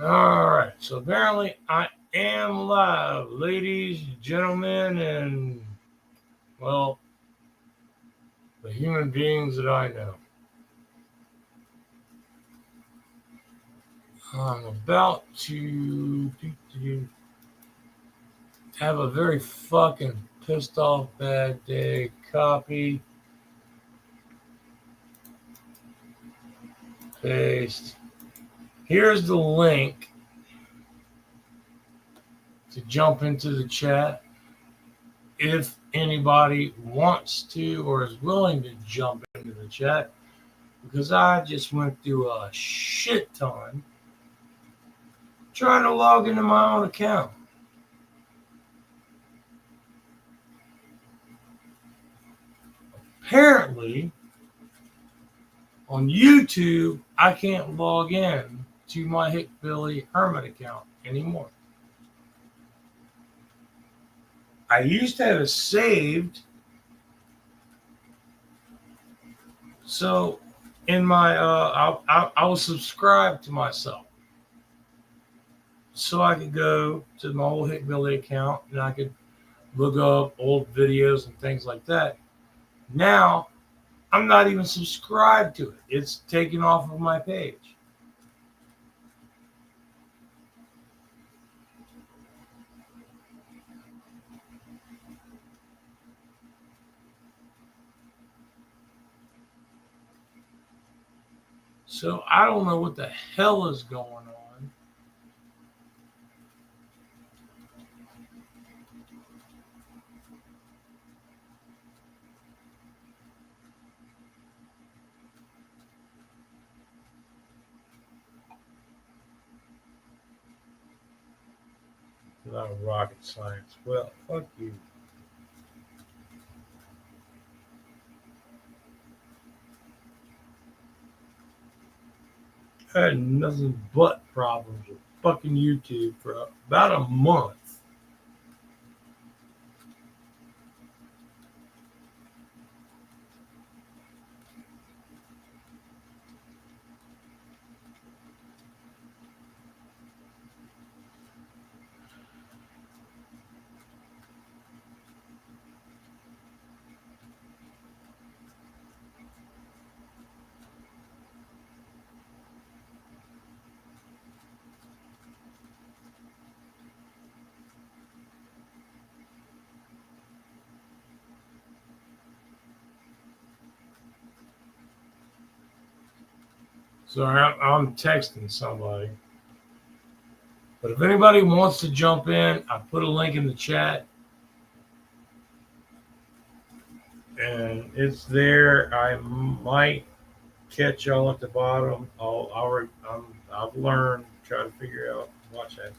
All right, so apparently I am live, ladies, gentlemen, and, well, the human beings that I know. I'm about to have a very fucking pissed off bad day. Copy, paste. Here's the link to jump into the chat if anybody wants to or is willing to jump into the chat, because I just went through a shit ton trying to log into my own account. Apparently, on YouTube, I can't log in to my Hickbilly Hermit account anymore. I used to have it saved, so in my I was subscribed to myself, so I could go to my old Hickbilly account and I could look up old videos and things like that. Now I'm not even subscribed to it. It's taken off of my page. So I don't know what the hell is going on. Not rocket science. Well, fuck you. I had nothing but problems with fucking YouTube for about a month. Sorry, I'm texting somebody. But if anybody wants to jump in, I put a link in the chat. And it's there. I might catch y'all at the bottom. I've learned, try to figure out, watch that.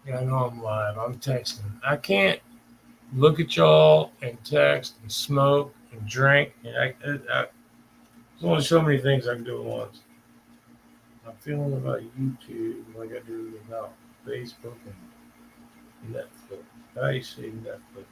Yeah, I know I'm live. I'm texting. I can't look at y'all and text and smoke and drink. And there's only so many things I can do at once. I'm feeling about YouTube like I do about Facebook and Netflix. How do you say Netflix?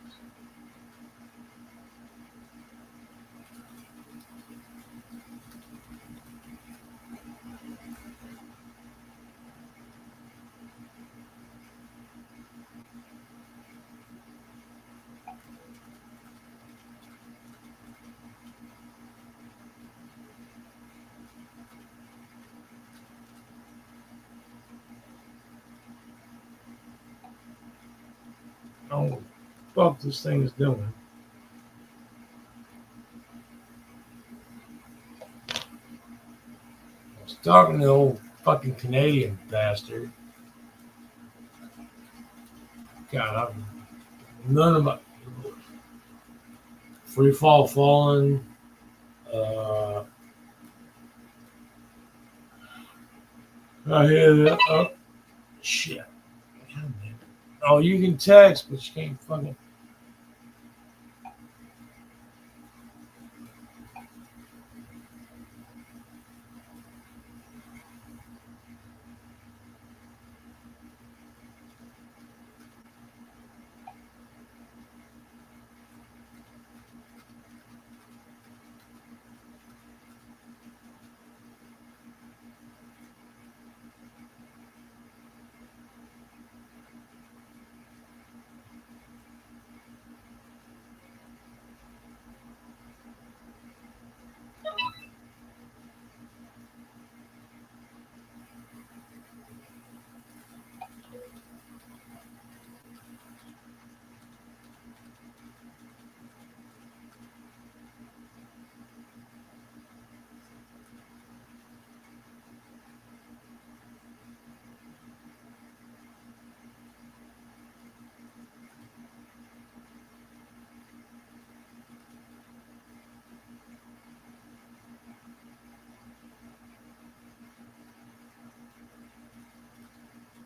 don't know what the fuck this thing is doing. I was talking to the old fucking Canadian bastard. God, none of my Free Fall Fallen. I hear that. Oh, shit. God, man. Oh, you can text, but you can't fucking.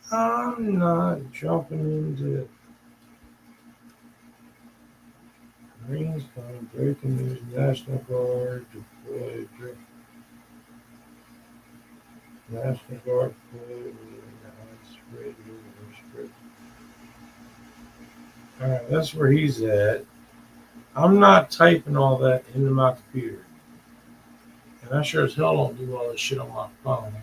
I'm not jumping into Marines coming, breaking news, National Guard, deployed, National Guard deployed, all right, that's where he's at. I'm not typing all that into my computer. And I sure as hell don't do all this shit on my phone.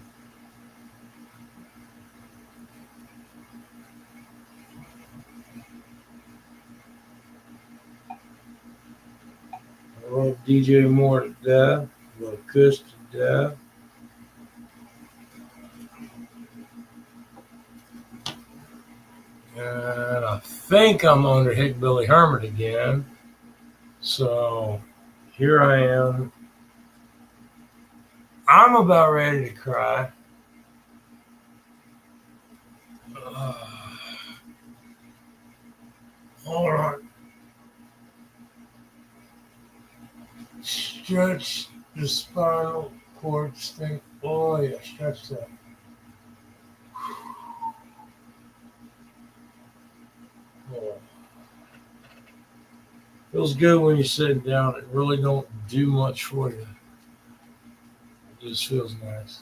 I love DJ Moore to death. I love Kush to death. And I think I'm under Hillbilly Hermit again. So here I am. I'm about ready to cry. Hold on. Stretch the spinal cord thing. Oh, yeah, stretch that. Oh. Feels good when you're sitting down. It really don't do much for you. It just feels nice.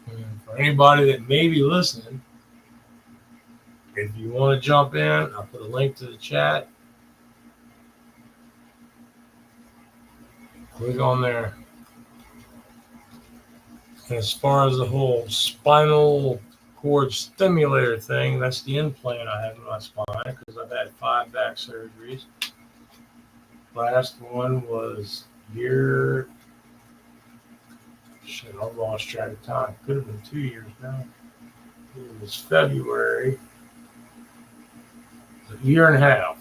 And for anybody that may be listening, if you want to jump in, I'll put a link to the chat. Click on there. And as far as the whole spinal cord stimulator thing, that's the implant I have in my spine because I've had 5 back surgeries. Last one was year. Shit, I lost track of time. Could have been 2 years now. It was February. A year and a half.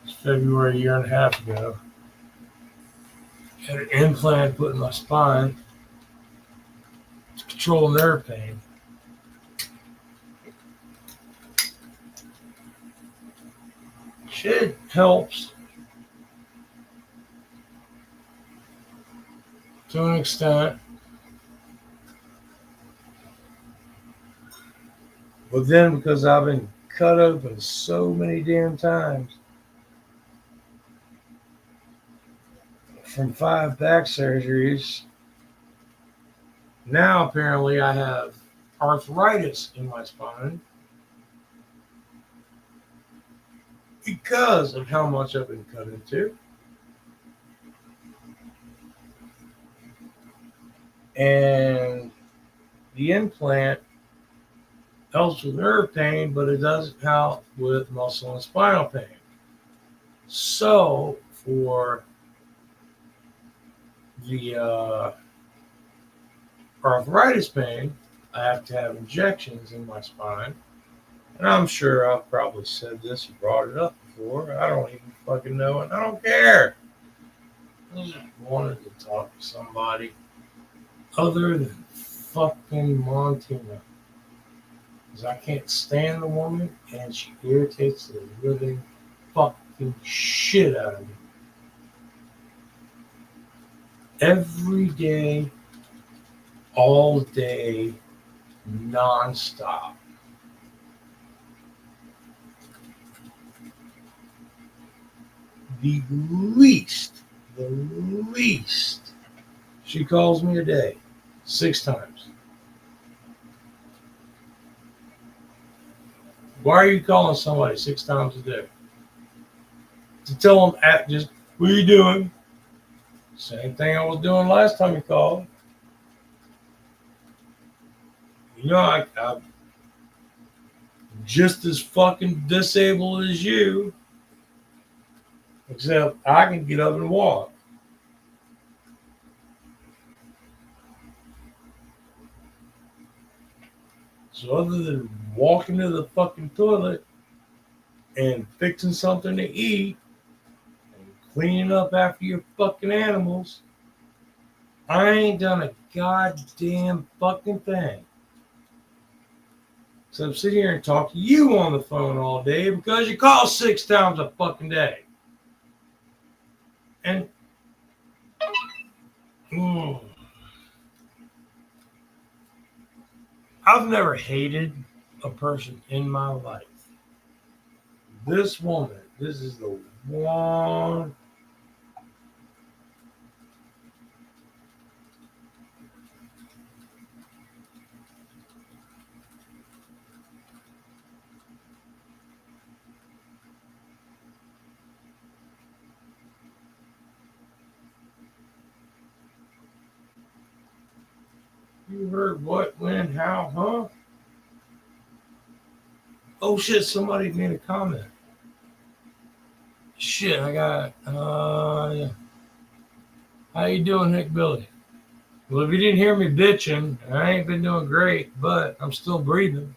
It's February, a year and a half ago. Had an implant put in my spine to control nerve pain. Shit helps to an extent. But then because I've been cut open so many damn times from 5 back surgeries, now apparently I have arthritis in my spine because of how much I've been cut into. And the implant helps with nerve pain, but it doesn't help with muscle and spinal pain. So for the arthritis pain, I have to have injections in my spine. And I'm sure I've probably said this or brought it up before. I don't even fucking know it. I don't care. I just wanted to talk to somebody other than fucking Montana. Because I can't stand the woman and she irritates the living fucking shit out of me. Every day, all day, nonstop. The least, the least, she calls me a day 6 times. Why are you calling somebody 6 times a day? To tell them, just, what are you doing? Same thing I was doing last time you called. You know, I'm just as fucking disabled as you, except I can get up and walk. So other than walking to the fucking toilet and fixing something to eat and cleaning up after your fucking animals, I ain't done a goddamn fucking thing. So I'm sitting here and talk to you on the phone all day because you call 6 times a fucking day. And I've never hated a person in my life. This woman, this is the one. You heard what, when, how, huh? Oh shit, somebody made a comment. Shit, I got, yeah. How you doing, Nick Billy? Well, if you didn't hear me bitching, I ain't been doing great, but I'm still breathing.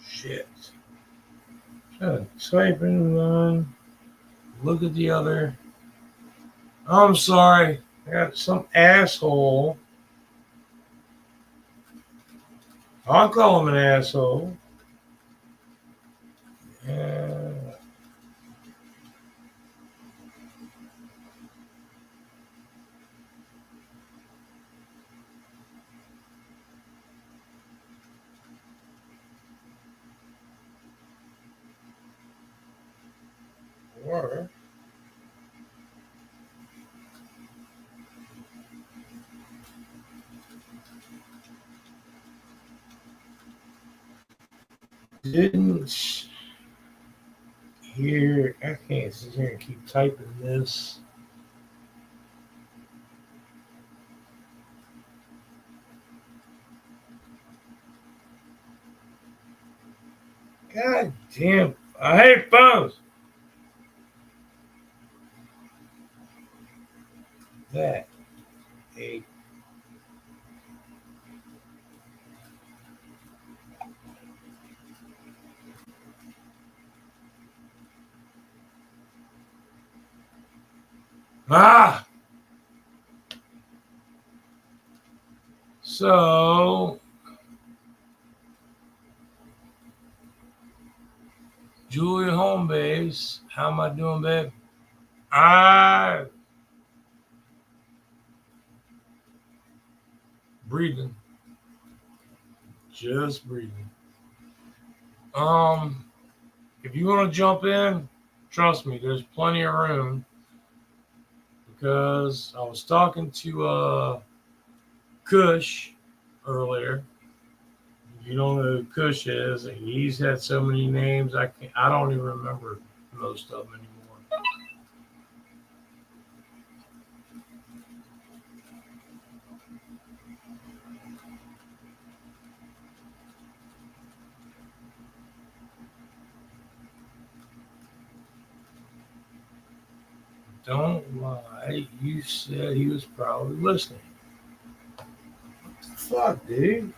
Shit. Swiping one. Look at the other. I'm sorry. I got some asshole. I'll call him an asshole. Uh, or didn't hear. I can't sit here and keep typing this. God damn. I hate phones. That. A. Ah! So, Julia Home Base. How am I doing, babe? I breathing. Just breathing. Um, if you want to jump in, trust me, there's plenty of room because I was talking to Kush earlier. If you don't know who Kush is, he's had so many names I don't even remember most of them anymore. Don't lie. You said he was probably listening. What the fuck, dude?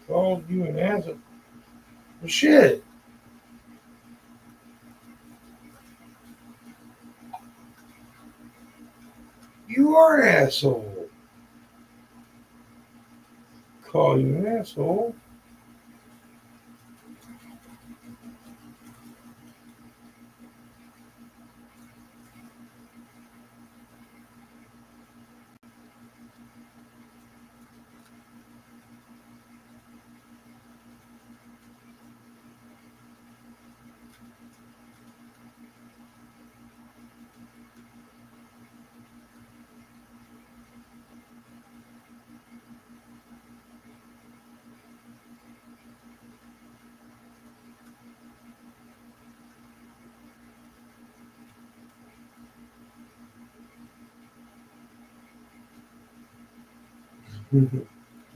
Called you an asshole. Well, shit. You are an asshole. Call you an asshole.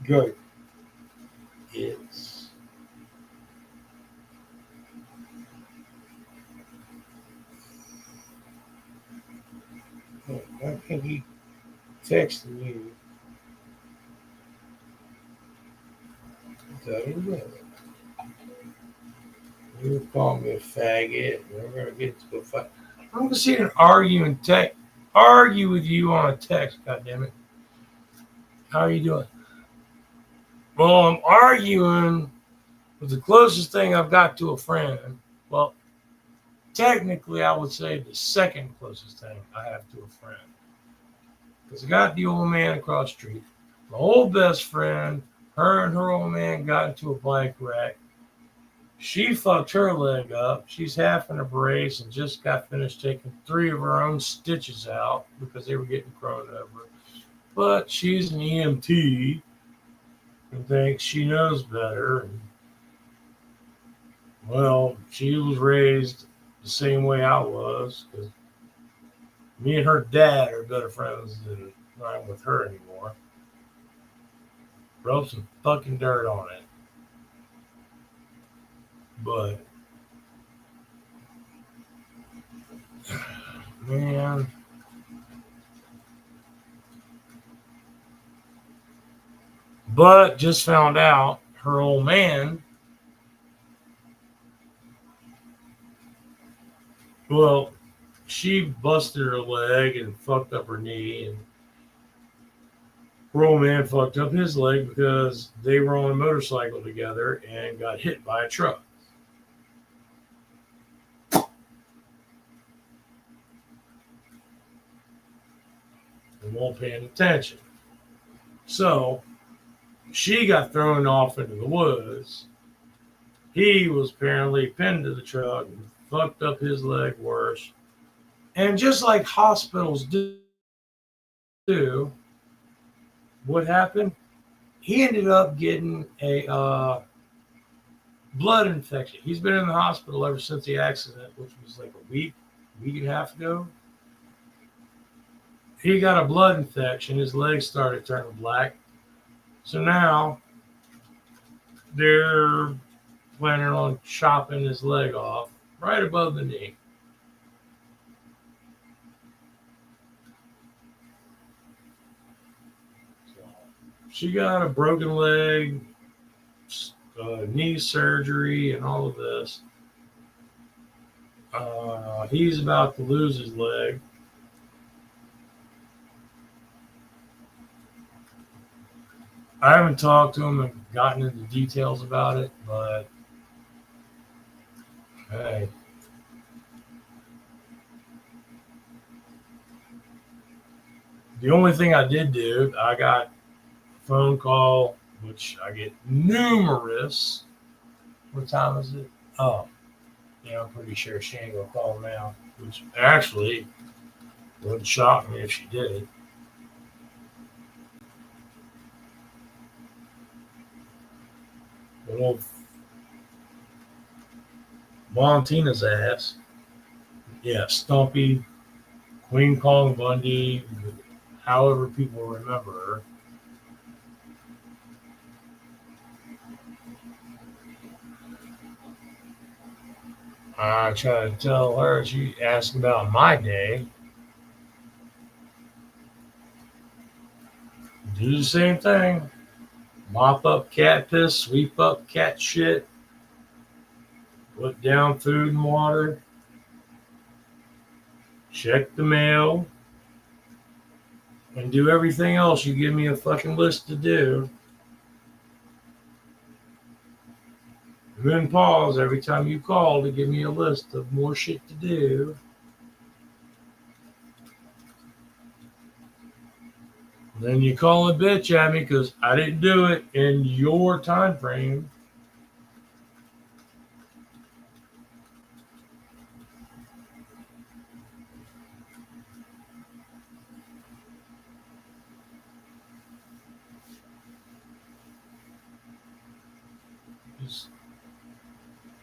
Good. It's. Why can't he texting you? Tell him that. You call me a faggot. We're gonna get to a fight. I'm gonna sit and argue with you on a text. God damn it! How are you doing? Well, I'm arguing with the closest thing I've got to a friend. Well, technically, I would say the second closest thing I have to a friend. Because I got the old man across the street. My old best friend, her and her old man got into a bike wreck. She fucked her leg up. She's half in a brace and just got finished taking 3 of her own stitches out because they were getting grown over. But she's an EMT and thinks she knows better. And, well, she was raised the same way I was because me and her dad are better friends than I'm with her anymore. Rub some fucking dirt on it. But, man, but just found out her old man, well, she busted her leg and fucked up her knee, and her old man fucked up his leg because they were on a motorcycle together and got hit by a truck and won't paying attention. So she got thrown off into the woods. He was apparently pinned to the truck and fucked up his leg worse. And just like hospitals do, what happened? He ended up getting a blood infection. He's been in the hospital ever since the accident, which was like week and a half ago. He got a blood infection. His legs started turning black. So now they're planning on chopping his leg off right above the knee. So she got a broken leg, knee surgery, and all of this. He's about to lose his leg. I haven't talked to him and gotten into details about it, but hey, the only thing I did do, I got a phone call, which I get numerous. What time is it? Oh, yeah, I'm pretty sure she ain't gonna call now. Which actually wouldn't shock me if she did. Little Montina's ass. Yeah, Stumpy, Queen Kong Bundy, however people remember her. I tried to tell her, she asked about my day. Do the same thing. Mop up cat piss, sweep up cat shit, put down food and water, check the mail, and do everything else you give me a fucking list to do. And then pause every time you call to give me a list of more shit to do. And then you call a bitch at me because I didn't do it in your time frame. Just,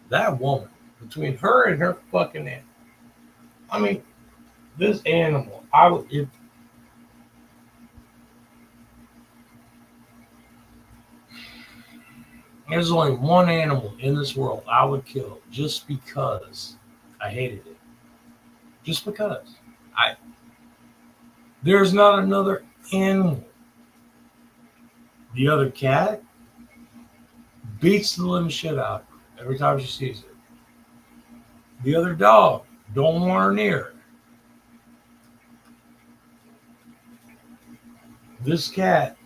that woman, between her and her fucking animal. I mean, this animal, I would, if there's only one animal in this world I would kill just because I hated it. Just because. I There's not another animal. The other cat beats the living shit out of her every time she sees it. The other dog don't want her near her. This cat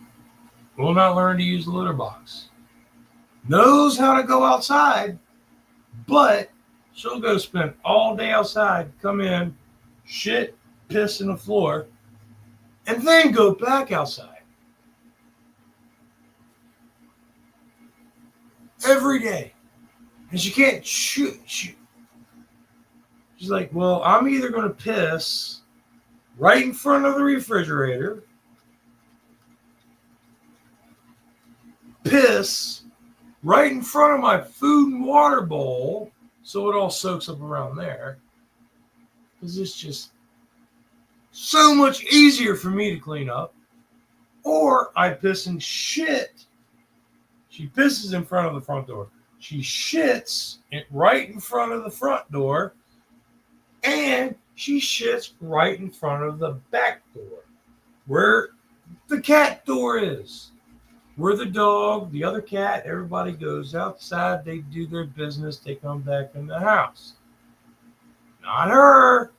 will not learn to use the litter box. Knows how to go outside, but she'll go spend all day outside, come in, shit, piss in the floor, and then go back outside. Every day. And she can't shoot. She's like, well, I'm either going to piss right in front of the refrigerator, piss right in front of my food and water bowl, so it all soaks up around there. Because it's just so much easier for me to clean up. Or I piss and shit. She pisses in front of the front door. She shits right in front of the front door. And she shits right in front of the back door. Where the cat door is. Where the dog, the other cat, everybody goes outside. They do their business. They come back in the house. Not her.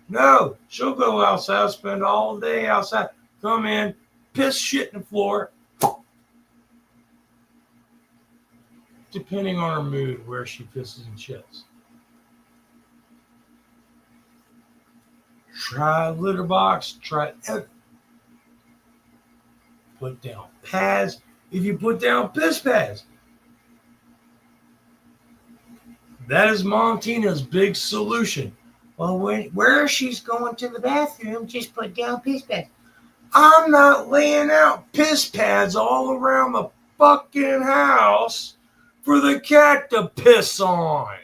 No, she'll go outside, spend all day outside, come in, piss shit in the floor. Depending on her mood, where she pisses and shits. Try litter box, try everything. Put down pads. If you put down piss pads, that is Montina's big solution. Well, where she's going to the bathroom, just put down piss pads. I'm not laying out piss pads all around the fucking house for the cat to piss on.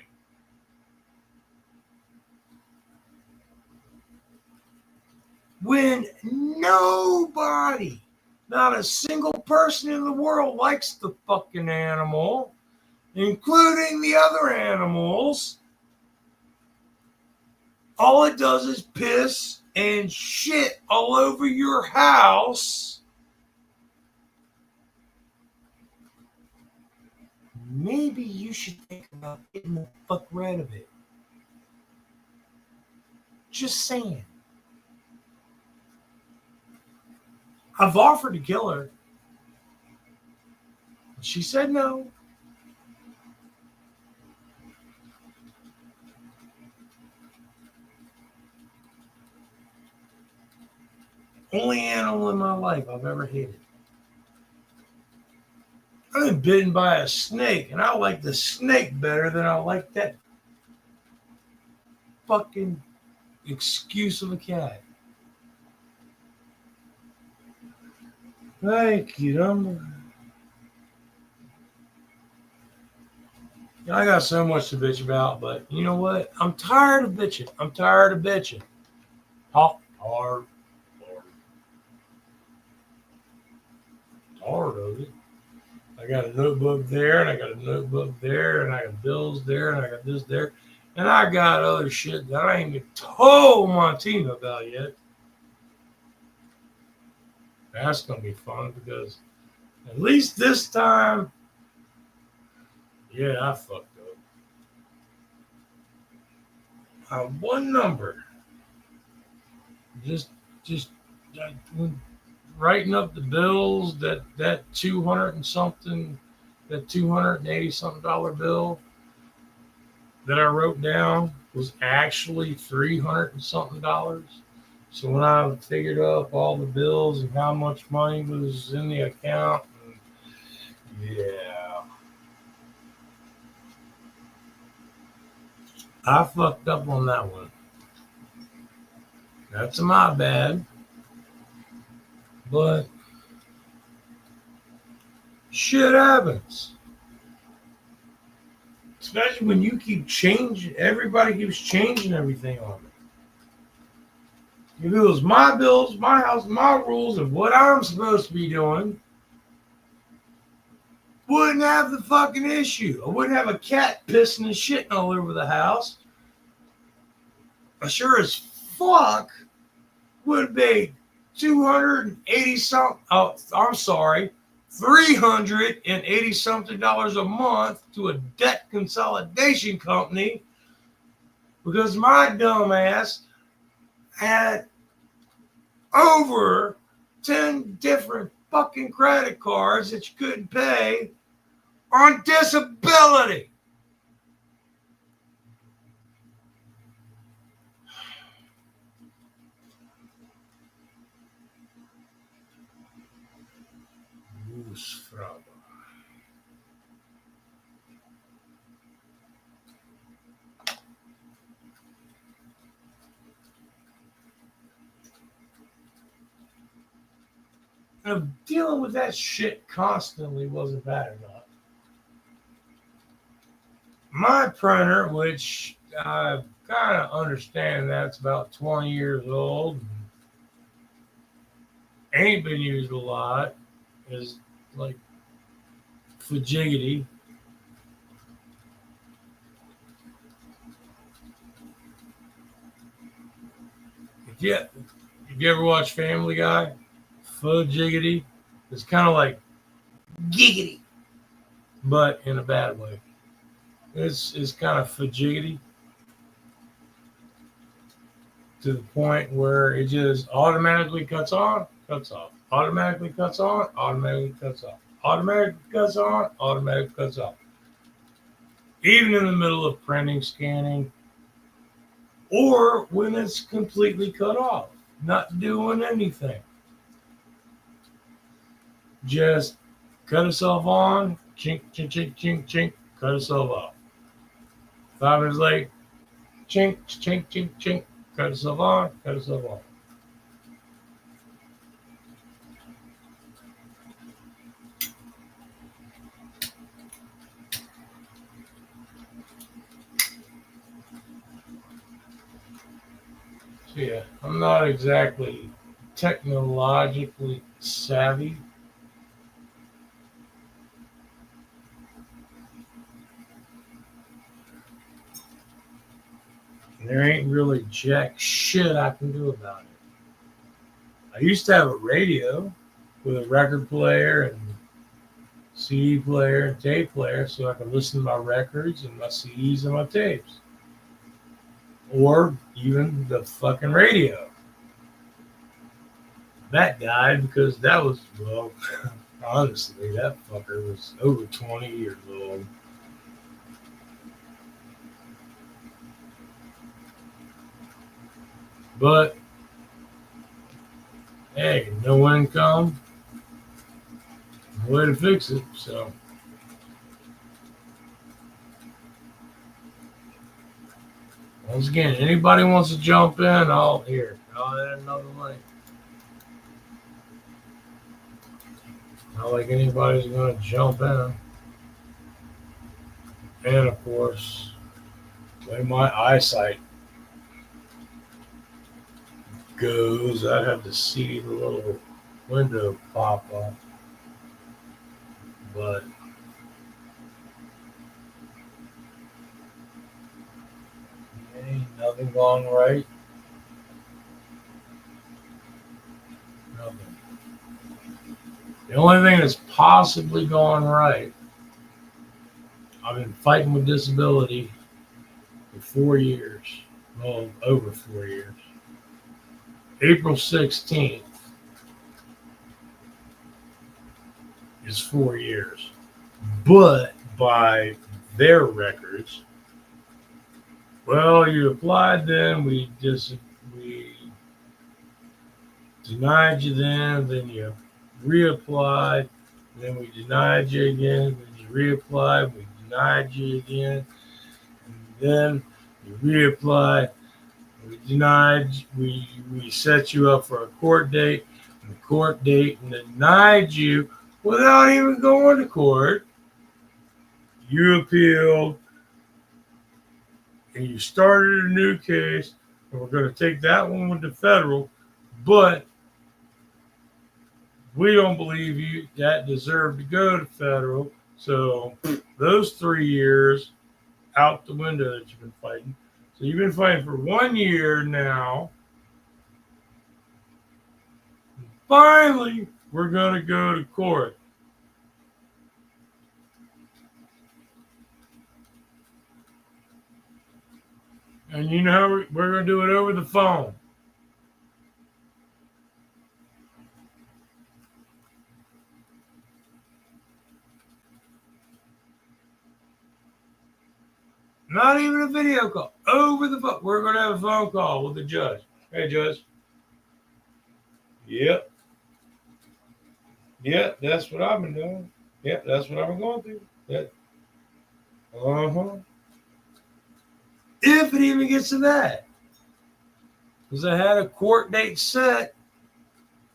When nobody, not a single person in the world likes the fucking animal, including the other animals, all it does is piss and shit all over your house. Maybe you should think about getting the fuck rid of it. Just saying. I've offered to kill her. She said no. Only animal in my life I've ever hated. I've been bitten by a snake, and I like the snake better than I like that fucking excuse of a cat. Thank you. I got so much to bitch about, but you know what? I'm tired of bitching. Hard of it. I got a notebook there, and I got a notebook there, and I got bills there, and I got this there, and I got other shit that I ain't even told my team about yet. That's gonna be fun because at least this time, yeah, I fucked up. One number, just writing up the bills. That 200 and something, that $280 bill that I wrote down was actually $300 and something. So when I figured up all the bills and how much money was in the account, yeah, I fucked up on that one. That's my bad. But shit happens. Especially when you keep changing, everybody keeps changing everything on me. If it was my bills, my house, my rules, and what I'm supposed to be doing, wouldn't have the fucking issue. I wouldn't have a cat pissing and shitting all over the house. I sure as fuck would be 280 something. Oh, I'm sorry, $380 something a month to a debt consolidation company because my dumb ass had over 10 different fucking credit cards that you couldn't pay on disability. Dealing with that shit constantly wasn't bad enough. My printer, which I kind of understand that's about 20 years old, ain't been used a lot, is like fajiggity. If you ever watch Family Guy, fajiggity, it's kind of like giggity, but in a bad way. It's kind of fajiggity to the point where it just automatically cuts on, cuts off, automatically cuts on, automatically cuts off, automatically cuts on, automatically cuts off. Even in the middle of printing, scanning, or when it's completely cut off, not doing anything. Just cut itself on, chink, chink, chink, chink, chink, cut itself off. 5 minutes late, chink, chink, chink, chink, cut itself on, cut itself off. So yeah, I'm not exactly technologically savvy. There ain't really jack shit I can do about it. I used to have a radio with a record player and CD player and tape player so I could listen to my records and my CDs and my tapes. or even the fucking radio. That died because that was, well, honestly, that fucker was over 20 years old. But hey, no income, no way to fix it. So once again, anybody wants to jump in, I'll add another link. Not like anybody's gonna jump in. And of course, the way my eyesight goes, I have to see the little window pop up. But ain't nothing gone right. Nothing. The only thing that's possibly gone right, I've been fighting with disability for 4 years. Well, over 4 years. April 16th is 4 years. But by their records, well, you applied then, we denied you then you reapplied, then we denied you again, then you reapplied, we denied you again, and then you reapplied, we denied, we set you up for a court date, and the court date denied you without even going to court. You appealed, and you started a new case, and we're going to take that one with the federal, but we don't believe you that deserved to go to federal. So those 3 years out the window that you've been fighting. So you've been fighting for 1 year now. Finally, we're going to go to court. And you know how we're going to do it over the phone. Not even a video call. Over the phone. We're going to have a phone call with the judge. Hey, Judge. Yep. Yep, that's what I've been doing. Yep, that's what I've been going through. Yep. Uh-huh. If it even gets to that. Because I had a court date set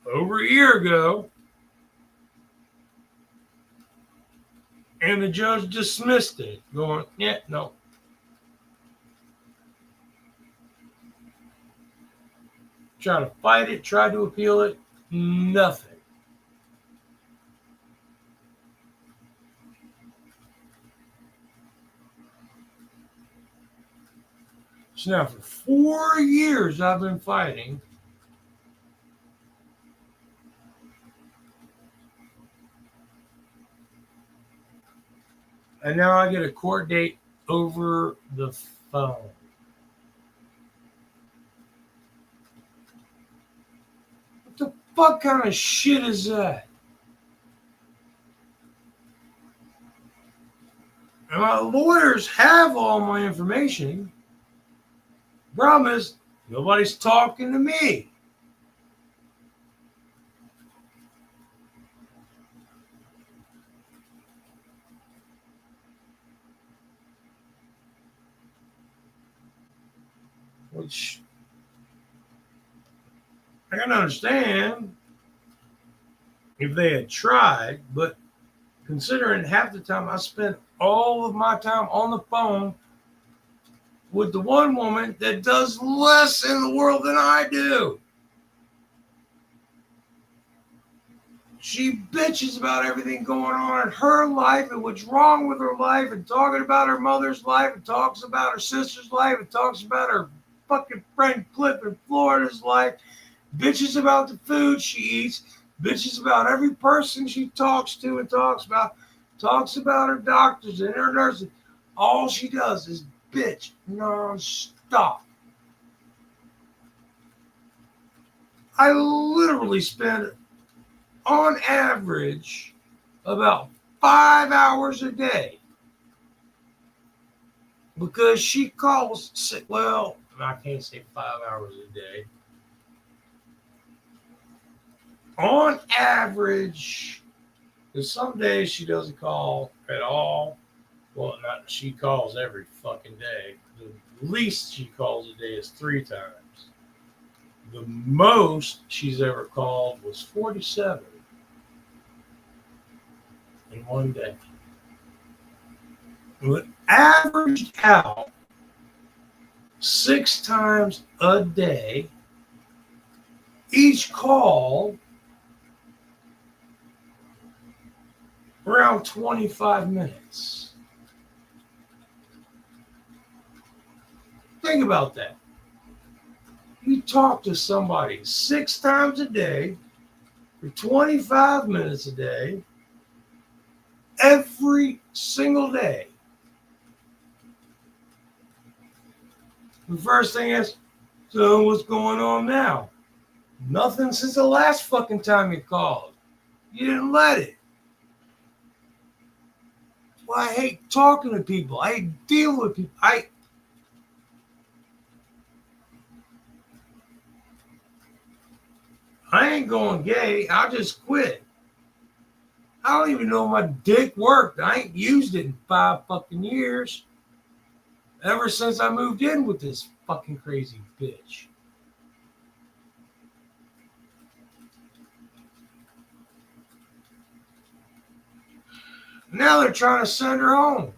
over a year ago, and the judge dismissed it, going, yeah, no. Try to fight it, try to appeal it, nothing. So now for 4 years I've been fighting. And now I get a court date over the phone. What the fuck kind of shit is that? And my lawyers have all my information. Problem is, nobody's talking to me. Which I can understand if they had tried, but considering half the time I spent all of my time on the phone with the one woman that does less in the world than I do. She bitches about everything going on in her life and what's wrong with her life, and talking about her mother's life, and talks about her sister's life, and talks about her fucking friend Cliff in Florida's life, bitches about the food she eats, bitches about every person she talks to and talks about her doctors and her nurses. All she does is bitch non-stop. I literally spend, on average, about 5 hours a day because she calls. Well, I can't say 5 hours a day. On average, because some days she doesn't call at all. Well, not she calls every fucking day. The least she calls a day is 3 times. The most she's ever called was 47 in one day. But averaged out 6 times a day, each call around 25 minutes. Think about that. You talk to somebody 6 times a day for 25 minutes a day, every single day. The first thing is, so what's going on now? Nothing since the last fucking time you called. You didn't let it. Well, I hate talking to people. I hate dealing with people. I ain't going gay. I'll just quit. I don't even know my dick worked. I ain't used it in 5 fucking years. Ever since I moved in with this fucking crazy bitch. Now they're trying to send her home.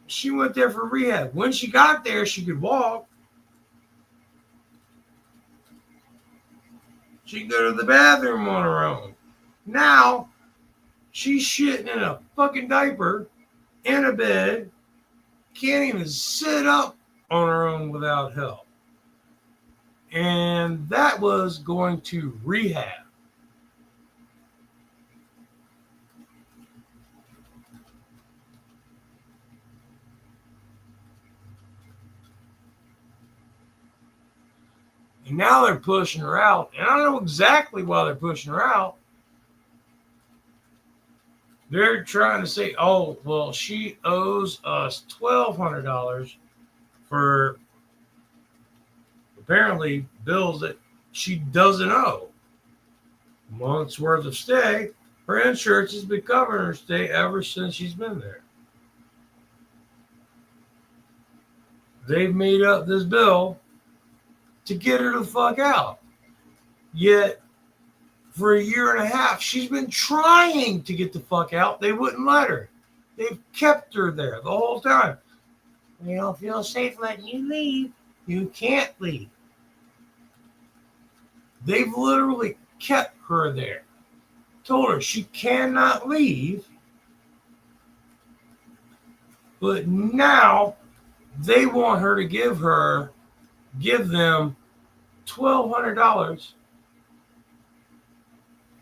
She went there for rehab. When she got there, she could walk. She could go to the bathroom on her own. Now, she's shitting in a fucking diaper, in a bed, can't even sit up on her own without help. And that was going to rehab. And now they're pushing her out. And I don't know exactly why they're pushing her out. They're trying to say, oh, well, she owes us $1,200 for apparently bills that she doesn't owe. Month's worth of stay. Her insurance has been covering her stay ever since she's been there. They've made up this bill to get her the fuck out. Yet, for 1.5 years, she's been trying to get the fuck out. They wouldn't let her. They've kept her there the whole time. We don't feel safe letting you leave. You can't leave. They've literally kept her there. Told her she cannot leave. But now they want her to give them $1,200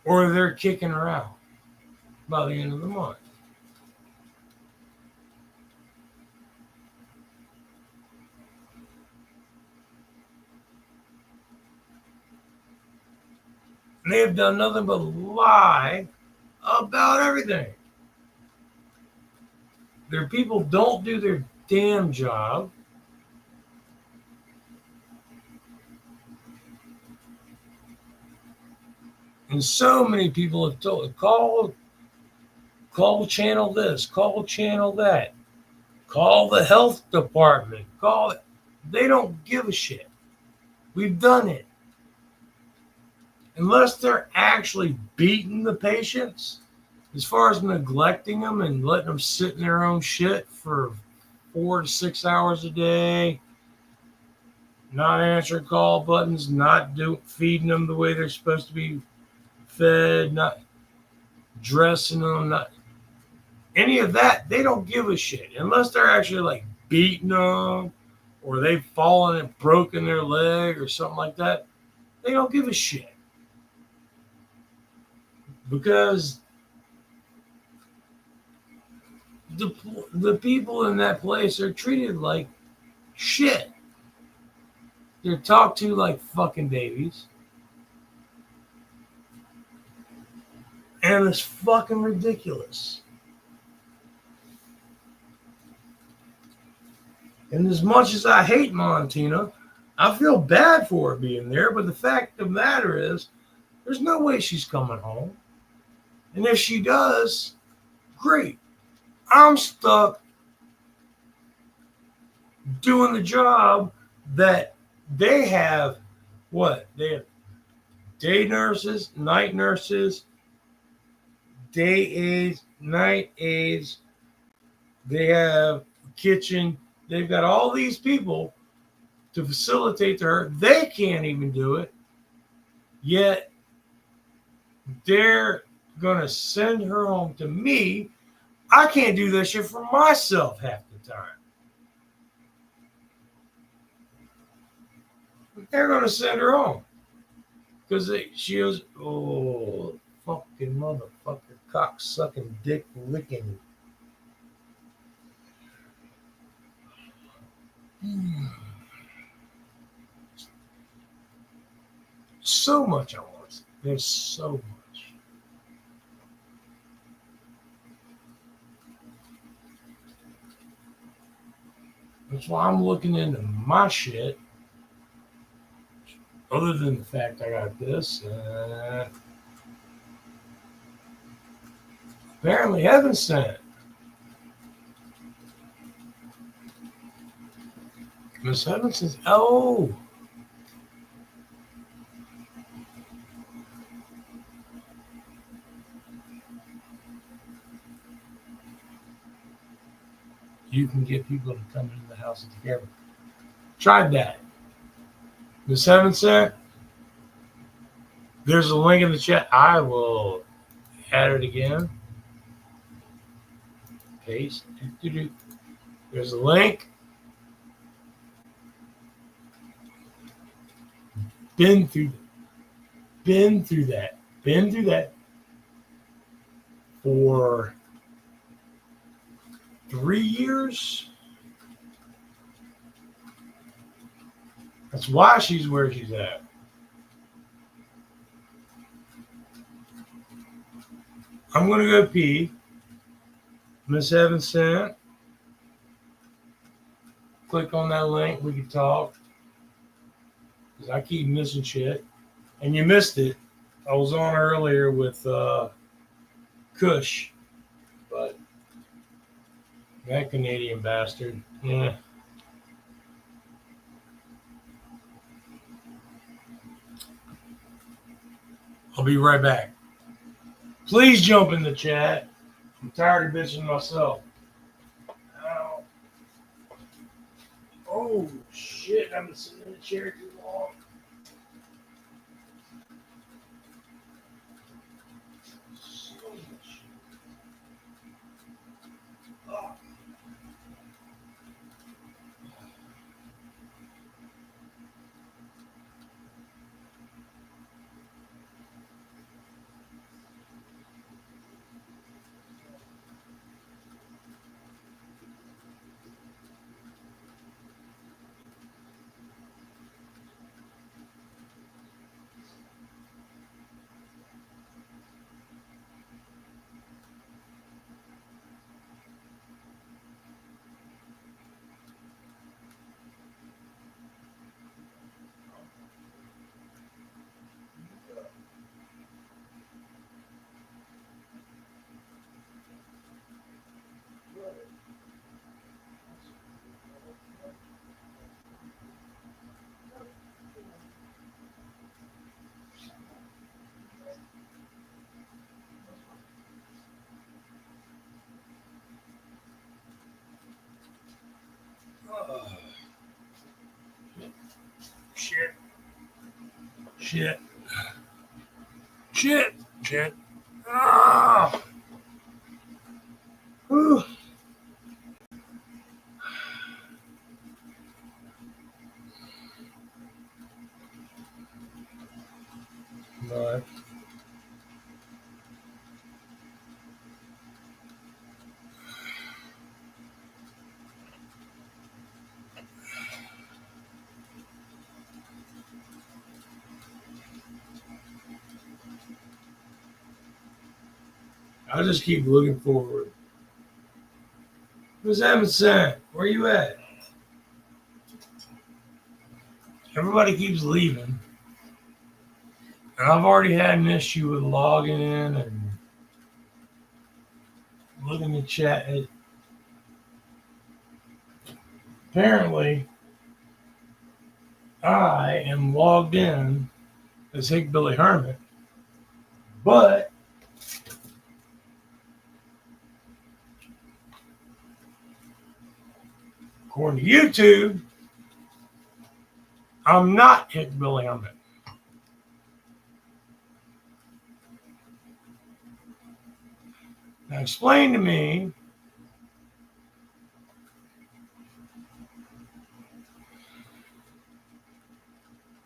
or they're kicking her out by the end of the month. And they have done nothing but lie about everything. Their people don't do their damn job. And so many people have told, call channel this, call channel that, call the health department, call it. They don't give a shit. We've done it. Unless they're actually beating the patients, as far as neglecting them and letting them sit in their own shit for 4 to 6 hours a day, not answering call buttons, not feeding them the way they're supposed to be fed, not dressing them, not any of that. They don't give a shit unless they're actually like beating them or they've fallen and broken their leg or something like that. They don't give a shit because the people in that place are treated like shit. They're talked to like fucking babies. And it's fucking ridiculous. And as much as I hate Montina, I feel bad for her being there. But the fact of the matter is, there's no way she's coming home. And if she does, great. I'm stuck doing the job that they have. What? They have day nurses, night nurses, day aides, night aides. They have kitchen. They've got all these people to facilitate to her. They can't even do it. Yet they're going to send her home to me. I can't do that shit for myself half the time. They're going to send her home. Because she was, oh, fucking motherfucker, cock sucking, dick licking. So much I want. There's so much. That's why I'm looking into my shit. Other than the fact I got this, apparently heaven sent. Miss Heaven says, oh. You can get people to come into the house and together. Tried that. Miss Heaven said, there's a link in the chat. I will add it again. Paste. There's a link. Been through that for 3 years. That's why she's where she's at. I'm going to go pee. Miss Heaven sent. Click on that link. We can talk. Because I keep missing shit. And you missed it. I was on earlier with Kush. But that Canadian bastard. Yeah. I'll be right back. Please jump in the chat. I'm tired of bitching myself. Ow. Oh, shit. I've been sitting in the chair too long. So much. Oh. Shit. Shit. Shit. Shit. Ah. Whew. No. I just keep looking forward. Miss Emerson, where you at? Everybody keeps leaving. And I've already had an issue with logging in and looking at chat. Apparently, I am logged in as Hillbilly Hermit, but according to YouTube, I'm not Hillbilly Hermit. Now explain to me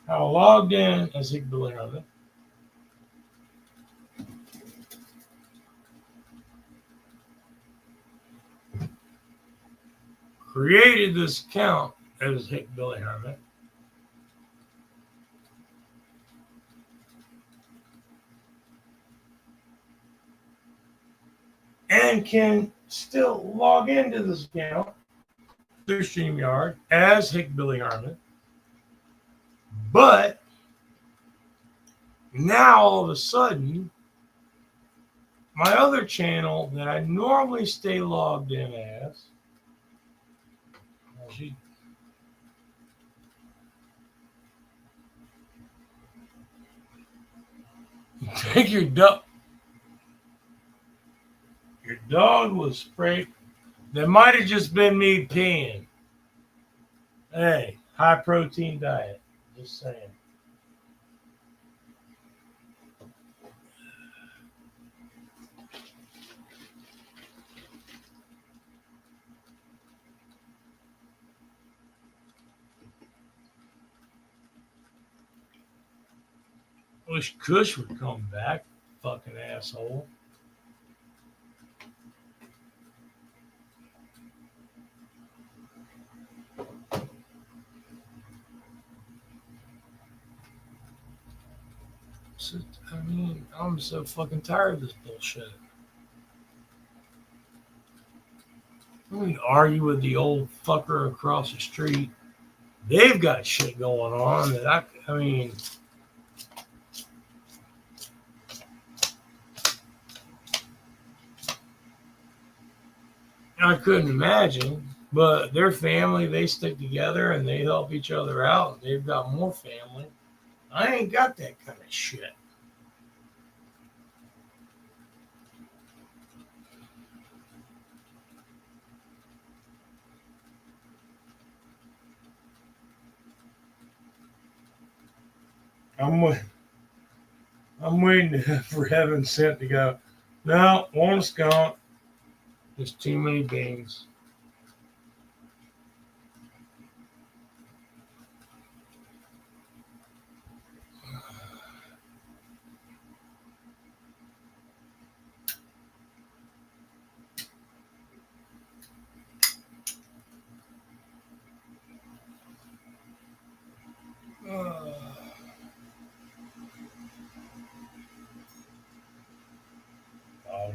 how I logged in as Hillbilly Hermit, created this account as Hillbilly Hermit, and can still log into this account through StreamYard as Hillbilly Hermit. But now all of a sudden, my other channel that I normally stay logged in as, take your dog. Your dog was sprayed. That might have just been me peeing. Hey, high protein diet. Just saying. Wish Kush would come back, fucking asshole. So, I mean, I'm so fucking tired of this bullshit. I mean, argue with the old fucker across the street. They've got shit going on that I mean, I couldn't imagine. But their family, they stick together and they help each other out. And they've got more family. I ain't got that kind of shit. I'm waiting for Heaven Sent to go. No, one skunk. There's too many beans.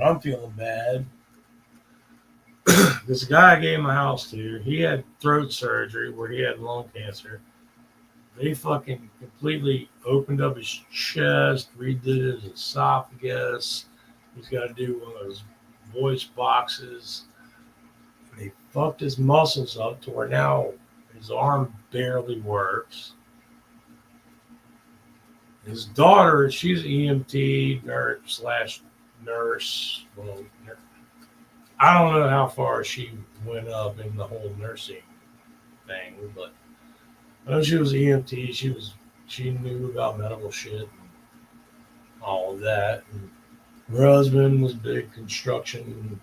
I'm feeling bad. This guy I gave my house to, he had throat surgery where he had lung cancer. They fucking completely opened up his chest, redid his esophagus. He's got to do one of those voice boxes. And they fucked his muscles up to where now his arm barely works. His daughter, she's an EMT nurse. Well, I don't know how far she went up in the whole nursing thing, but I know she was EMT. She knew about medical shit and all of that. And her husband was a big construction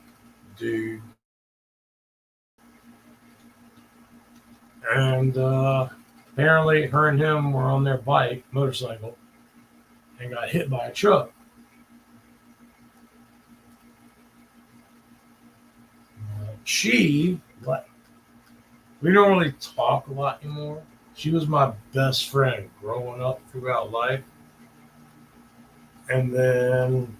dude. And apparently her and him were on their motorcycle, and got hit by a truck. We don't really talk a lot anymore. She was my best friend growing up throughout life. And then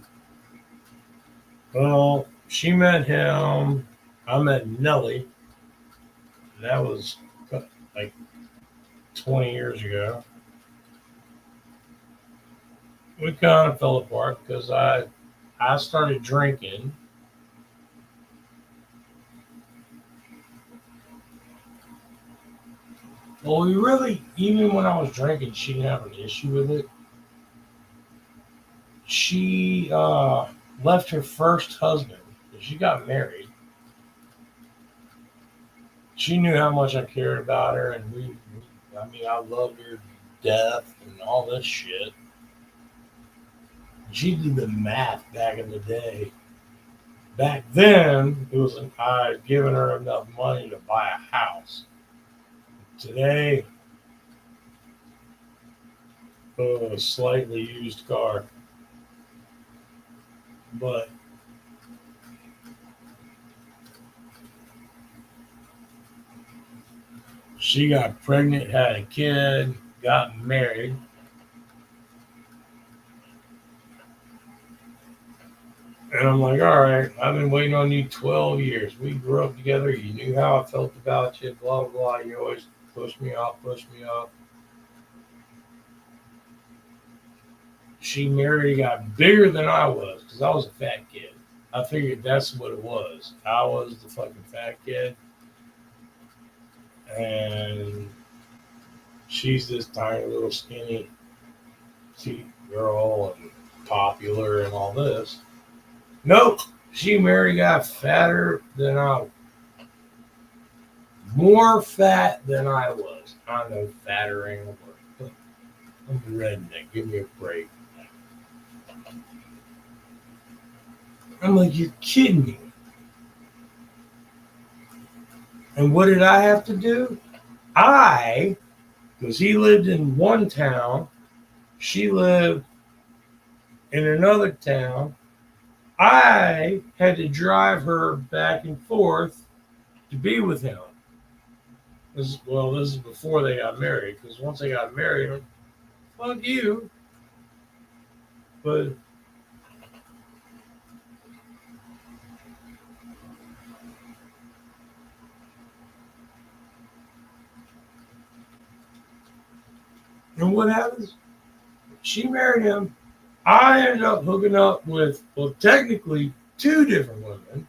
Well, she met him. I met Nellie. That was like 20 years ago. We kind of fell apart because I started drinking. Well, we really, even when I was drinking, she didn't have an issue with it. She left her first husband. She got married. She knew how much I cared about her, and I mean, I loved her to death and all this shit. She did the math back in the day. Back then, it was I had given her enough money to buy a house. Today, a slightly used car. But she got pregnant, had a kid, got married. And I'm like, all right, I've been waiting on you 12 years. We grew up together. You knew how I felt about you, blah, blah, blah. You always push me off, push me off. She married, got bigger than I was because I was a fat kid. I figured that's what it was. I was the fucking fat kid. And she's this tiny little skinny cute girl and popular and all this. Nope. She married a guy fatter than I was. More fat than I was. I know fatter ain't a word. I'm a redneck. Give me a break. I'm like, you're kidding me. And what did I have to do? Because he lived in one town, she lived in another town. I had to drive her back and forth to be with him. This is before they got married. Because once they got married, fuck you. But and what happens? She married him. I ended up hooking up with, well, technically two different women.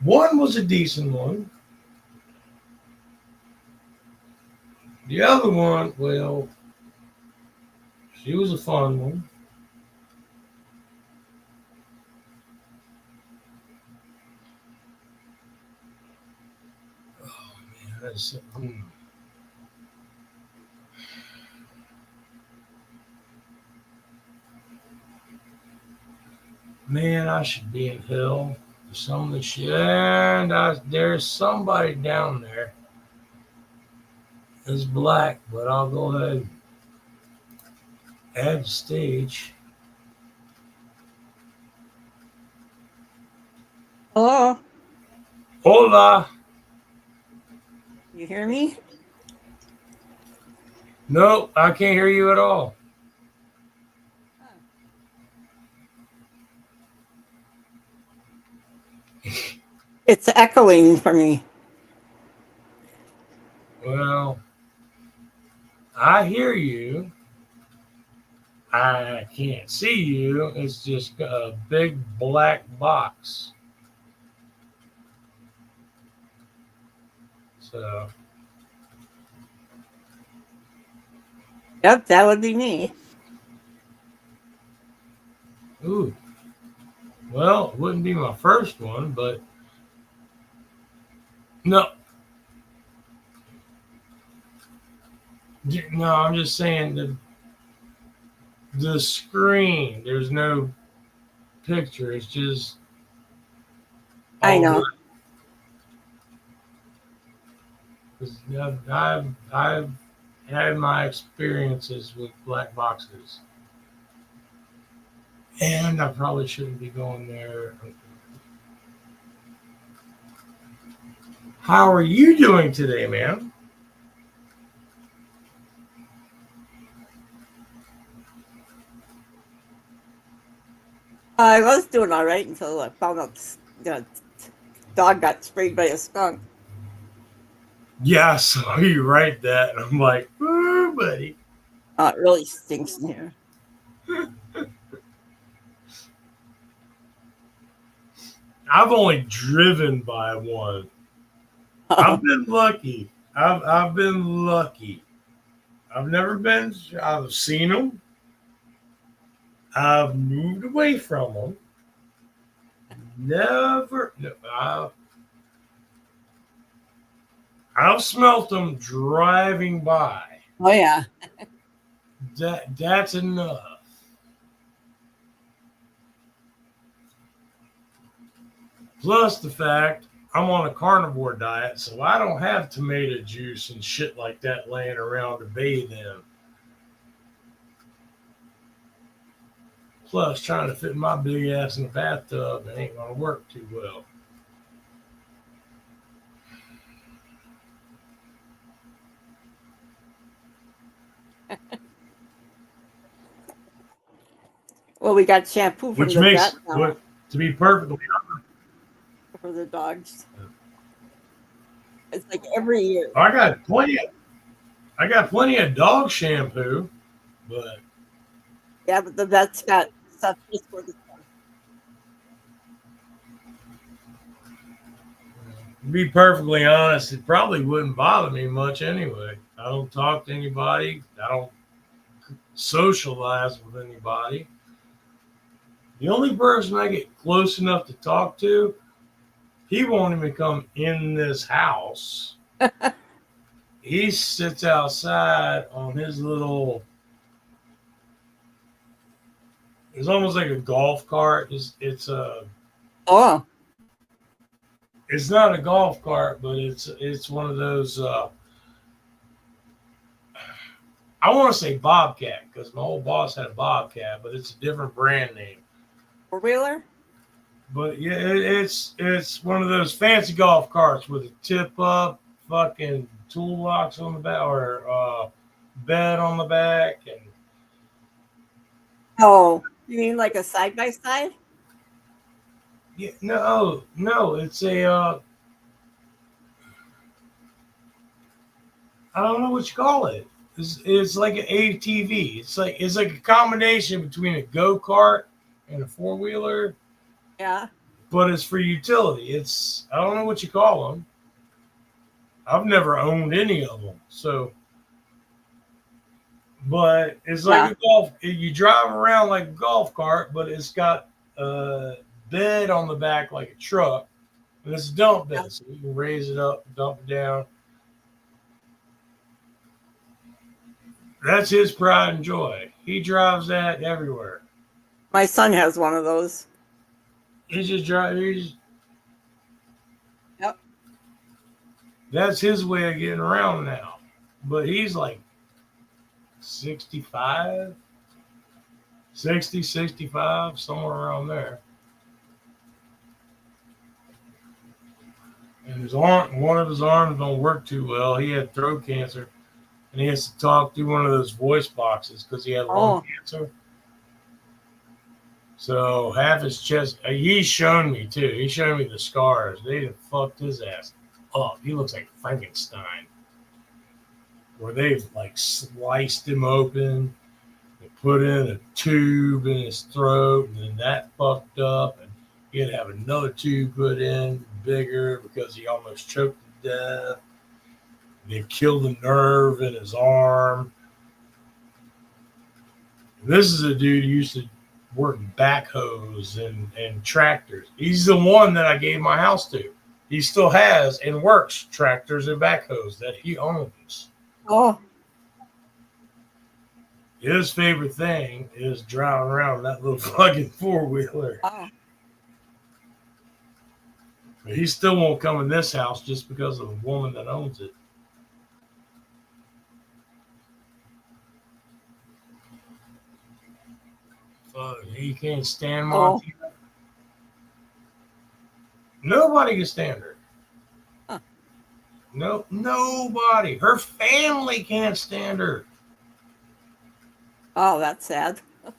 One was a decent one. The other one, well, she was a fun one. Oh man, that's man, I should be in hell for some of the shit. And there's somebody down there that's black, but I'll go ahead and add the stage. Hello, Hola. you hear me? No, I can't hear you at all. Huh. It's echoing for me. Well, I hear you. I can't see you. It's just a big black box. So, Yep, that would be me. ooh. Well, it wouldn't be my first one, but no. No, I'm just saying the screen. There's no picture. It's just I all know. black. 'Cause I've had my experiences with black boxes, and I probably shouldn't be going there. How are you doing today, man? I was doing all right until I found out the dog got sprayed by a skunk. Yeah, I saw you write that, and I'm like, ooh, buddy. It really stinks in here. I've only driven by one. I've been lucky. I've been lucky. I've never been. I've seen them. I've moved away from them. Never. No, I've smelt them driving by. Oh yeah. That's enough. Plus the fact I'm on a carnivore diet, so I don't have tomato juice and shit like that laying around to bathe in. Plus, trying to fit my big ass in a bathtub ain't gonna work too well. Well, we got shampoo for Which the makes, vet now what, to be perfectly for the dogs. It's like every year. I got plenty of dog shampoo, but Yeah, but the vet's got stuff just for the dog. to be perfectly honest, it probably wouldn't bother me much anyway. I don't talk to anybody. I don't socialize with anybody. The only person I get close enough to talk to, he won't even come in this house. He sits outside on his little. It's almost like a golf cart. It's Oh, not a golf cart, but it's one of those. I want to say Bobcat because my old boss had a Bobcat, but it's a different brand name. four-wheeler? But yeah, it's one of those fancy golf carts with a tip up, fucking toolbox on the back or bed on the back, and Oh, you mean like a side-by-side? yeah, no, it's a I don't know what you call it. It's like an ATV. It's like a combination between a go kart and a 4-wheeler, Yeah. but it's for utility. It's I don't know what you call them. I've never owned any of them, so. But it's like a golf. You drive around like a golf cart, but it's got a bed on the back like a truck, and it's a dump bed, so you can raise it up, dump it down. That's his pride and joy. He drives that everywhere. My son has one of those. He just drives. Yep. That's his way of getting around now. But he's like 65, 60, 65, somewhere around there. And his arm, one of his arms don't work too well. He had throat cancer, and he has to talk through one of those voice boxes because he had lung cancer. So half his chest, he's shown me too. He showed me the scars. They done fucked his ass up. He looks like Frankenstein. Where they've like sliced him open, they put in a tube in his throat, and then that fucked up, and he had to have another tube put in, bigger, because he almost choked to death. They killed the nerve in his arm. This is a dude who used to work backhoes and tractors. He's the one that I gave my house to. He still has and works tractors and backhoes that he owns. Oh. His favorite thing is driving around that little fucking 4-wheeler. Oh. But he still won't come in this house just because of the woman that owns it. He can't stand Montana. Oh. Nobody can stand her. Huh. No, nobody. Her family can't stand her. Oh, that's sad. Of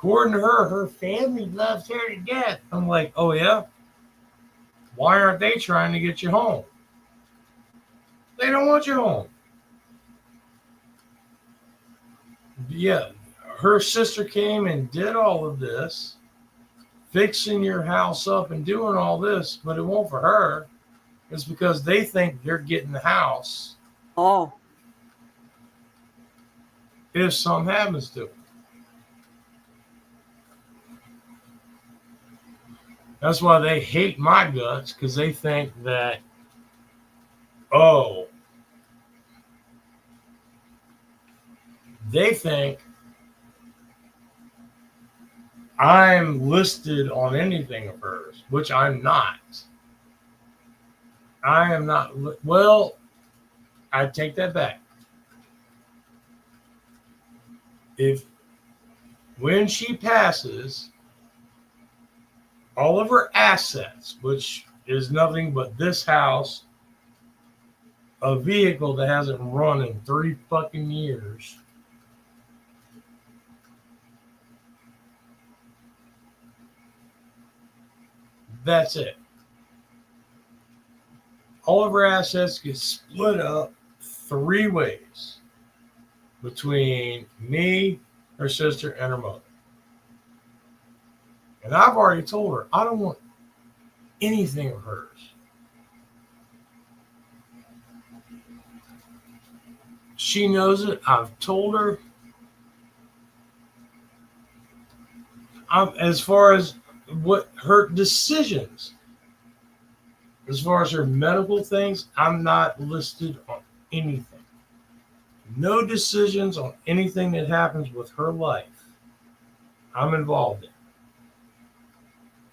According to her, her family loves her to death. I'm like, oh yeah? Why aren't they trying to get you home? They don't want you home. Yeah, her sister came and did all of this, fixing your house up and doing all this, but it won't for her. It's because they think they're getting the house Oh, if something happens to it. That's why they hate my guts, because they think that, oh, they think I'm listed on anything of hers, which I'm not. I am not. Well, I take that back. If when she passes, all of her assets, which is nothing but this house, a vehicle that hasn't run in 3 fucking years, that's it. All of her assets get split up 3 ways between me, her sister, and her mother. And I've already told her I don't want anything of hers. She knows it. I've told her. As far as what her decisions, as far as her medical things, I'm not listed on anything. No decisions on anything that happens with her life I'm involved in.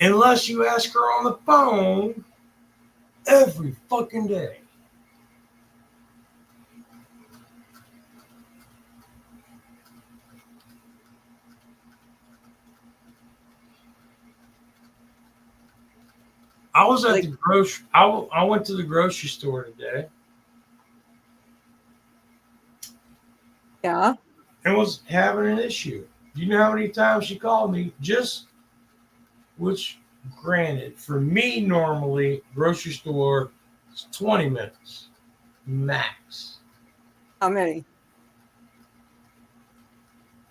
Unless you ask her on the phone every fucking day. I was at like, the grocery. I went to the grocery store today yeah. and was having an issue. Do you know how many times she called me? Just, which, granted, for me normally grocery store is 20 minutes max. How many?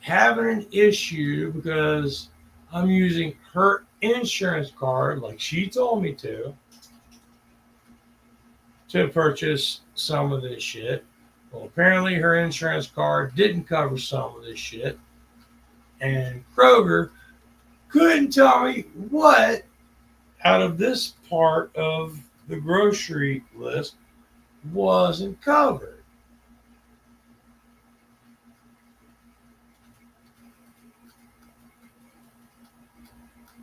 Having an issue because I'm using her insurance card, like she told me to purchase some of this shit. Well, apparently her insurance card didn't cover some of this shit. And Kroger couldn't tell me what out of this part of the grocery list wasn't covered.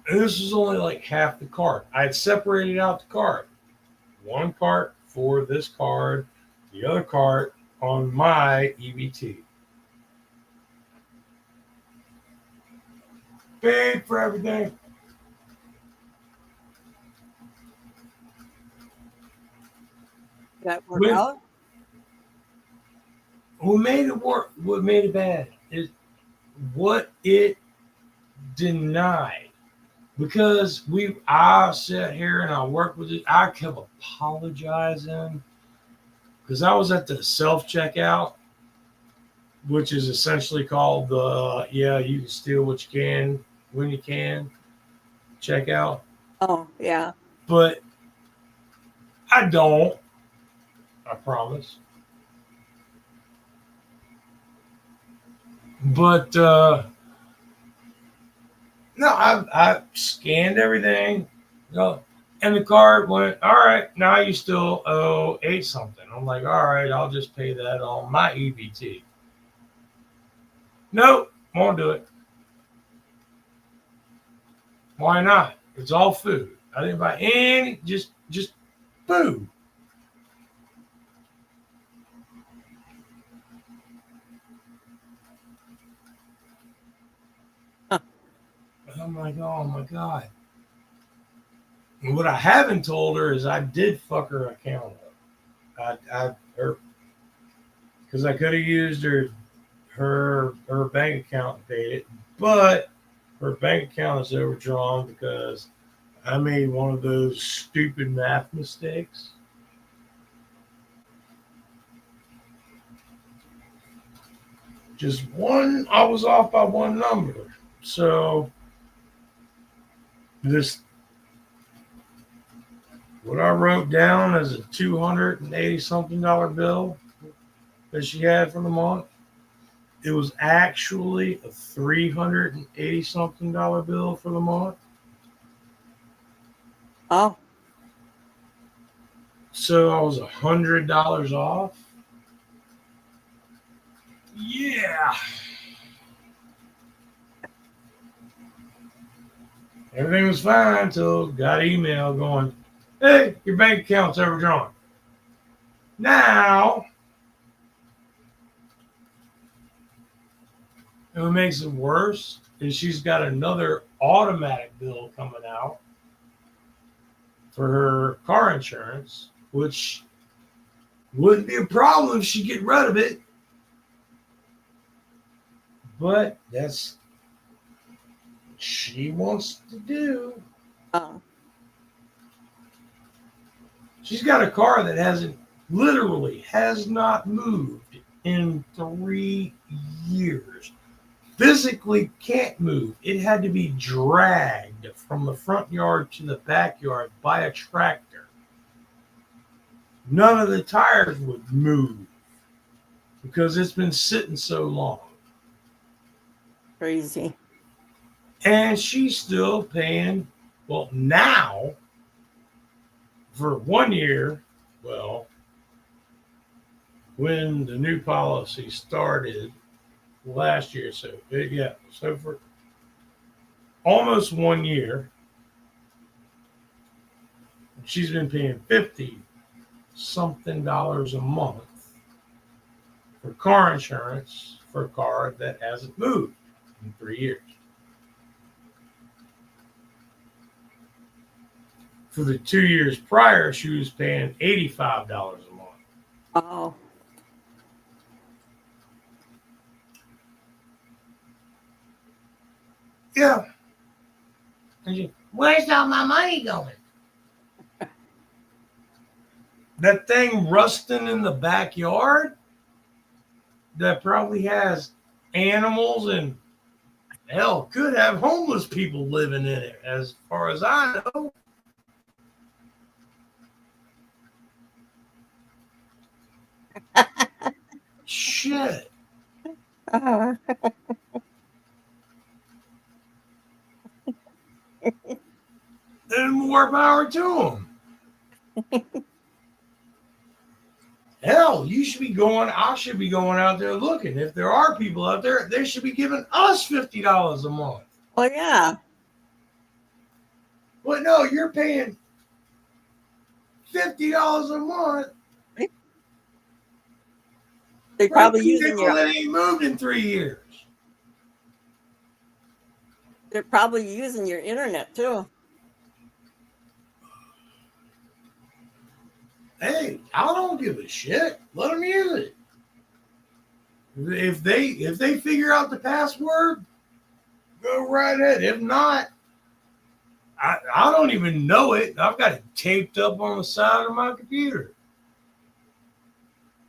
And this was only like half the cart. I had separated out the cart. One cart for this card, the other cart on my EBT. Paid for everything. That work When, out? what made it work, what made it bad is what it denied. Because I sat here and I worked with it. I kept apologizing because I was at the self checkout, which is essentially called the yeah, you can steal what you can when you can checkout. Oh, yeah. But I don't. I promise. But no, I scanned everything. No, and the card went, all right, now you still owe 8 something. I'm like, all right, I'll just pay that on my EBT. Nope, won't do it. Why not? It's all food. I didn't buy any, just food. Huh. I'm like, oh my God. And what I haven't told her is I did fuck her account up. Her, because I could have used her bank account and paid it, but her bank account is overdrawn because I made one of those stupid math mistakes. Just one, I was off by one number. So this, what I wrote down as a $280 something bill that she had for the month, it was actually a $380 something bill for the month. Oh, So I was $100 off. Yeah. Everything was fine until got email going, hey, your bank account's overdrawn. Now, and what makes it worse is she's got another automatic bill coming out for her car insurance, which wouldn't be a problem if she get rid of it. But that's what she wants to do. oh, She's got a car that literally has not moved in 3 years. Physically can't move. It had to be dragged from the front yard to the backyard by a tractor. None of the tires would move because it's been sitting so long. crazy. And she's still paying, well, now for 1 year, well, when the new policy started last year. So, yeah, so for almost 1 year, she's been paying 50 something a month for car insurance for a car that hasn't moved in 3 years. For the 2 years prior, she was paying $85 a month. Oh, Yeah. Where's all my money going? That thing rusting in the backyard that probably has animals and hell could have homeless people living in it, as far as I know. Shit. uh, And more power to them. Hell, you should be going, I should be going out there looking. If there are people out there, they should be giving us $50 a month. oh yeah. But no, you're paying $50 a month. They're probably using people that ain't moved in 3 years. they're probably using your internet too. Hey, I don't give a shit. Let them use it. If they figure out the password, go right ahead. If not, I don't even know it. I've got it taped up on the side of my computer.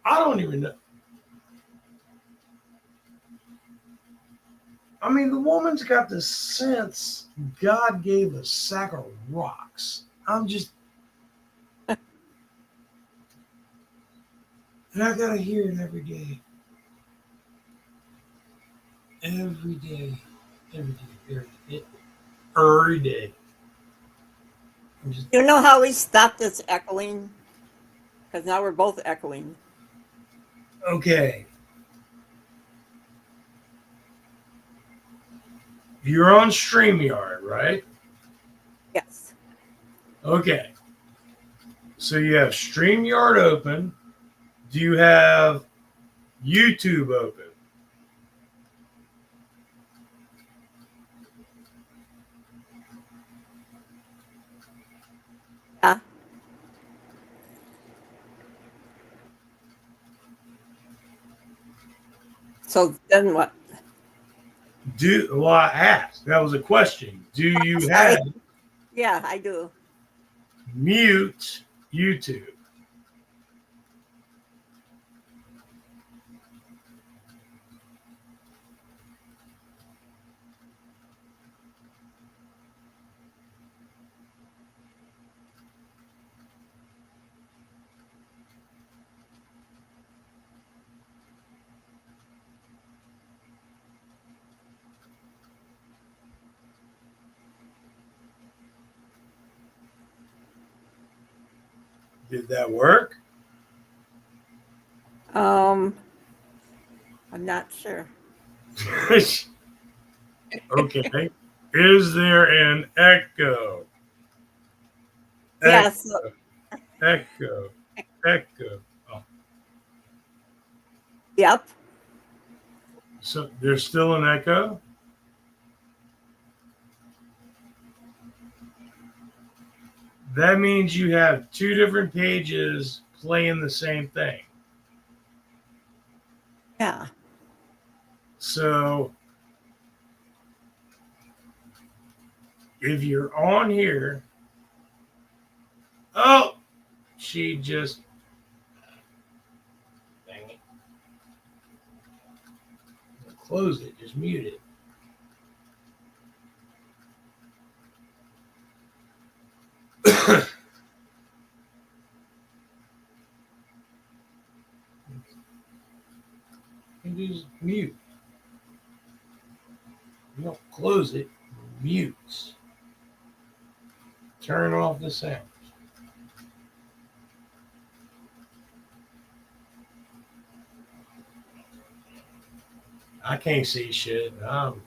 I don't even know. I mean, the woman's got the sense God gave a sack of rocks. I'm just, and I gotta hear it every day. Every day. Every day. Every day. You know how we stopped this echoing? Because now we're both echoing. Okay. You're on StreamYard, right? Yes. Okay. So you have StreamYard open. Do you have YouTube open? Yeah. So then what? Well, I asked. That was a question. Do you Sorry. have Yeah, I do. mute YouTube? Did that work? I'm not sure. Okay. Is there an echo? Yes. Echo. Echo. Echo. Oh, Yep. so there's still an echo? That means you have two different pages playing the same thing. Yeah. So if you're on here, oh, she just, dang it, close it, just mute it. You just mute. You don't close it, mutes. Turn off the sound. I can't see shit. Hell.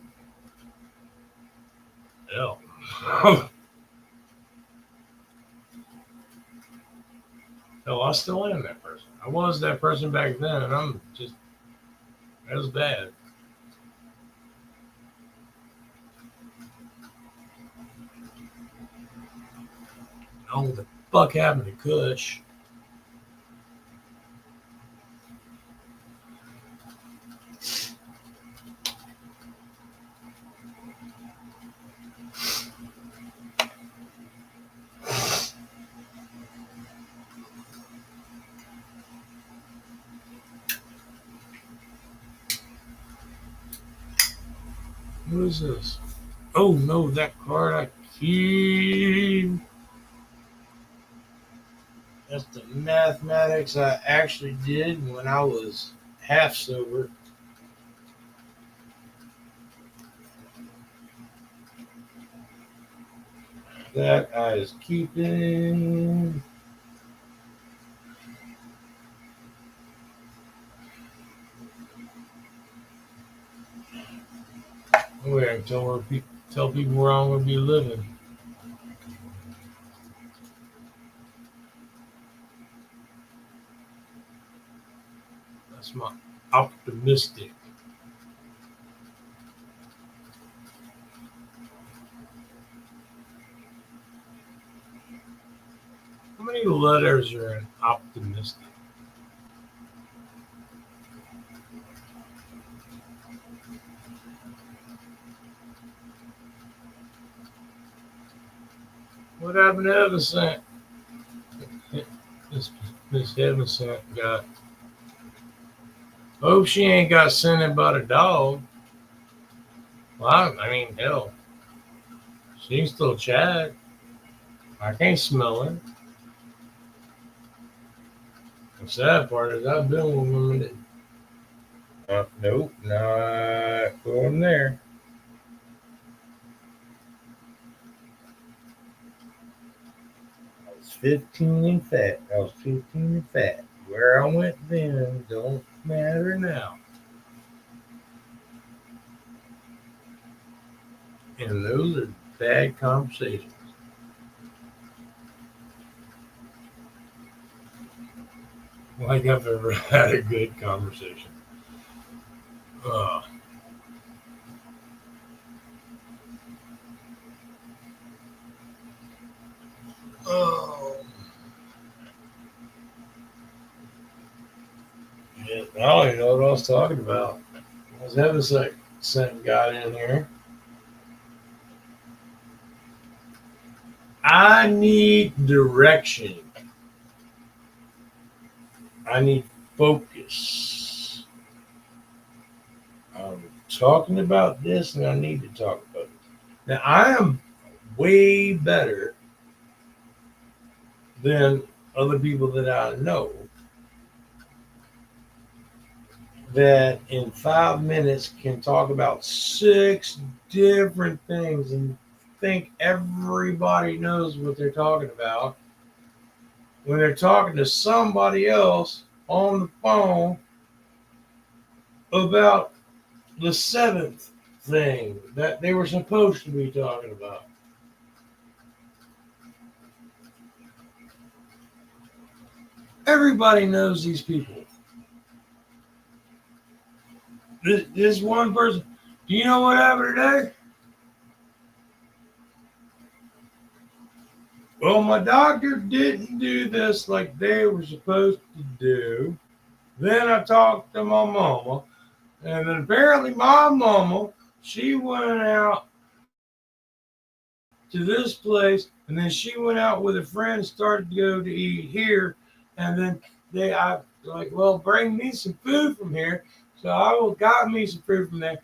Hell, I still am that person. I was that person back then, and I'm just as bad. Oh, what the fuck happened to Kush? What is this? Oh no, that card I keep. That's the mathematics I actually did when I was half sober. That I is keeping. Wait until tell people where I'm gonna be living. That's my optimistic. How many letters are in optimistic? What happened to Evanscent? Miss Evanscent got. Hope she ain't got sent about a dog. Well, I mean, hell, she can still chat. I can't smell her. The sad part is I've been with women that. Nope, not going there. I was 15 and fat. I was 15 and fat. Where I went then don't matter now. And those are bad conversations. Like I've ever had a good conversation. Uh, oh, yeah, I don't even know what I was talking about. I was having a sec. Sent got in here. I need direction. I need focus. I'm talking about this and I need to talk about it. Now, I am way better than other people that I know that in 5 minutes can talk about 6 different things and think everybody knows what they're talking about when they're talking to somebody else on the phone about the seventh thing that they were supposed to be talking about. Everybody knows these people. This one person, do you know what happened today? Well, my doctor didn't do this like they were supposed to do. Then I talked to my mama, and then apparently my mama, she went out to this place, and then she went out with a friend, started to go to eat here, and then I like, well, bring me some food from here. So I got me some food from there,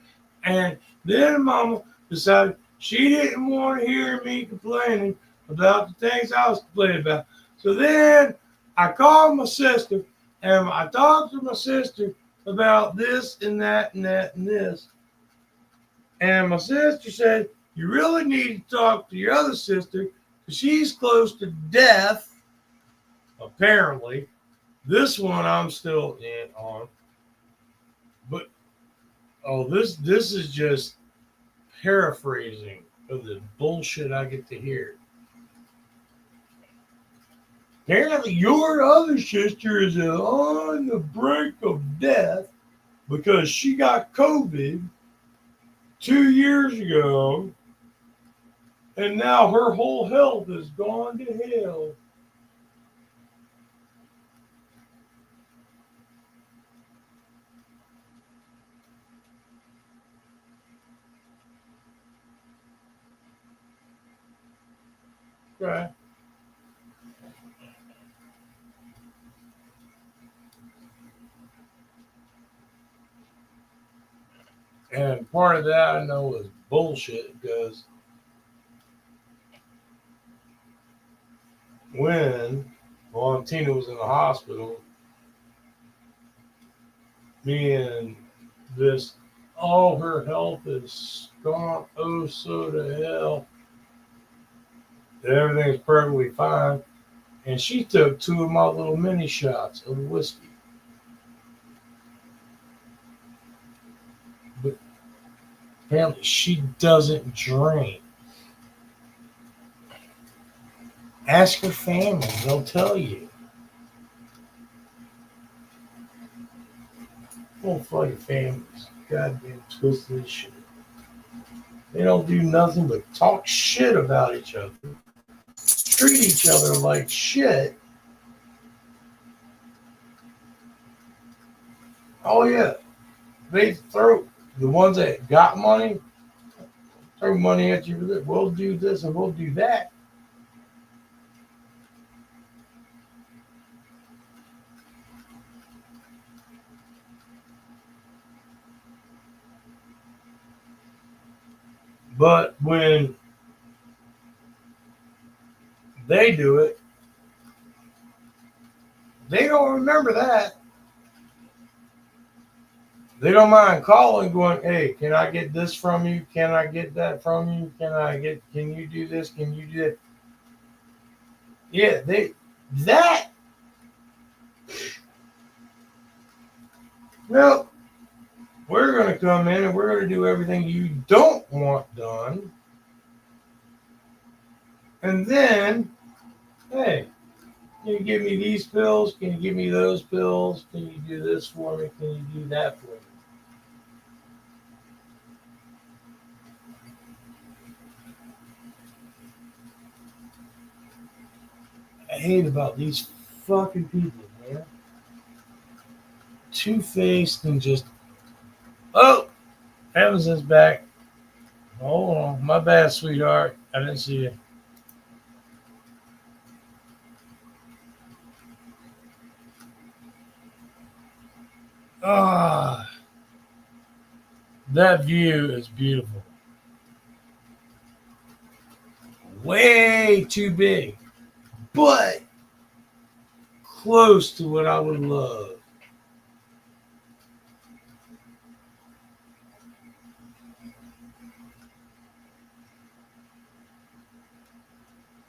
and then Mama decided she didn't want to hear me complaining about the things I was complaining about. So then I called my sister, and I talked to my sister about this and that and that and this, and my sister said, you really need to talk to your other sister because she's close to death, apparently. This one I'm still in on. But, this is just paraphrasing of the bullshit I get to hear. Apparently, your other sister is on the brink of death because she got COVID 2 years ago. And now her whole health has gone to hell. Right. And part of that I know is bullshit because when Valentina was in the hospital, me and this, all her health is gone oh so to hell. Everything's perfectly fine. And she took 2 of my little mini shots of whiskey. But apparently she doesn't drink. Ask her family, they'll tell you. Whole fucking families, goddamn twisted shit. They don't do nothing but talk shit about each other, treat each other like shit. Oh yeah, they throw the ones that got money, throw money at you. We'll do this and we'll do that. But when they do it, they don't remember that. They don't mind calling, going, "Hey, can I get this from you? Can I get that from you? Can you do this? Can you do that?" Yeah, that. No, we're going to come in and we're going to do everything you don't want done. And then, hey, can you give me these pills? Can you give me those pills? Can you do this for me? Can you do that for me? I hate about these fucking people, man. Two-faced and just, oh, Evans is back. Hold on. My bad, sweetheart. I didn't see you. Ah, that view is beautiful. Way too big, but close to what I would love.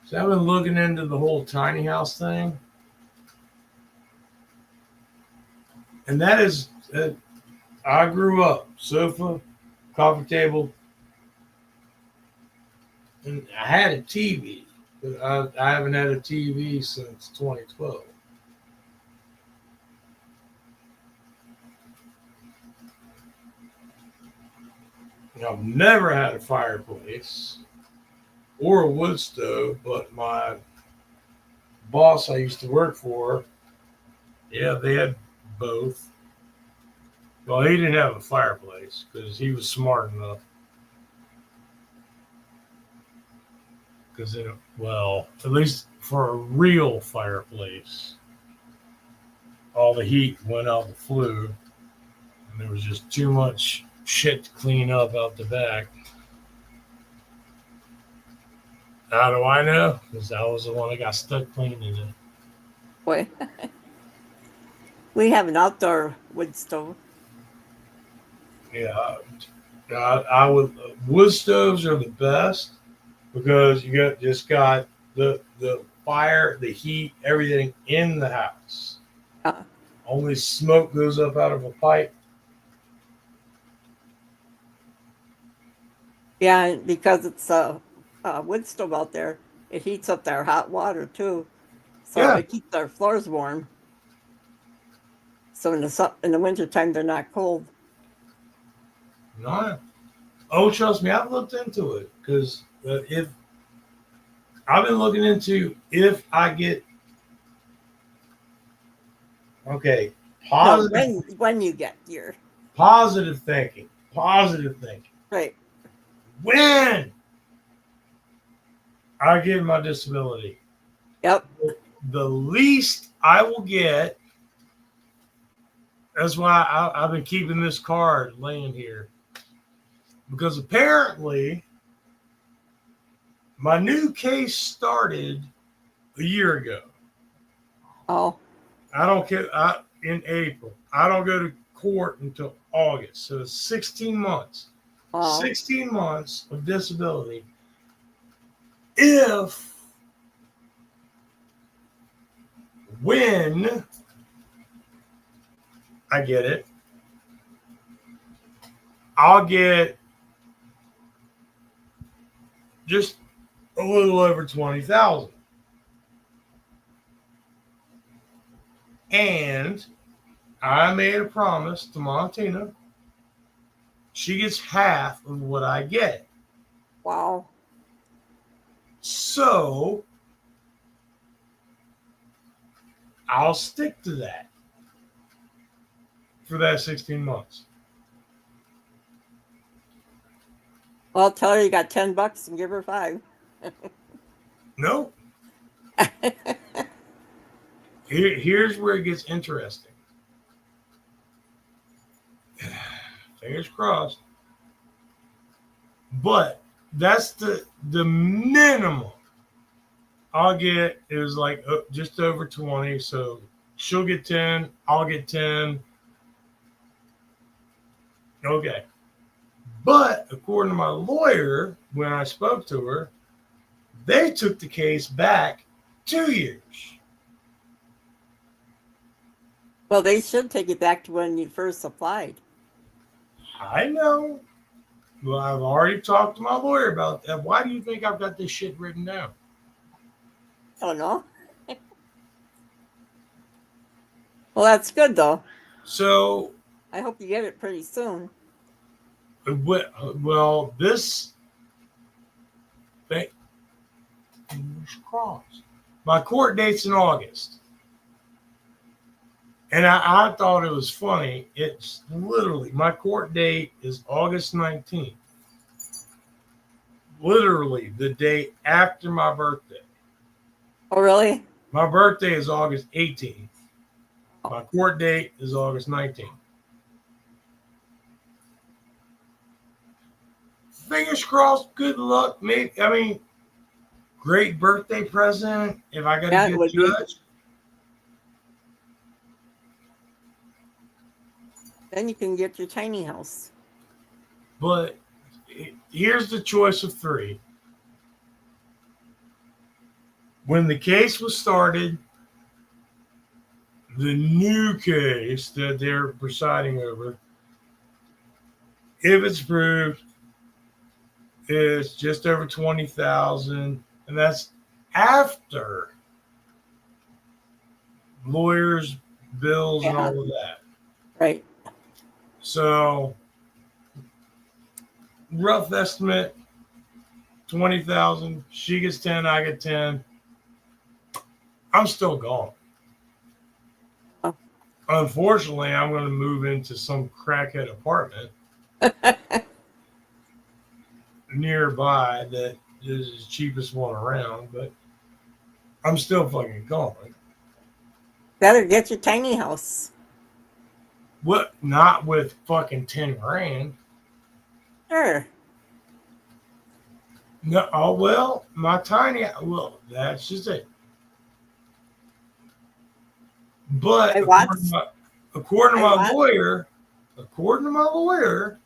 So I've been looking into the whole tiny house thing, and that is, I grew up sofa, coffee table, and I had a TV, but I haven't had a TV since 2012. And I've never had a fireplace or a wood stove, but my boss I used to work for, yeah, they had both. Well, he didn't have a fireplace because he was smart enough. Because, well, at least for a real fireplace, all the heat went out the flue, and there was just too much shit to clean up out the back. How do I know? Because I was the one that got stuck cleaning it. Boy, we have an outdoor wood stove. Yeah, I would. Wood stoves are the best because you got the fire, the heat, everything in the house. Uh, Only smoke goes up out of a pipe. yeah, and because it's a wood stove out there, it heats up their hot water too, so Yeah, it keeps our floors warm. So in the wintertime, they're not cold. no. Oh, trust me, I've looked into it because if I've been looking into if I get okay No, positive when you get here, positive thinking. right? When I get my disability, Yep. the least I will get. That's why I've been keeping this card laying here because apparently my new case started a year ago. Oh, I don't care. In April, I don't go to court until August, so it's 16 months. wow. 16 months of disability. If when I get it, I'll get just a little over 20,000. And I made a promise to Montina. She gets half of what I get. Wow. So I'll stick to that for that 16 months. Well, tell her you got $10 and give her 5. Nope. Here's where it gets interesting. Fingers crossed. But that's the minimum I'll get is like just over 20. So she'll get 10. I'll get 10. Okay. But according to my lawyer, when I spoke to her, they took the case back 2 years. Well, they should take it back to when you first applied. I know. Well, I've already talked to my lawyer about that. Why do you think I've got this shit written down? Oh no. Well, that's good though. So, I hope you get it pretty soon. well, this thing, fingers crossed. My court date's in August. And I thought it was funny. It's literally my court date is August 19th. Literally the day after my birthday. Oh, really? My birthday is August 18th. Oh. My court date is August 19th. Fingers crossed, good luck. Maybe, I mean, great birthday present if I got a Yeah, it good would be. judge. Then you can get your tiny house. But here's the choice of three. When the case was started, the new case that they're presiding over, if it's proved, is just over 20,000, and that's after lawyers, bills, and Yeah, all of that. right. So, rough estimate, 20,000. She gets 10, I get 10. I'm still gone. Oh. Unfortunately, I'm going to move into some crackhead apartment nearby that is the cheapest one around, but I'm still fucking gone. Better get your tiny house. What? Not with fucking 10 grand. Sure. No, oh, well, my tiny, well, that's just it. But I watched. according to I my watched. lawyer, according to my lawyer,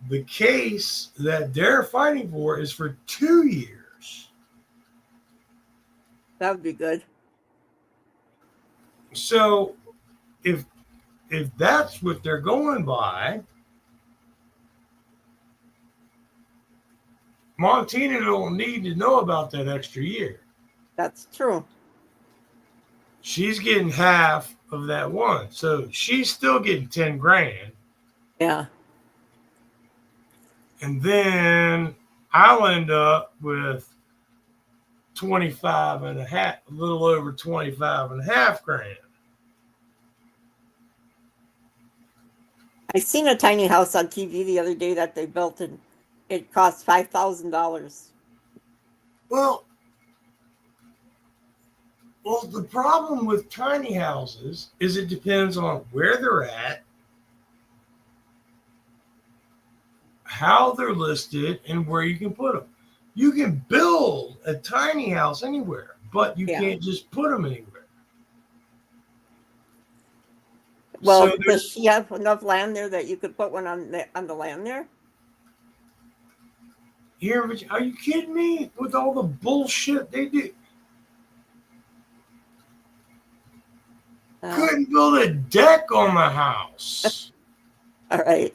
the case that they're fighting for is for 2 years. That would be good. So if that's what they're going by, Montina don't need to know about that extra year. That's true. She's getting half of that one. So she's still getting 10 grand. Yeah. And then I'll end up with 25 and a half, a little over 25 and a half grand. I seen a tiny house on TV the other day that they built, and it cost $5,000. Well, the problem with tiny houses is it depends on where they're at, how they're listed, and where you can put them. You can build a tiny house anywhere, but you Yeah. can't just put them anywhere. Well, So does she have enough land there that you could put one on the land there? here, are you kidding me? With all the bullshit they do, couldn't build a deck on the house. All right.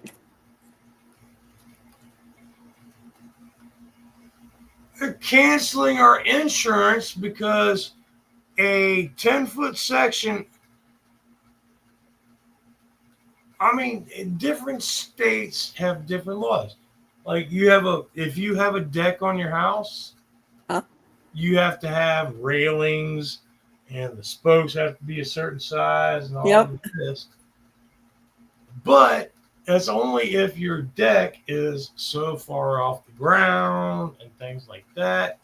They're canceling our insurance because a 10-foot section. I mean, different states have different laws. Like if you have a deck on your house, Huh? you have to have railings, and the spokes have to be a certain size and all Yep. of this. But that's only if your deck is so far off the ground and things like that.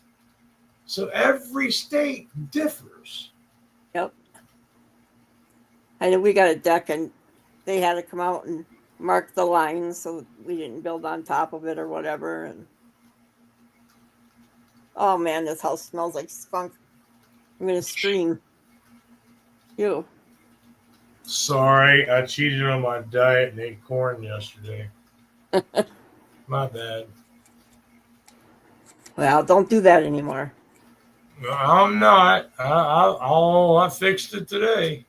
So every state differs. Yep. I know we got a deck, and they had to come out and mark the lines so we didn't build on top of it or whatever. And oh man, this house smells like skunk. I'm gonna scream. Ew. Sorry, I cheated on my diet and ate corn yesterday. My bad. Well, don't do that anymore. I'm not. I fixed it today.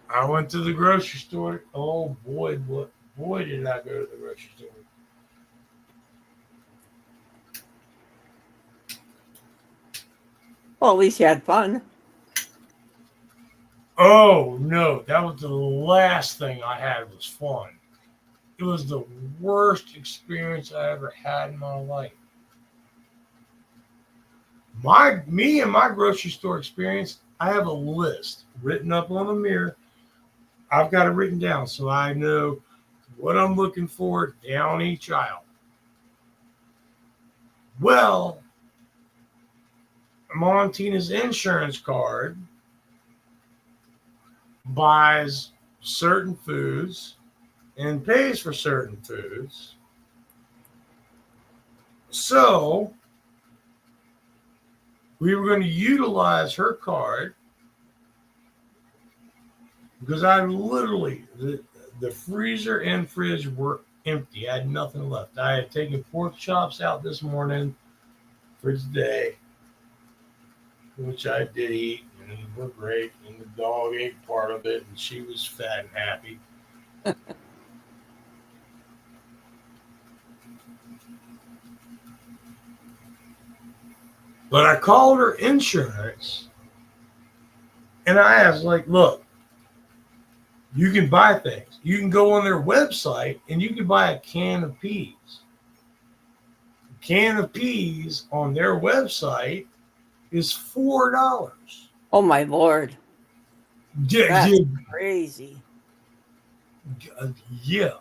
I went to the grocery store. Oh boy, boy did I go to the grocery store. Well, at least you had fun. Oh no, that was the last thing I had was fun. It was the worst experience I ever had in my life. Me and my grocery store experience I have a list written up on a mirror. I've got it written down so I know what I'm looking for down each aisle. Well, I'm on Tina's insurance card, buys certain foods, and pays for certain foods. So we were going to utilize her card because I literally, the freezer and fridge were empty. I had nothing left. I had taken pork chops out this morning for today, which I did eat, and they were great. And the dog ate part of it, and she was fat and happy. But I called her insurance, and I asked, like, look, you can buy things. You can go on their website, and you can buy a can of peas. A can of peas on their website is $4. Oh my Lord. Yeah, That's crazy. yeah.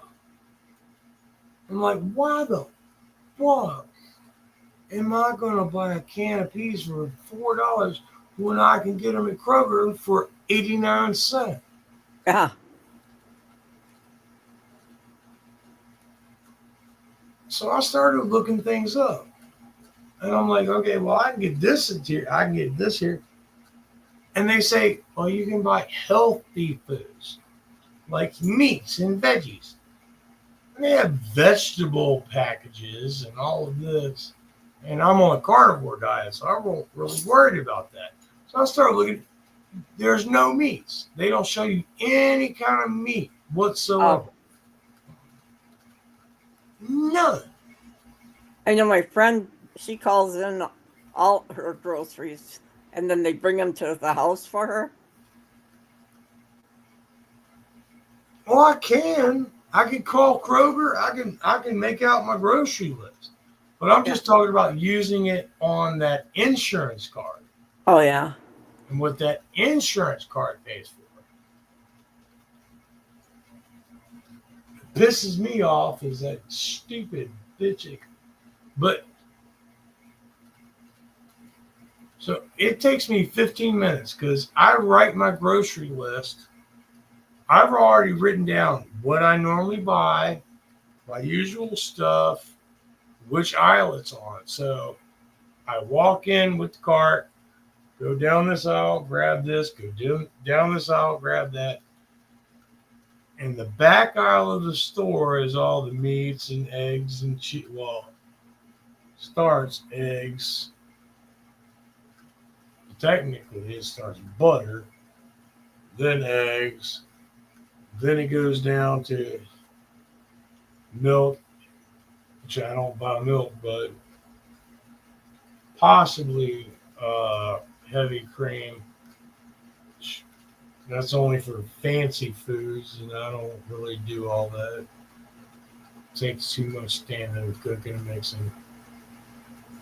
I'm like, why the fuck am I going to buy a can of peas for $4 when I can get them at Kroger for 89 cents? Yeah. So I started looking things up. And I'm like, okay, well, I can get this here. I can get this here. And they say, well, you can buy healthy foods like meats and veggies. And they have vegetable packages and all of this. And I'm on a carnivore diet, so I wasn't really worried about that. So I started looking. There's no meats. They don't show you any kind of meat whatsoever. Oh, None. I know my friend, she calls in all her groceries and then they bring them to the house for her. Well, I can. I can call Kroger. I can make out my grocery list. But I'm Yeah. just talking about using it on that insurance card Oh, yeah. and what that insurance card pays for. What pisses me off is that stupid bitch. But so it takes me 15 minutes because I write my grocery list. I've already written down what I normally buy, my usual stuff, which aisle it's on. So I walk in with the cart, go down this aisle, grab this, go down this aisle, grab that. And the back aisle of the store is all the meats and eggs and cheese. Well, starts eggs. Technically, it starts butter, then eggs, then it goes down to milk, which I don't buy milk, but possibly heavy cream. That's only for fancy foods, and I don't really do all that. It takes too much standing with cooking and mixing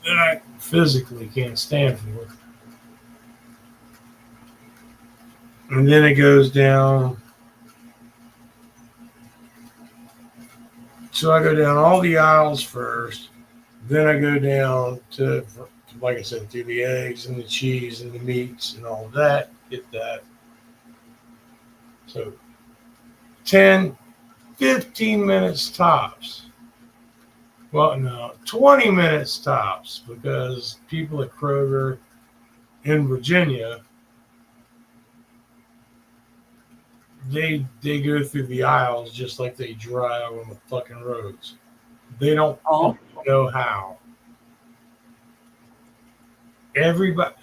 that I physically can't stand for. And then it goes down. So I go down all the aisles first. Then I go down to, like I said, to the eggs and the cheese and the meats and all that. Get that. So 10, 15 minutes tops. Well, no, 20 minutes tops because people at Kroger in Virginia, they go through the aisles just like they drive on the fucking roads. They don't Oh, know how. Everybody,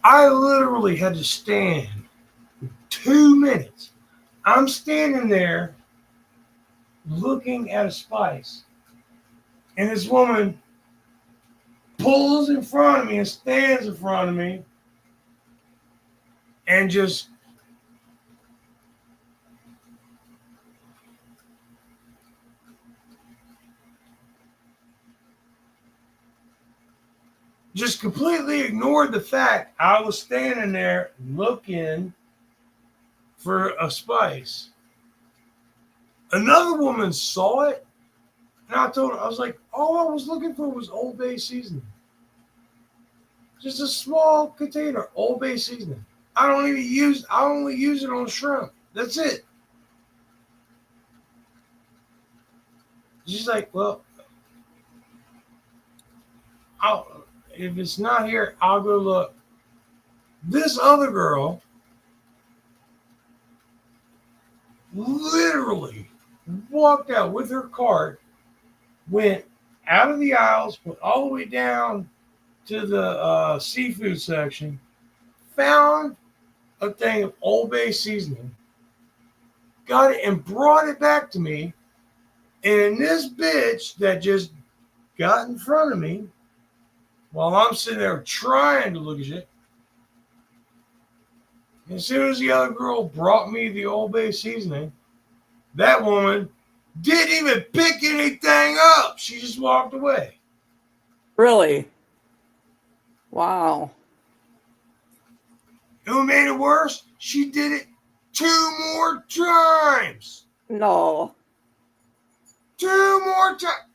I literally had to stand 2 minutes. I'm standing there looking at a spice, and this woman pulls in front of me and stands in front of me and just completely ignored the fact I was standing there looking for a spice. Another woman saw it, and I told her, I was like, all I was looking for was Old Bay seasoning. Just a small container, Old Bay seasoning. I only use it on shrimp. That's it. She's like, well, if it's not here, I'll go look. This other girl literally walked out with her cart, went out of the aisles, went all the way down to the seafood section, found a thing of Old Bay seasoning, got it and brought it back to me. And this bitch that just got in front of me while I'm sitting there trying to look at it, as soon as the other girl brought me the Old Bay seasoning, that woman didn't even pick anything up. She just walked away. Really? Wow. And what made it worse? She did it 2 more times. No. 2 more times.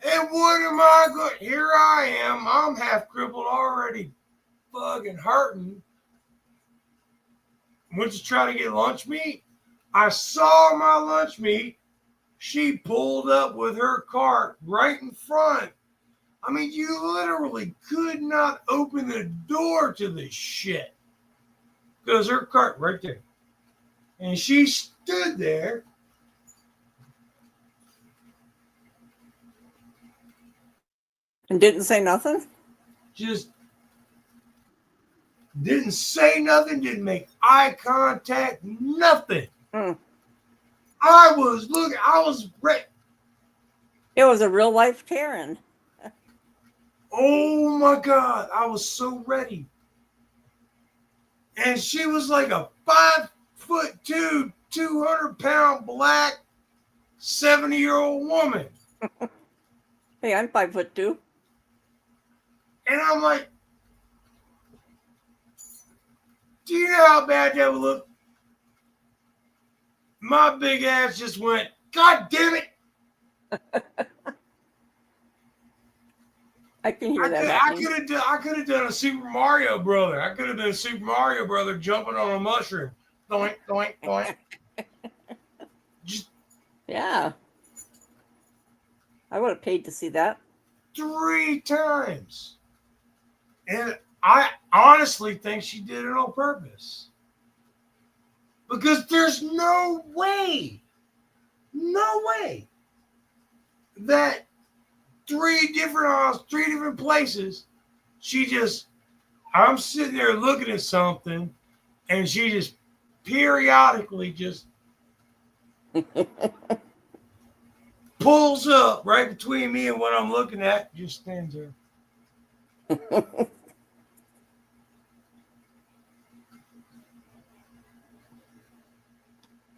And what am I going? Here I am. I'm half crippled already, fucking hurting. Went to try to get lunch meat. I saw my lunch meat. She pulled up with her cart right in front. I mean, you literally could not open the door to this shit because her cart right there. And she stood there. And didn't say nothing? Just didn't say nothing, didn't make eye contact, nothing. Mm. I was ready. It was a real life Karen. Oh my God, I was so ready. And she was like a 5'2", 200-pound black 70-year-old woman. Hey, I'm 5'2". And I'm like, do you know how bad that would look? My big ass just went, God damn it. I can hear that. I could have done a Super Mario Brother. I could have been a Super Mario Brother jumping on a mushroom. Doink, doink, doink. Just Yeah. I would have paid to see that. 3 times. And I honestly think she did it on purpose. Because there's no way that 3 different aisles, 3 different places, I'm sitting there looking at something and she just periodically just pulls up right between me and what I'm looking at, just stands there.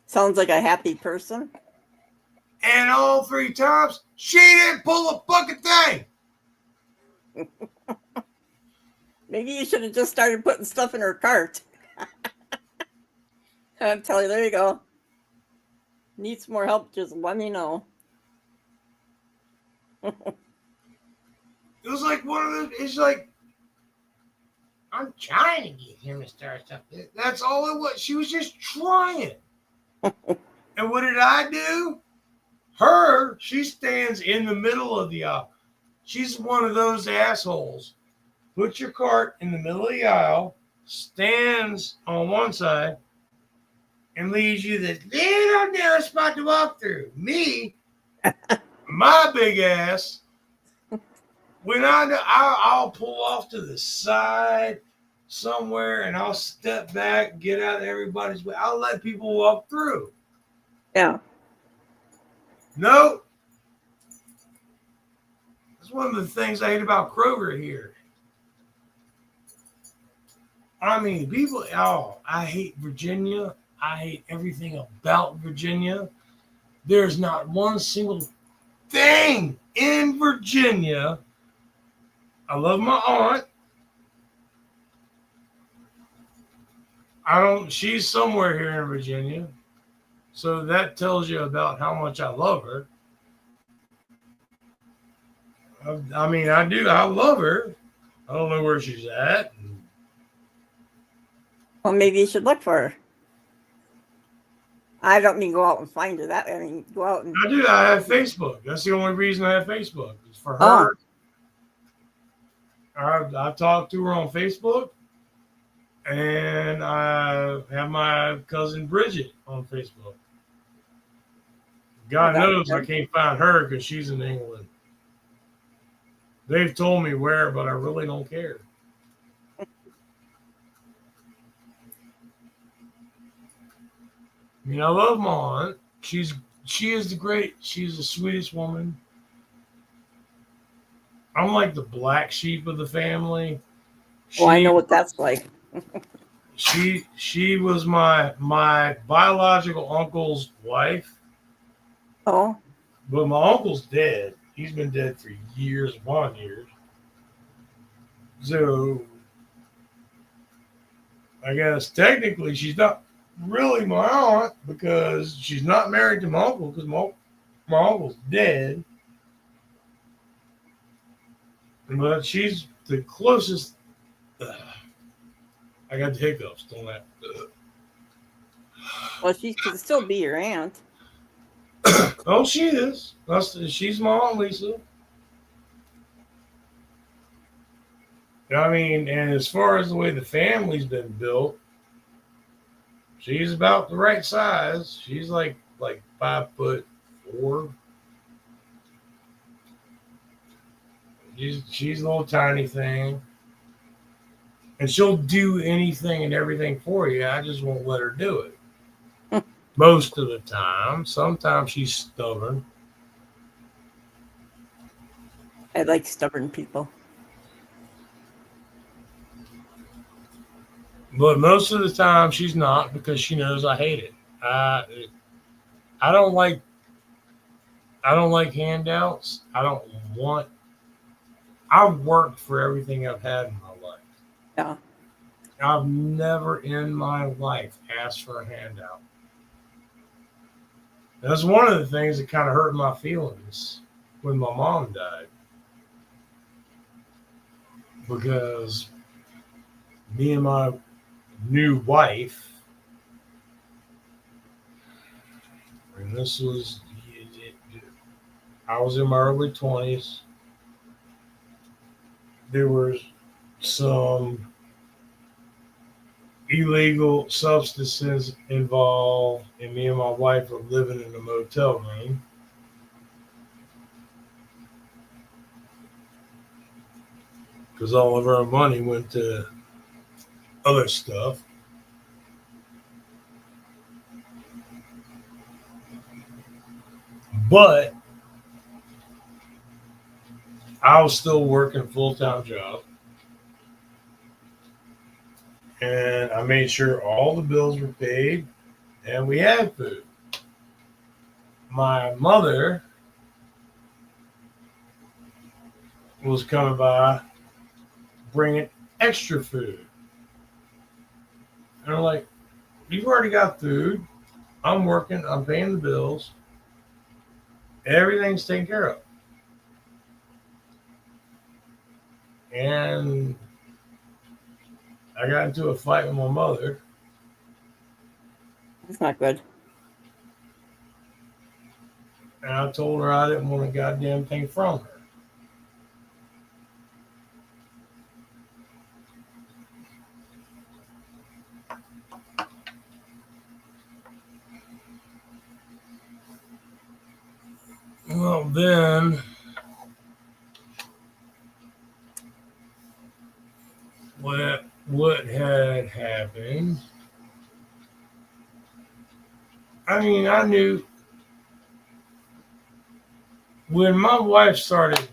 Sounds like a happy person. And all 3 times, she didn't pull a fucking thing. Maybe you should have just started putting stuff in her cart. I'm telling you, there you go. Needs more help, just let me know. It was like one of those, it's like, I'm trying to get him to start something. That's all it was. She was just trying. And what did I do? She stands in the middle of the aisle. She's one of those assholes. Put your cart in the middle of the aisle, stands on one side, and leaves you this little narrow spot to walk through. Me, my big ass, when I'll pull off to the side somewhere and I'll step back, get out of everybody's way. I'll let people walk through. Yeah. No. That's one of the things I hate about Kroger here. I mean, I hate Virginia. I hate everything about Virginia. There's not one single thing in Virginia I love my aunt. She's somewhere here in Virginia. So that tells you about how much I love her. I mean, I do. I love her. I don't know where she's at. Well, maybe you should look for her. I don't mean go out and find her. That I mean go out and. I do. I have Facebook. That's the only reason I have Facebook. It's for Oh, her. I talk to her on Facebook, and I have my cousin Bridget on Facebook. well, God that's knows I good. can't find her because she's in England. They've told me where, but I really don't care. I mean, I love my aunt. She's the sweetest woman. I'm like the black sheep of the family. Oh, I She know what that's like. she was my biological uncle's wife, Oh, but my uncle's dead. He's been dead for years upon years. So I guess technically she's not really my aunt because she's not married to my uncle because my uncle's dead. But she's the closest. I got the hiccups. Don't that. well, she could still be your aunt. Oh, she is. She's my aunt Lisa. I mean, and as far as the way the family's been built, she's about the right size. She's like 5'4". She's a little tiny thing, and she'll do anything and everything for you. I just won't let her do it. Most of the time. Sometimes she's stubborn. I like stubborn people. But most of the time she's not because she knows I hate it. I don't like handouts. Want I've worked for everything I've had in my life. Yeah, I've never in my life asked for a handout. That's one of the things that kind of hurt my feelings when my mom died. Because me and my new wife, and this was, I was in my early 20s. There was some illegal substances involved, and me and my wife were living in a motel room. Because all of our money went to other stuff. But I was still working a full-time job, and I made sure all the bills were paid and we had food. My mother was coming by bringing extra food. And I'm like, you've already got food. I'm working. I'm paying the bills. Everything's taken care of. And I got into a fight with my mother. that's not good. And I told her I didn't want a goddamn thing from her. Well, then what had happened? I mean, I knew when my wife started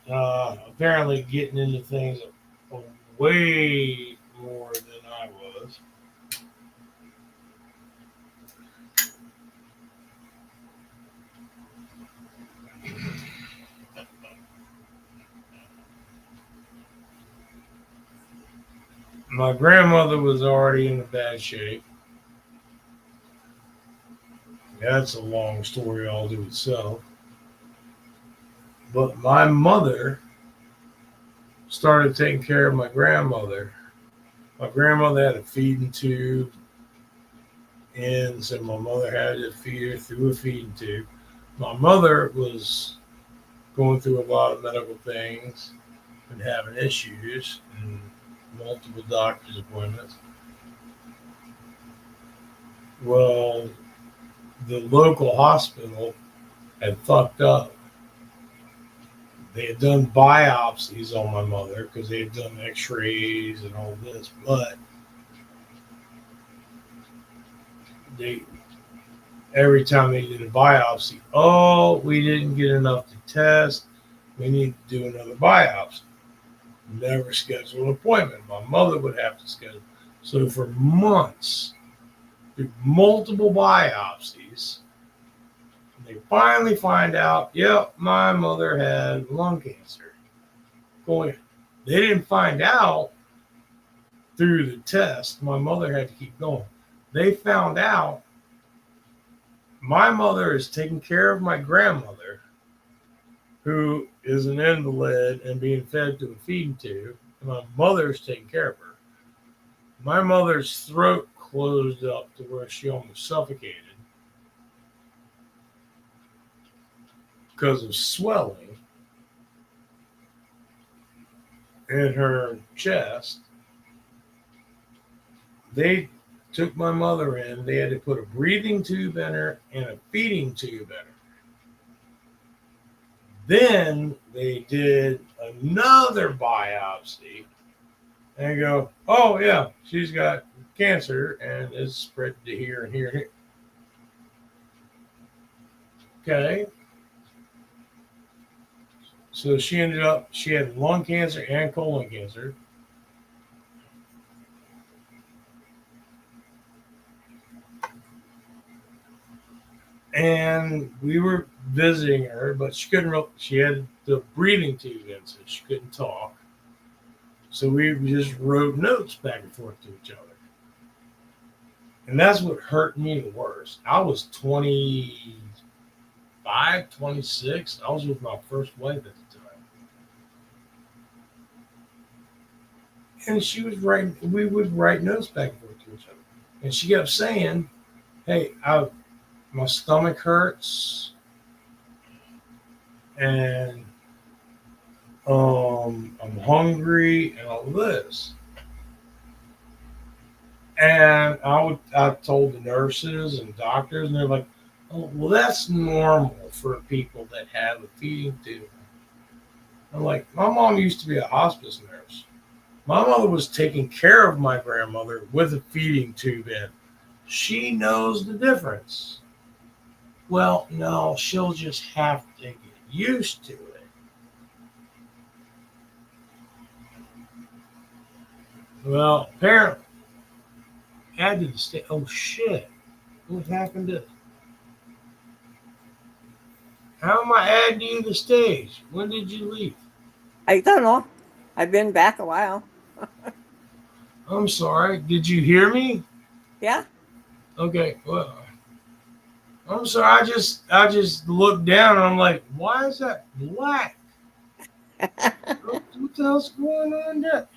apparently getting into things way more than I was. My grandmother was already in a bad shape. That's a long story all to itself. But my mother started taking care of my grandmother. My grandmother had a feeding tube, and so my mother had to feed her through a feeding tube. My mother was going through a lot of medical things and having issues and multiple doctor's appointments. Well, the local hospital had fucked up. They had done biopsies on my mother because they had done x-rays and all this, but they every time they did a biopsy, oh, we didn't get enough to test. We need to do another biopsy. Never schedule an appointment. My mother would have to schedule. So for months, through multiple biopsies, they finally find out, yep, my mother had lung cancer. Going, they didn't find out through the test. My mother had to keep going. They found out my mother is taking care of my grandmother, who is an invalid and being fed to a feeding tube. And my mother's taking care of her. My mother's throat closed up to where she almost suffocated because of swelling in her chest. They took my mother in. They had to put a breathing tube in her and a feeding tube in her. Then they did another biopsy and go, oh, yeah, she's got cancer and it's spread to here and here and here. Okay. So she had lung cancer and colon cancer. And we were visiting her, but she had the breathing tube in, so she couldn't talk. So we just wrote notes back and forth to each other. And that's what hurt me the worst. I was 25, 26. I was with my first wife at the time. And she was writing, we would write notes back and forth to each other. And she kept saying, hey, my stomach hurts, and I'm hungry, and all this. And I told the nurses and doctors, and they're like, "Oh, well, that's normal for people that have a feeding tube." I'm like, my mom used to be a hospice nurse. My mother was taking care of my grandmother with a feeding tube in. She knows the difference. Well, no, she'll just have to get used to it. Well, apparently, added to stay. Oh shit! What happened to? How am I adding you to the stage? When did you leave? I don't know. I've been back a while. I'm sorry. Did you hear me? Yeah. Okay. Well, I'm sorry. I just looked down and I'm like, why is that black? What the hell's going on there?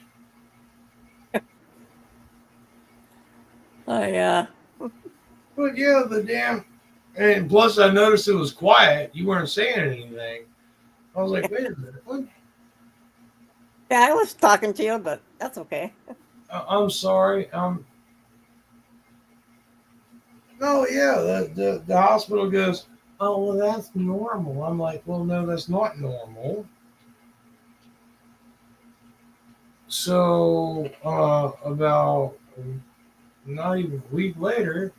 Oh yeah. But yeah, the damn. And plus, I noticed it was quiet. You weren't saying anything. I was like, wait a minute. What? Yeah, I was talking to you, but that's okay. I'm sorry. No, yeah. The hospital goes, oh, well, that's normal. I'm like, well, no, that's not normal. So about not even a week later,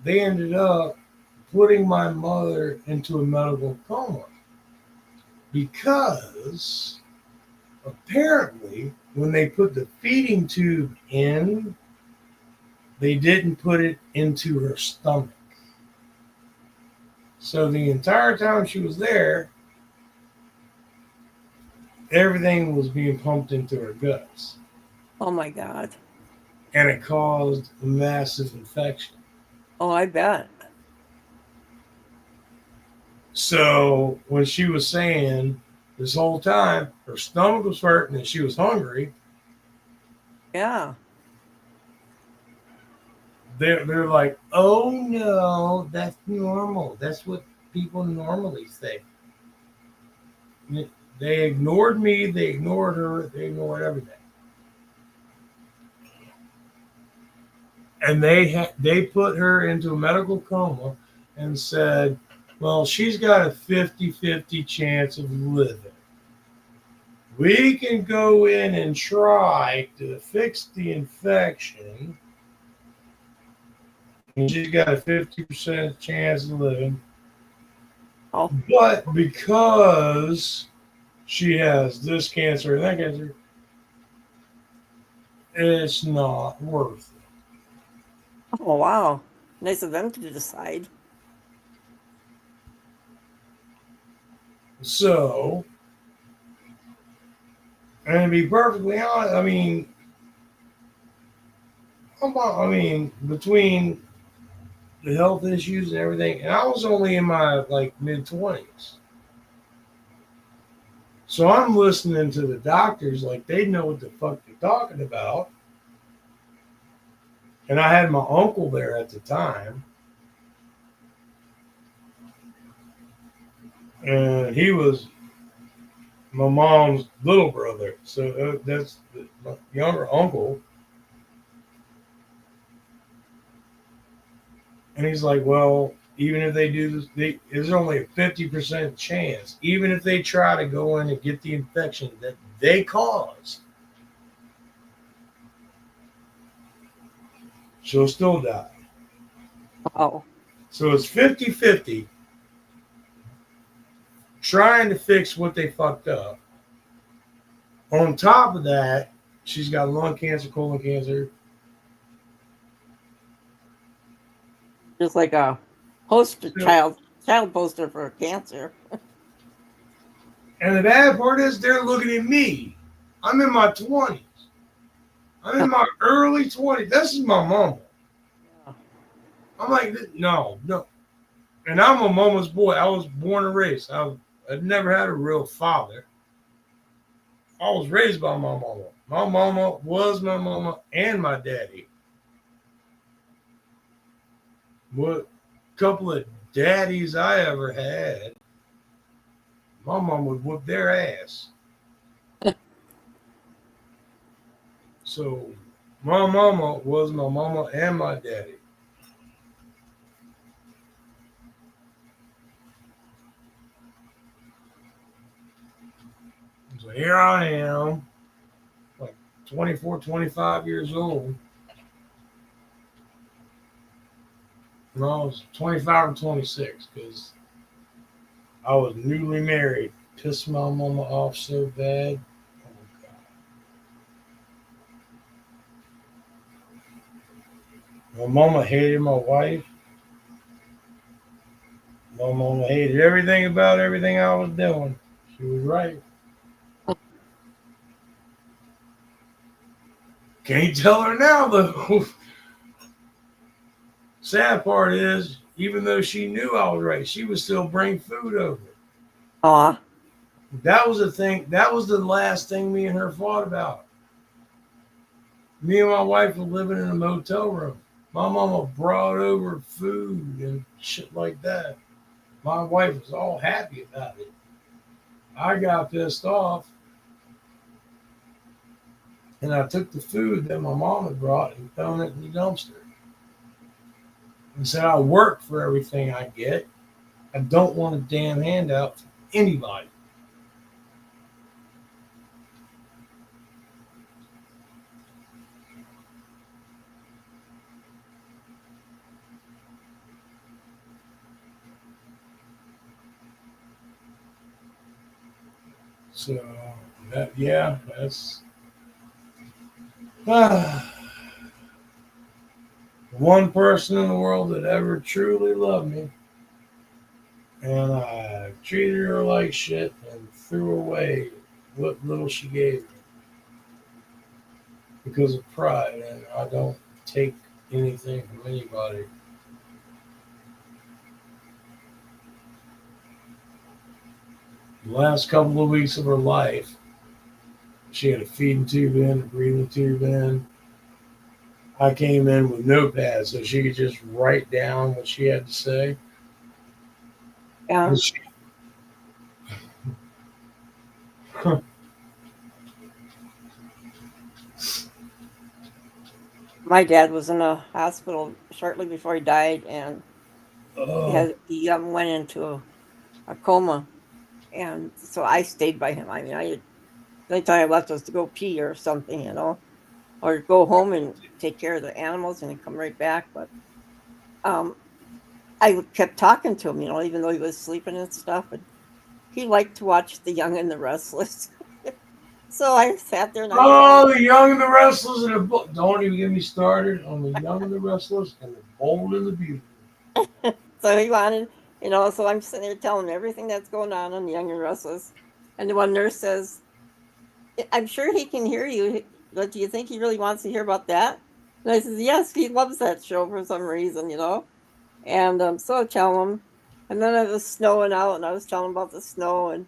they ended up putting my mother into a medical coma because apparently when they put the feeding tube in, they didn't put it into her stomach. So the entire time she was there, everything was being pumped into her guts. Oh my God. and it caused a massive infection. Oh, I bet. So when she was saying this whole time her stomach was hurting and she was hungry, Yeah. they're like, oh no, that's normal. That's what people normally say. They ignored me, they ignored her, they ignored everything. And they put her into a medical coma and said, well, she's got a 50-50 chance of living. We can go in and try to fix the infection. And she's got a 50% chance of living. Oh, But because she has this cancer and that cancer, it's not worth it. oh wow. Nice of them to decide. So, and to be perfectly honest, I mean, between the health issues and everything, and I was only in my like mid-20s. So I'm listening to the doctors like they know what the fuck they're talking about. And I had my uncle there at the time, and he was my mom's little brother. So that's my younger uncle. And he's like, well, even if they do this, there's only a 50% chance. Even if they try to go in and get the infection that they caused, she'll still die. Oh, So it's 50-50 trying to fix what they fucked up. On top of that, she's got lung cancer, colon cancer. just like a poster So, child poster for cancer. and the bad part is they're looking at me. I'm in my 20s. I'm in my early 20s. This is my mama. Yeah. I'm like, no, no. And I'm a mama's boy. I was born and raised. I've never had a real father. I was raised by my mama. My mama was my mama and my daddy. What couple of daddies I ever had, my mom would whoop their ass. So my mama was my mama and my daddy. So here I am, like 24, 25 years old. And I was 25 or 26 because I was newly married. Pissed my mama off so bad. Oh, God. My mama hated my wife. My mama hated everything about everything I was doing. She was right. Can't tell her now, though. Sad part is, even though she knew I was right, she would still bring food over. Aw. That was the thing. That was the last thing me and her fought about. Me and my wife were living in a motel room. My mama brought over food and shit like that. My wife was all happy about it. I got pissed off and I took the food that my mom had brought and thrown it in the dumpster. And said, I work for everything I get. I don't want a damn handout from anybody. So that's one person in the world that ever truly loved me, and I treated her like shit and threw away what little she gave me. because of pride, and I don't take anything from anybody. The last couple of weeks of her life, she had a feeding tube in, a breathing tube in. I came in with notepads so she could just write down what she had to say. Yeah. And she, My dad was in a hospital shortly before he died, and oh, he went into a coma, and so I stayed by him. I mean, the only time I left was to go pee or something, or go home and take care of the animals and then come right back. But um, I kept talking to him, even though he was sleeping and stuff. And he liked to watch The Young and the Restless. So I sat there and I told oh, the Young and the Restless and the book. Don't even get me started on the Young and the Restless and the Bold and the Beautiful. him. So he wanted, so I'm sitting there telling him everything that's going on The Young and Restless. And the one nurse says, I'm sure he can hear you, but do you think he really wants to hear about that? And I says, yes, he loves that show for some reason. And so I tell him. And then it was snowing out, and I was telling him about the snow. And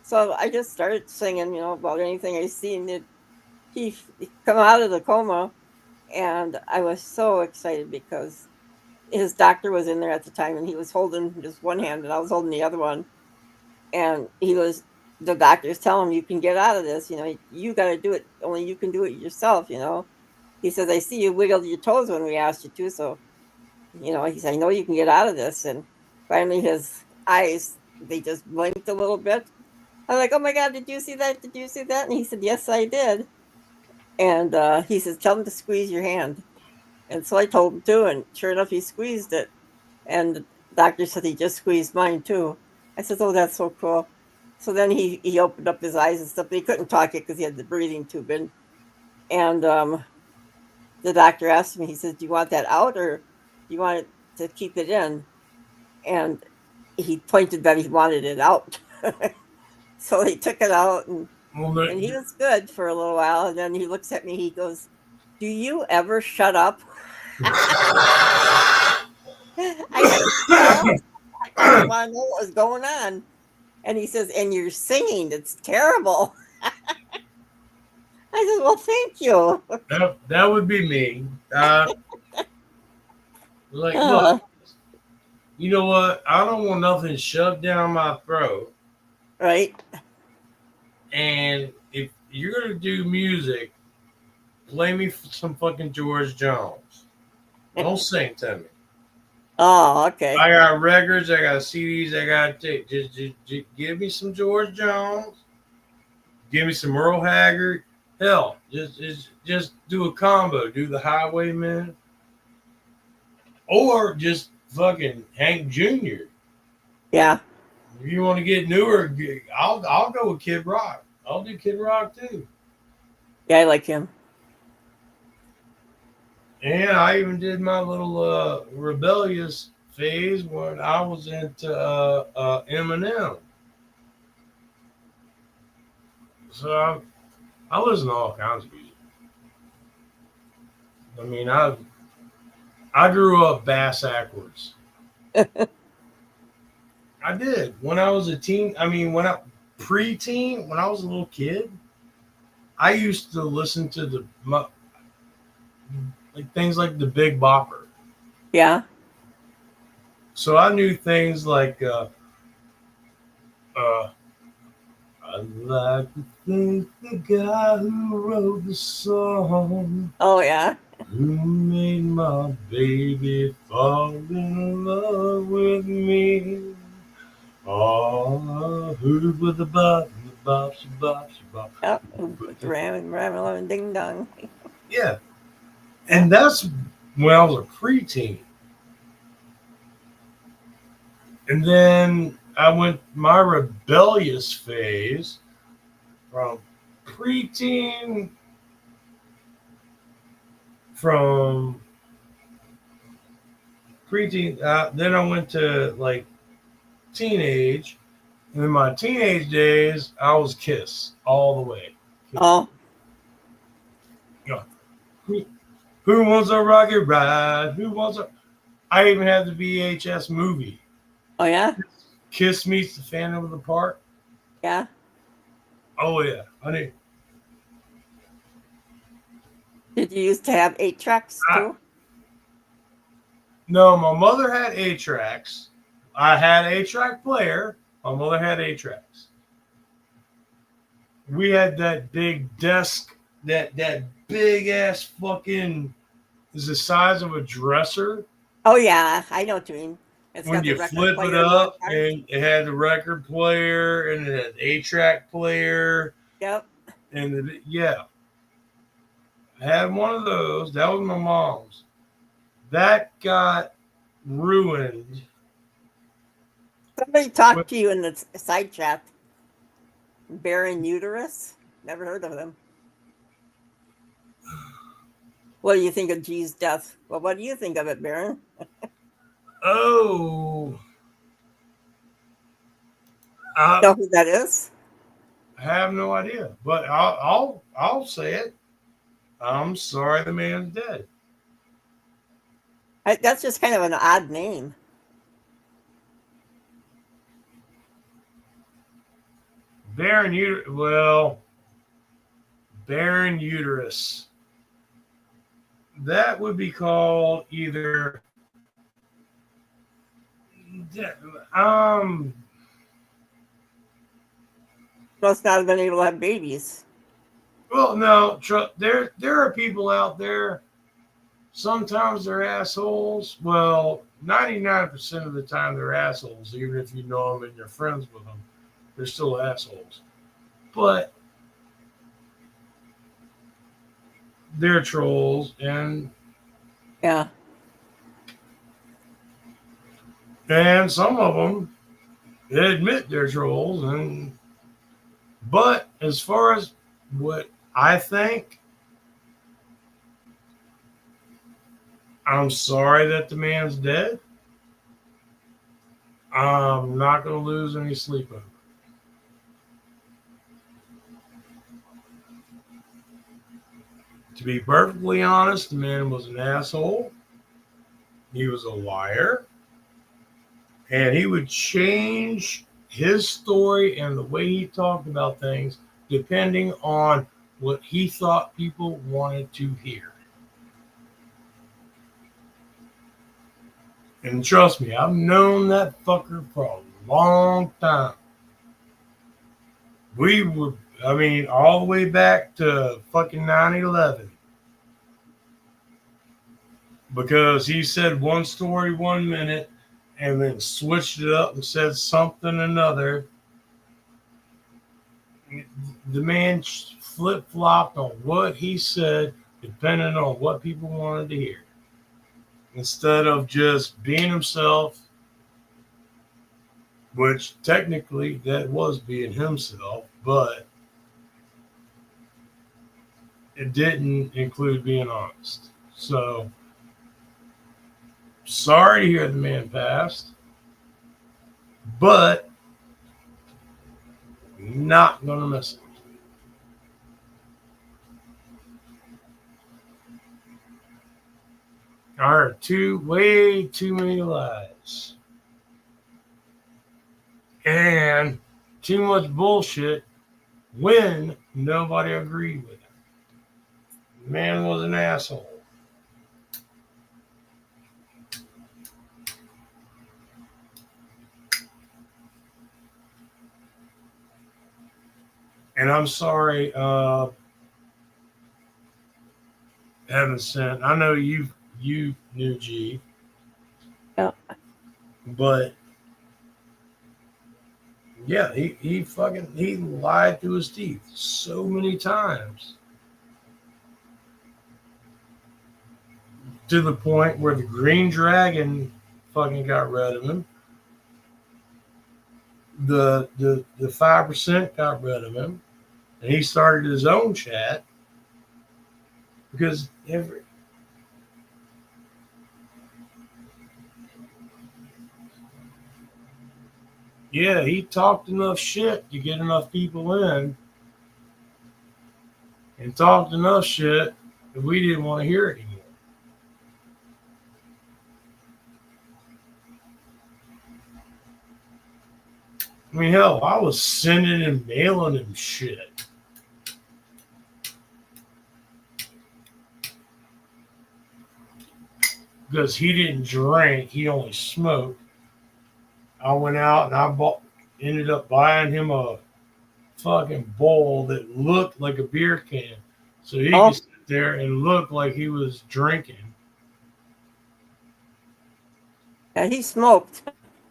so I just started singing, about anything I seen. That he come out of the coma, and I was so excited because his doctor was in there at the time, and he was holding just one hand, and I was holding the other one. And the doctors tell him, you can get out of this. You got to do it. Only you can do it yourself. He says, I see you wiggled your toes when we asked you to. So, he said, I know you can get out of this. And finally, his eyes, they just blinked a little bit. I'm like, oh my God, did you see that? Did you see that? And he said, yes, I did. And he says, tell him to squeeze your hand. And so I told him to. And sure enough, he squeezed it. And the doctor said he just squeezed mine too. I said, oh, that's so cool. So then he opened up his eyes and stuff, but he couldn't talk it because he had the breathing tube in. And the doctor asked me, he says, do you want that out or do you want it to keep it in? And he pointed that he wanted it out. So he took it out, Well, and he was good for a little while. And then he looks at me, he goes, do you ever shut up? I said, no, I just want to know what was going on. And he says, and you're singing, it's terrible. I said, well, thank you. that would be me. Like, look, Uh, you know what? I don't want nothing shoved down my throat. right? And if you're gonna do music, play me some fucking George Jones. Don't sing to me. Oh, okay. I got records, I got CDs, I got tape. Just give me some George Jones. Give me some Earl Haggard. Hell, just do a combo. Do the Highwaymen, or just fucking Hank Jr. Yeah. If you want to get newer, I'll go with Kid Rock. I'll do Kid Rock too. Yeah, I like him. And I even did my little rebellious phase when I was into Eminem. So I listen to all kinds of music. I mean, I grew up bass backwards. I did when I was a teen. I mean, when I preteen, when I was a little kid, I used to listen to like things like the Big Bopper. Yeah. So I knew things like uh, I like to think the guy who wrote the song, Oh, yeah. who made my baby fall in love with me. Oh, who with the bop, the bop, bop, bop. Yep. With the ram, ding dong. Yeah, Yeah. and that's when I was a preteen. And then I went my rebellious phase from preteen, from preteen. Then I went to like teenage. And in my teenage days, I was Kiss all the way. Kiss. Oh, You know, who wants a rocket ride? Who wants a? I even had the VHS movie. Oh yeah, Kiss Meets the Phantom of the Park. yeah. Oh yeah, honey. Did you used to have 8 tracks I, too? no, my mother had 8 tracks. I had 8 track player. My mother had 8 tracks. We had that big desk, that big ass fucking is the size of a dresser. Oh yeah, I know what you mean. It's When got the you record flip it player in one up part. and it had the record player and it had 8 track player Yep. yeah, I had one of those. That was my mom's. That got ruined. Somebody With, talked to you in the side chat. Baron Uterus. Never heard of them. What do you think of G's death? Well, what do you think of it, Baron? oh, Know I who that is? have no idea, but I'll say it. I'm sorry, the man's dead. That's just kind of an odd name. Baron uterus. Well, Baron uterus. That would be called either um Must not have been able to have babies. well no there are people out there, sometimes they're assholes. Well, 99% of the time they're assholes, even if you know them and you're friends with them, they're still assholes. But they're trolls, Yeah. and some of them admit they're trolls. But as far as what I think, I'm sorry that the man's dead. I'm not going to lose any sleep over it. To be perfectly honest, the man was an asshole. He was a liar. And he would change his story and the way he talked about things depending on what he thought people wanted to hear. And trust me, I've known that fucker for a long time. We were, I mean, all the way back to fucking 9/11. Because he said one story 1 minute and then switched it up and said something another. The man flip flopped on what he said, depending on what people wanted to hear. Instead of just being himself, which technically that was being himself, but it didn't include being honest. So, sorry to hear the man passed, but not going to miss him. I heard way too many lies. And too much bullshit when nobody agreed with him. The man was an asshole. And I'm sorry, Heaven sent. I know you knew G, Yeah. but yeah, he lied through his teeth so many times to the point where the Green Dragon fucking got rid of him. The 5% got rid of him, and he started his own chat because he talked enough shit to get enough people in, and talked enough shit if we didn't want to hear it anymore. I mean, hell, I was sending and mailing him shit. Because he didn't drink, he only smoked. I went out and ended up buying him a fucking bowl that looked like a beer can. So he Oh, could sit there and look like he was drinking. yeah, he smoked.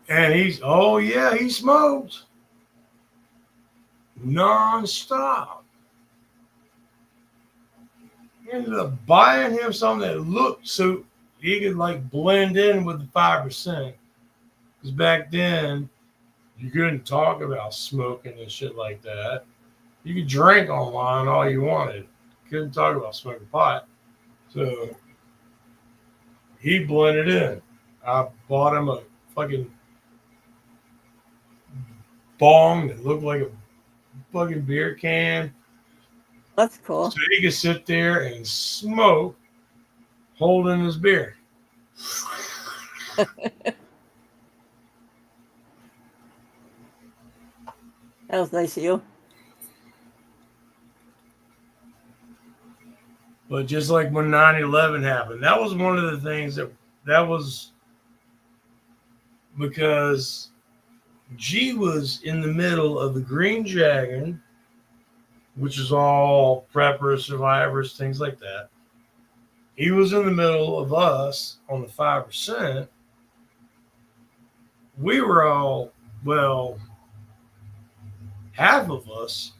And he smoked nonstop. Ended up buying him something that looked so he could like blend in with the 5%. Because back then, you couldn't talk about smoking and shit like that. You could drink online all you wanted. You couldn't talk about smoking pot. So he blended in. I bought him a fucking bong that looked like a fucking beer can. That's cool. So he could sit there and smoke holding his beer. That was nice of you. But just like when 9/11 happened, that was one of the things that was because G was in the middle of the Green Dragon, which is all preppers, survivors, things like that. He was in the middle of us on the 5%. We were all, well, half of us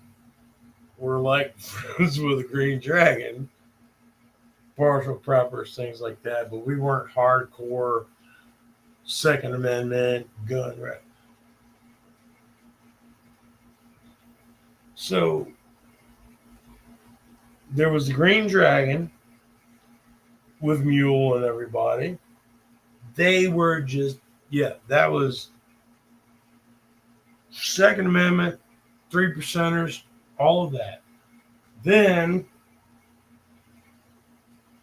were like friends with the Green Dragon, partial preppers, things like that, but we weren't hardcore Second Amendment gun right. So there was the Green Dragon with Mule and everybody. They were just, that was Second Amendment, 3%ers, all of that. Then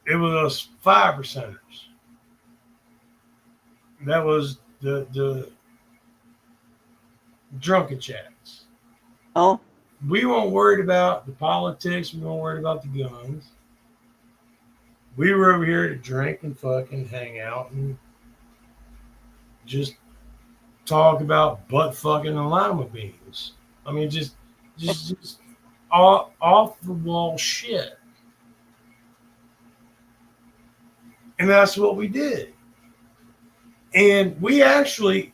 it was us 5%ers. That was the drunken chats. Oh, We weren't worried about the politics. We weren't worried about the guns. We were over here to drink and fucking hang out and just talk about butt fucking and lima beans. I mean, just off the wall shit. And that's what we did. And we actually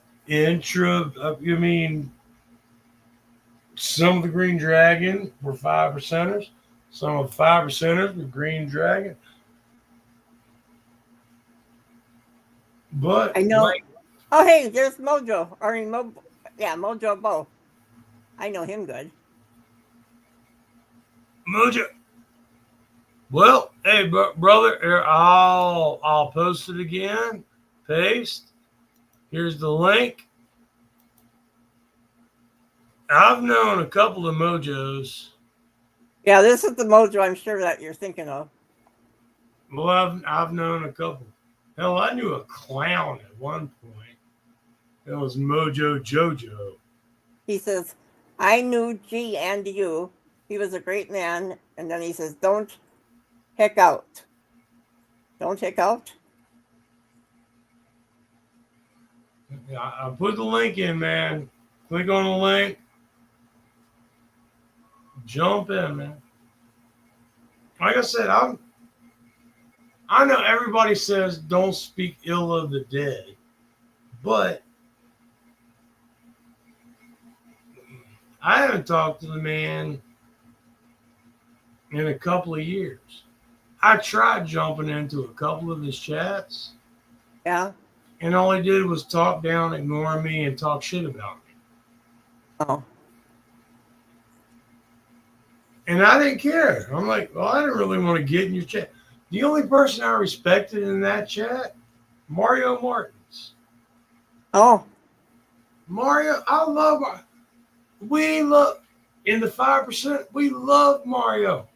some of the Green Dragon were 5%ers. Some of the 5%ers were Green Dragon. But I know. Oh, hey, there's Mojo. Mojo Bo. I know him good. Mojo. Well, hey, brother, here, I'll post it again. Paste. Here's the link. I've known a couple of Mojos. Yeah, this is the Mojo I'm sure that you're thinking of. Well, I've known a couple. Hell, I knew a clown at one point. It was Mojo Jojo. He says, I knew G and you. He was a great man. And then he says, don't heck out. Don't heck out. I put the link in, man. Click on the link. Jump in, man. Like I said, I know everybody says don't speak ill of the dead, but I haven't talked to the man in a couple of years. I tried jumping into a couple of his chats. Yeah. And all he did was talk down, ignore me, and talk shit about me. Oh. And I didn't care. I'm like, well, I didn't really want to get in your chat. The only person I respected in that chat, Mario Martins. Oh. Mario, in the 5%, we love Mario.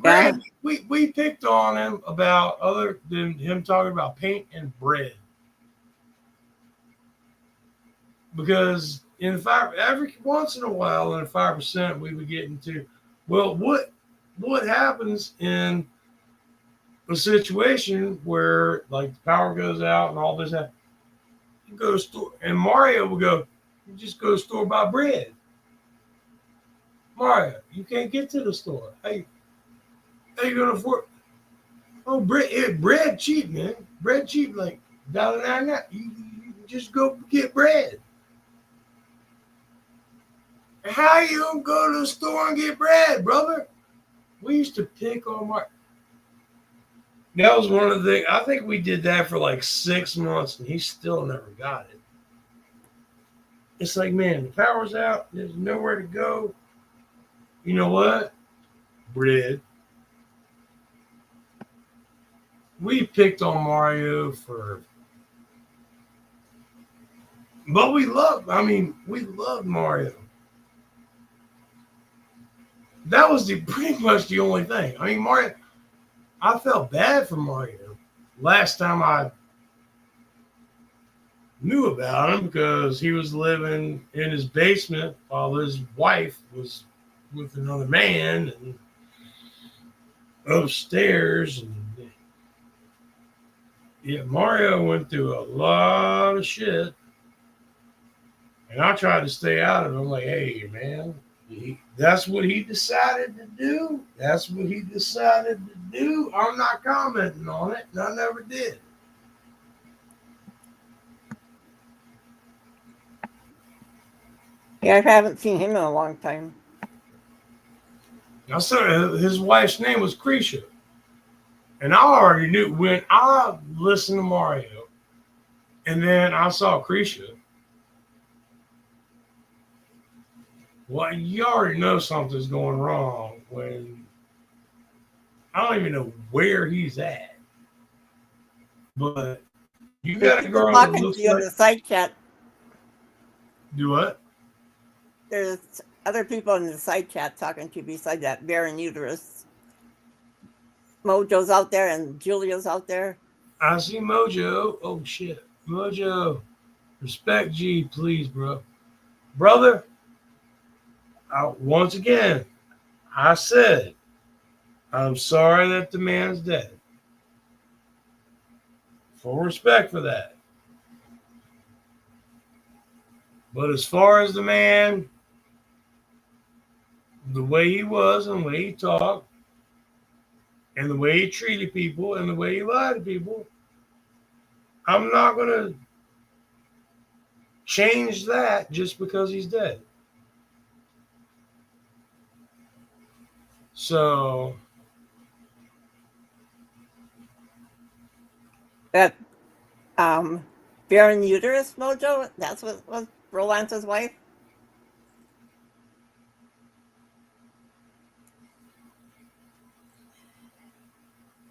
Yeah. Granted, we picked on him about other than him talking about paint and bread. Because in five every once in a while in 5% we would get into, well, what happens in a situation where like the power goes out and all this happens? You go to store and Mario will go, you just go to store buy bread. Mario, you can't get to the store. How you gonna afford? Oh, bread cheap, man. Bread cheap, like $1.99. You just go get bread. How you gonna go to the store and get bread, brother? We used to pick on Mark. That was one of the things. I think we did that for like 6 months, and he still never got it. It's like, man, the power's out. There's nowhere to go. You know what? Bread. We picked on Mario but we loved. I mean, we loved Mario. That was pretty much the only thing. I mean, Mario. I felt bad for Mario last time I knew about him because he was living in his basement while his wife was with another man and upstairs. And yeah, Mario went through a lot of shit. And I tried to stay out of it. I'm like, hey, man, that's what he decided to do. That's what he decided to do. I'm not commenting on it. And I never did. Yeah, I haven't seen him in a long time. I saw his wife's name was Krisha. And I already knew when I listened to Mario and then I saw Krisha. Well, you already know something's going wrong when I don't even know where he's at. But you There's got a people girl that talking looks to you in like. the side chat. Do what? There's other people in the side chat talking to you beside that bear and uterus. Mojo's out there and Julia's out there. I see Mojo. Oh, shit. Mojo. Respect G, please, bro. Brother, once again, I said, I'm sorry that the man's dead. Full respect for that. But as far as the man, the way he was and the way he talked, and the way he treated people and the way he lied to people, I'm not going to change that just because he's dead. So That bear and uterus Mojo, that's what was Rolance's wife.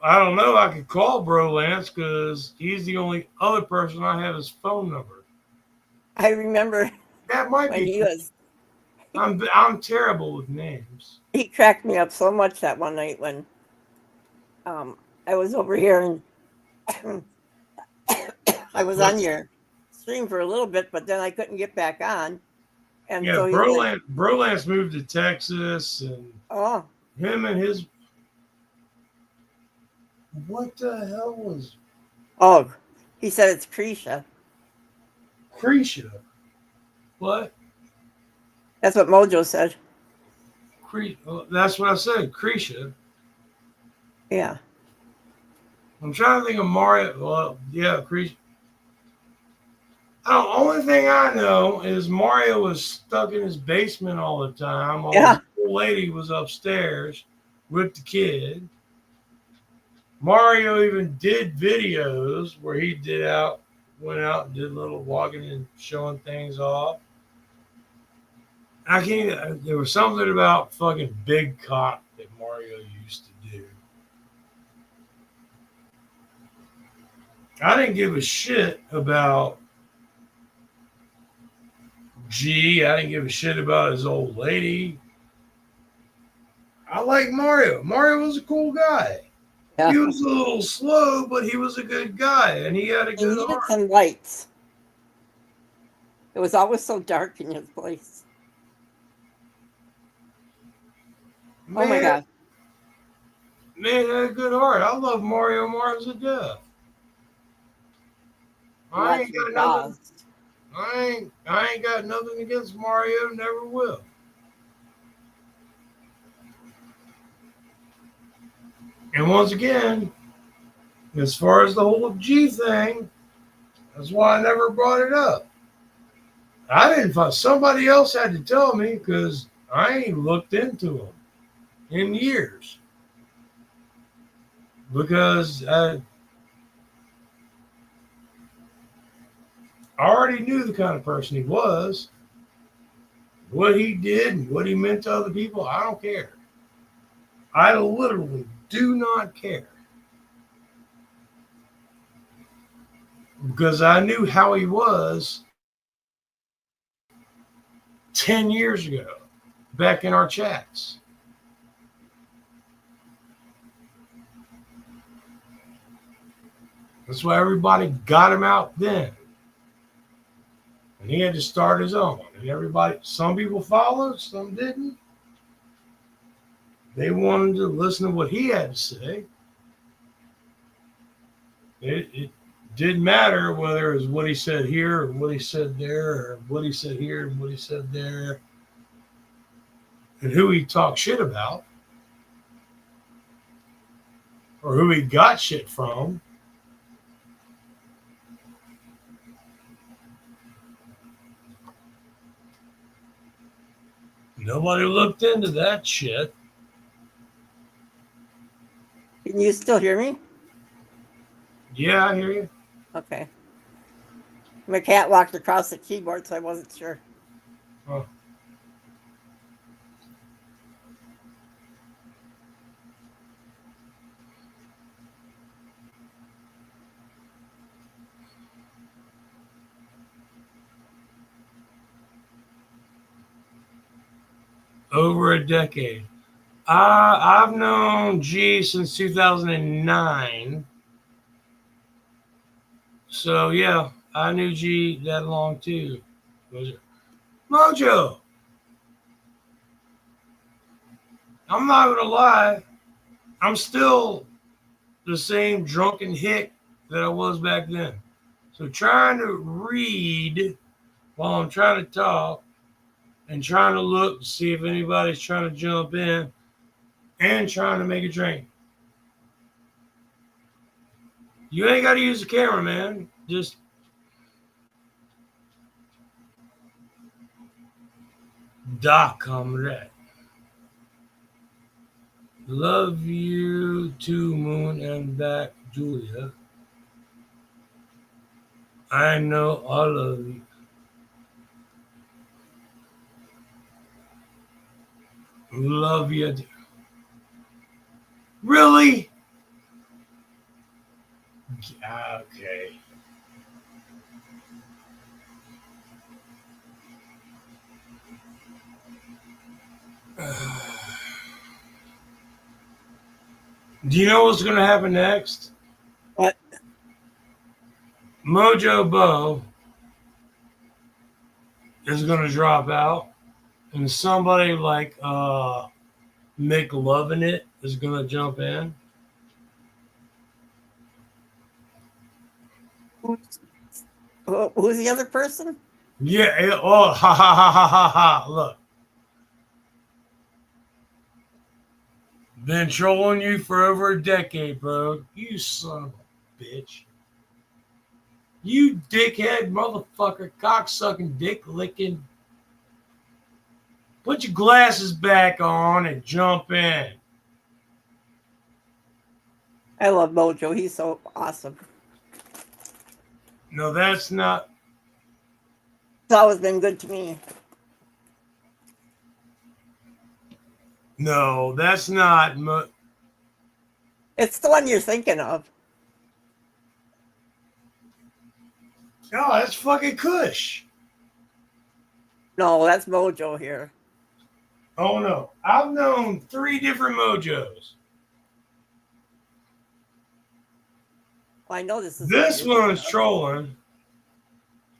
I don't know. I could call Bro Lance because he's the only other person I have his phone number. I remember That might when be. he was. I'm terrible with names. He cracked me up so much that one night when I was over here and I was on your stream for a little bit, but then I couldn't get back on. And Yeah, so Bro Lance moved to Texas, and him and his. What the hell was he said it's Krisha. Krisha? What? That's what Mojo said. That's what I said. Krisha. Yeah. I'm trying to think of Mario. Well, yeah, Krisha. The only thing I know is Mario was stuck in his basement all the time while the old lady was upstairs with the kid. Mario even did videos where he went out and did a little walking and showing things off. There was something about fucking big cock that Mario used to do. I didn't give a shit about G. I didn't give a shit about his old lady. I like Mario. Mario was a cool guy. Yeah. He was a little slow, but he was a good guy, and he had a He good needed heart. some lights. It was always so dark in his place. Oh my Man, God. man had a good heart. I love Mario Mars to death. I Watch ain't your got nothing. jaws. I ain't got nothing against Mario. Never will. And once again, as far as the whole G thing, that's why I never brought it up. I didn't find somebody else had to tell me because I ain't looked into them in years because I already knew the kind of person he was, what he did, and what he meant to other people. I don't care. I literally do not care because I knew how he was 10 years ago back in our chats. That's why everybody got him out then. And he had to start his own. And everybody, some people followed, some didn't. They wanted to listen to what he had to say. It didn't matter whether it was what he said here or what he said there or what he said here and what he said there and who he talked shit about or who he got shit from. Nobody looked into that shit. Can you still hear me? Yeah, I hear you. Okay. My cat walked across the keyboard, so I wasn't sure. Oh. Over a decade. I've known G since 2009. So, yeah, I knew G that long too. Was it? Mojo, I'm not going to lie. I'm still the same drunken hick that I was back then. So, trying to read while I'm trying to talk and trying to look to see if anybody's trying to jump in and trying to make a drink. You ain't got to use the camera, man. Just Doc, comrade. Love you too, Moon and back, Julia. I know all of you. Love you. Really? Okay. Do you know what's going to happen next? What? Mojo Bo is going to drop out, and somebody like Mick Loving It is going to jump in. Who's the other person? Yeah. Oh, ha ha ha ha ha ha. Look, been trolling you for over a decade, bro. You son of a bitch. You dickhead, motherfucker, cocksucking, dick licking. Put your glasses back on and jump in. I love Mojo. He's so awesome. No, that's not. He's always been good to me. No, that's not. It's the one you're thinking of. No, that's fucking Kush. No, that's Mojo here. Oh no, I've known 3 different Mojos. Well, I know this is what This you're thinking one's of. trolling.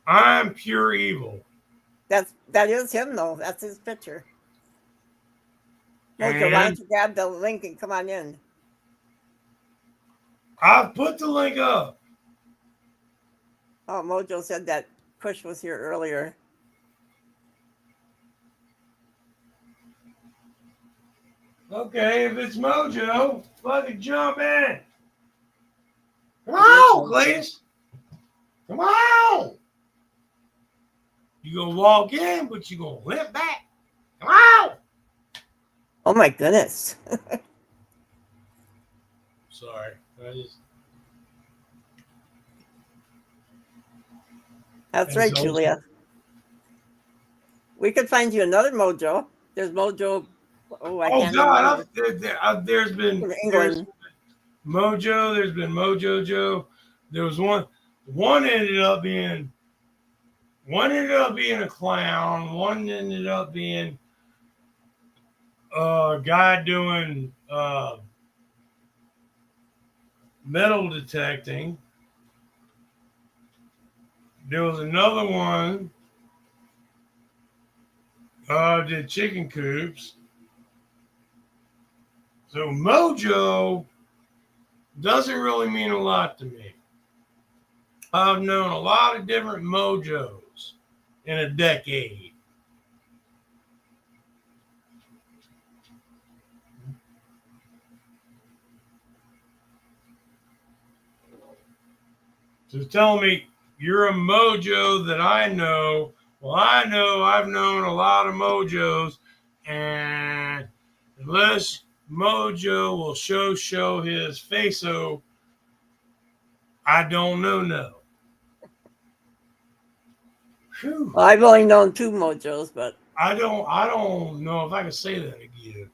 I'm pure evil. That is him though. That's his picture. Mojo, why And don't you grab the link and come on in? I've put the link up. Oh, Mojo said that Push was here earlier. Okay, if it's Mojo, fucking jump in. Come It is on, Mojo. Cletus. Come on. You gonna walk in, but you gonna limp back. Come on. Oh my goodness. Sorry. That's It's right, old Julia. We could find you another Mojo. There's Mojo. Oh, I Oh can't God, remember. there's been In England. Mojo. There's been Mojo Joe. There was one. One ended up being a clown. One ended up being a guy doing metal detecting. There was another one did chicken coops. So Mojo doesn't really mean a lot to me. I've known a lot of different Mojos in a decade. So tell me you're a Mojo that I know. Well, I know I've known a lot of Mojos, and unless Mojo will show his face, so I don't know. No. Whew. Well, I've only known 2 Mojos, but I don't know if I can say that again.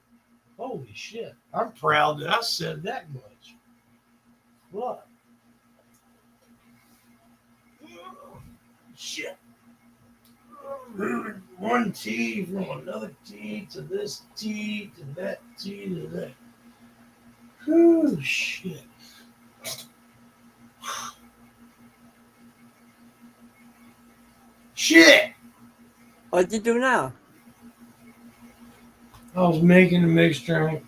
Holy shit. I'm proud that I said that much. What? Shit. Moving one T from another T to this T to that T to that. Oh shit. Shit. what'd you do now? I was making a mixed drink.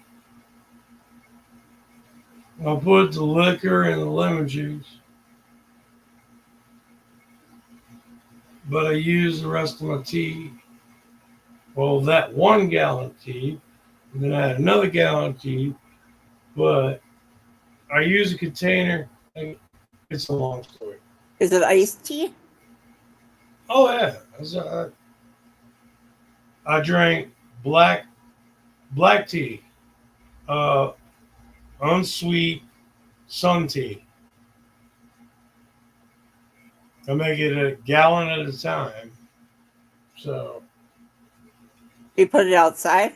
I put the liquor in the lemon juice, but I used the rest of my tea. Well, that 1 gallon tea, and then I had another gallon of tea, but I use a container. It's a long story. Is it iced tea? Oh yeah, I drank black tea, uh, unsweet sun tea. I make it a gallon at a time. So You put it outside?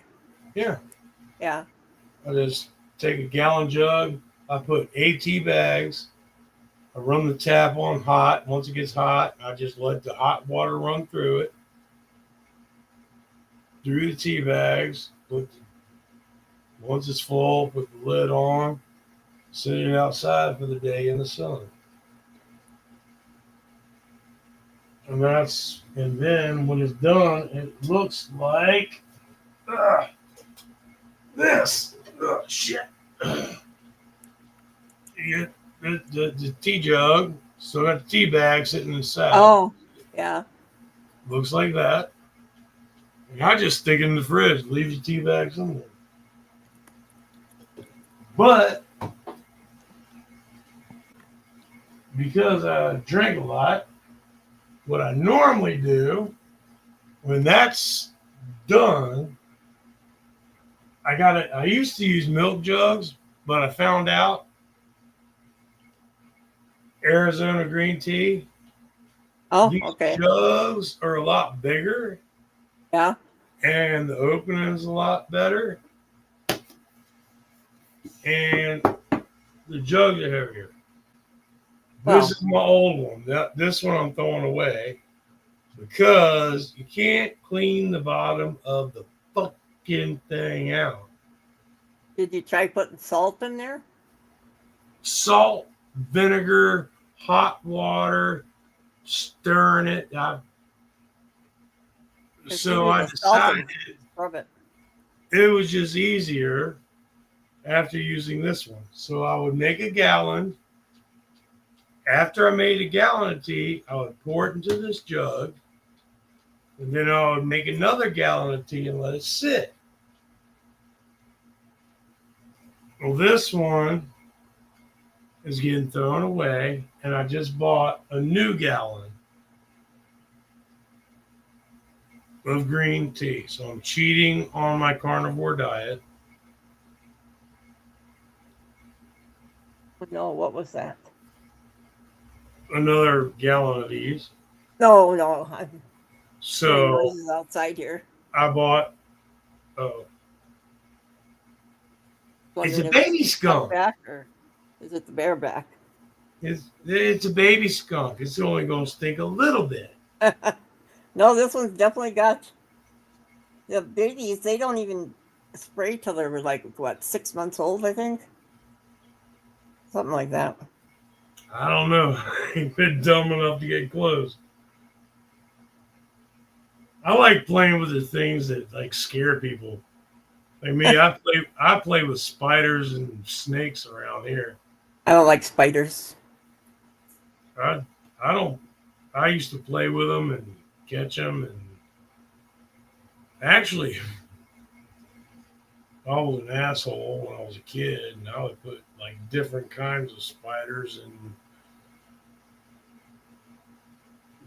yeah, Yeah. I just take a gallon jug. I put 8 tea bags. I run the tap on hot. Once it gets hot, I just let the hot water run through it, through the tea bags. Once it's full, put the lid on, set it outside for the day in the sun. And then when it's done, it looks like this. Shit. You get the tea jug, still got the tea bag sitting inside. Oh, yeah. Looks like that. And I just stick it in the fridge, leave your tea bags in there. But because I drink a lot, what I normally do when that's done, I got it. I used to use milk jugs, but I found out Arizona green tea, Oh, these okay. jugs are a lot bigger Yeah. and the opening is a lot better and the jugs are heavier. This Well, is my old one. This one I'm throwing away because you can't clean the bottom of the fucking freaking thing out. Did you try putting salt in there? Salt, vinegar, hot water, stirring it. Because So maybe I the salt will decided scrub it. it was just easier after using this one. So I would make a gallon. After I made a gallon of tea, I would pour it into this jug. And then I would make another gallon of tea and let it sit. Well, this one is getting thrown away, and I just bought a new gallon of green tea. So I'm cheating on my carnivore diet. No, what was that? Another gallon of these. No, I'm hearing So noises outside here. I bought, oh, it's a Wondering if it's baby skunk. back or is it the bareback? It's a baby skunk. It's only going to stink a little bit. No, this one's definitely got the babies. They don't even spray till they're like what 6 months old, I think, something like that. I don't know. I ain't been dumb enough to get close. I like playing with the things that like scare people. Like me, I play with spiders and snakes around here. I don't like spiders. I I don't. I used to play with them and catch them, and actually, I was an asshole when I was a kid, and I would put like different kinds of spiders in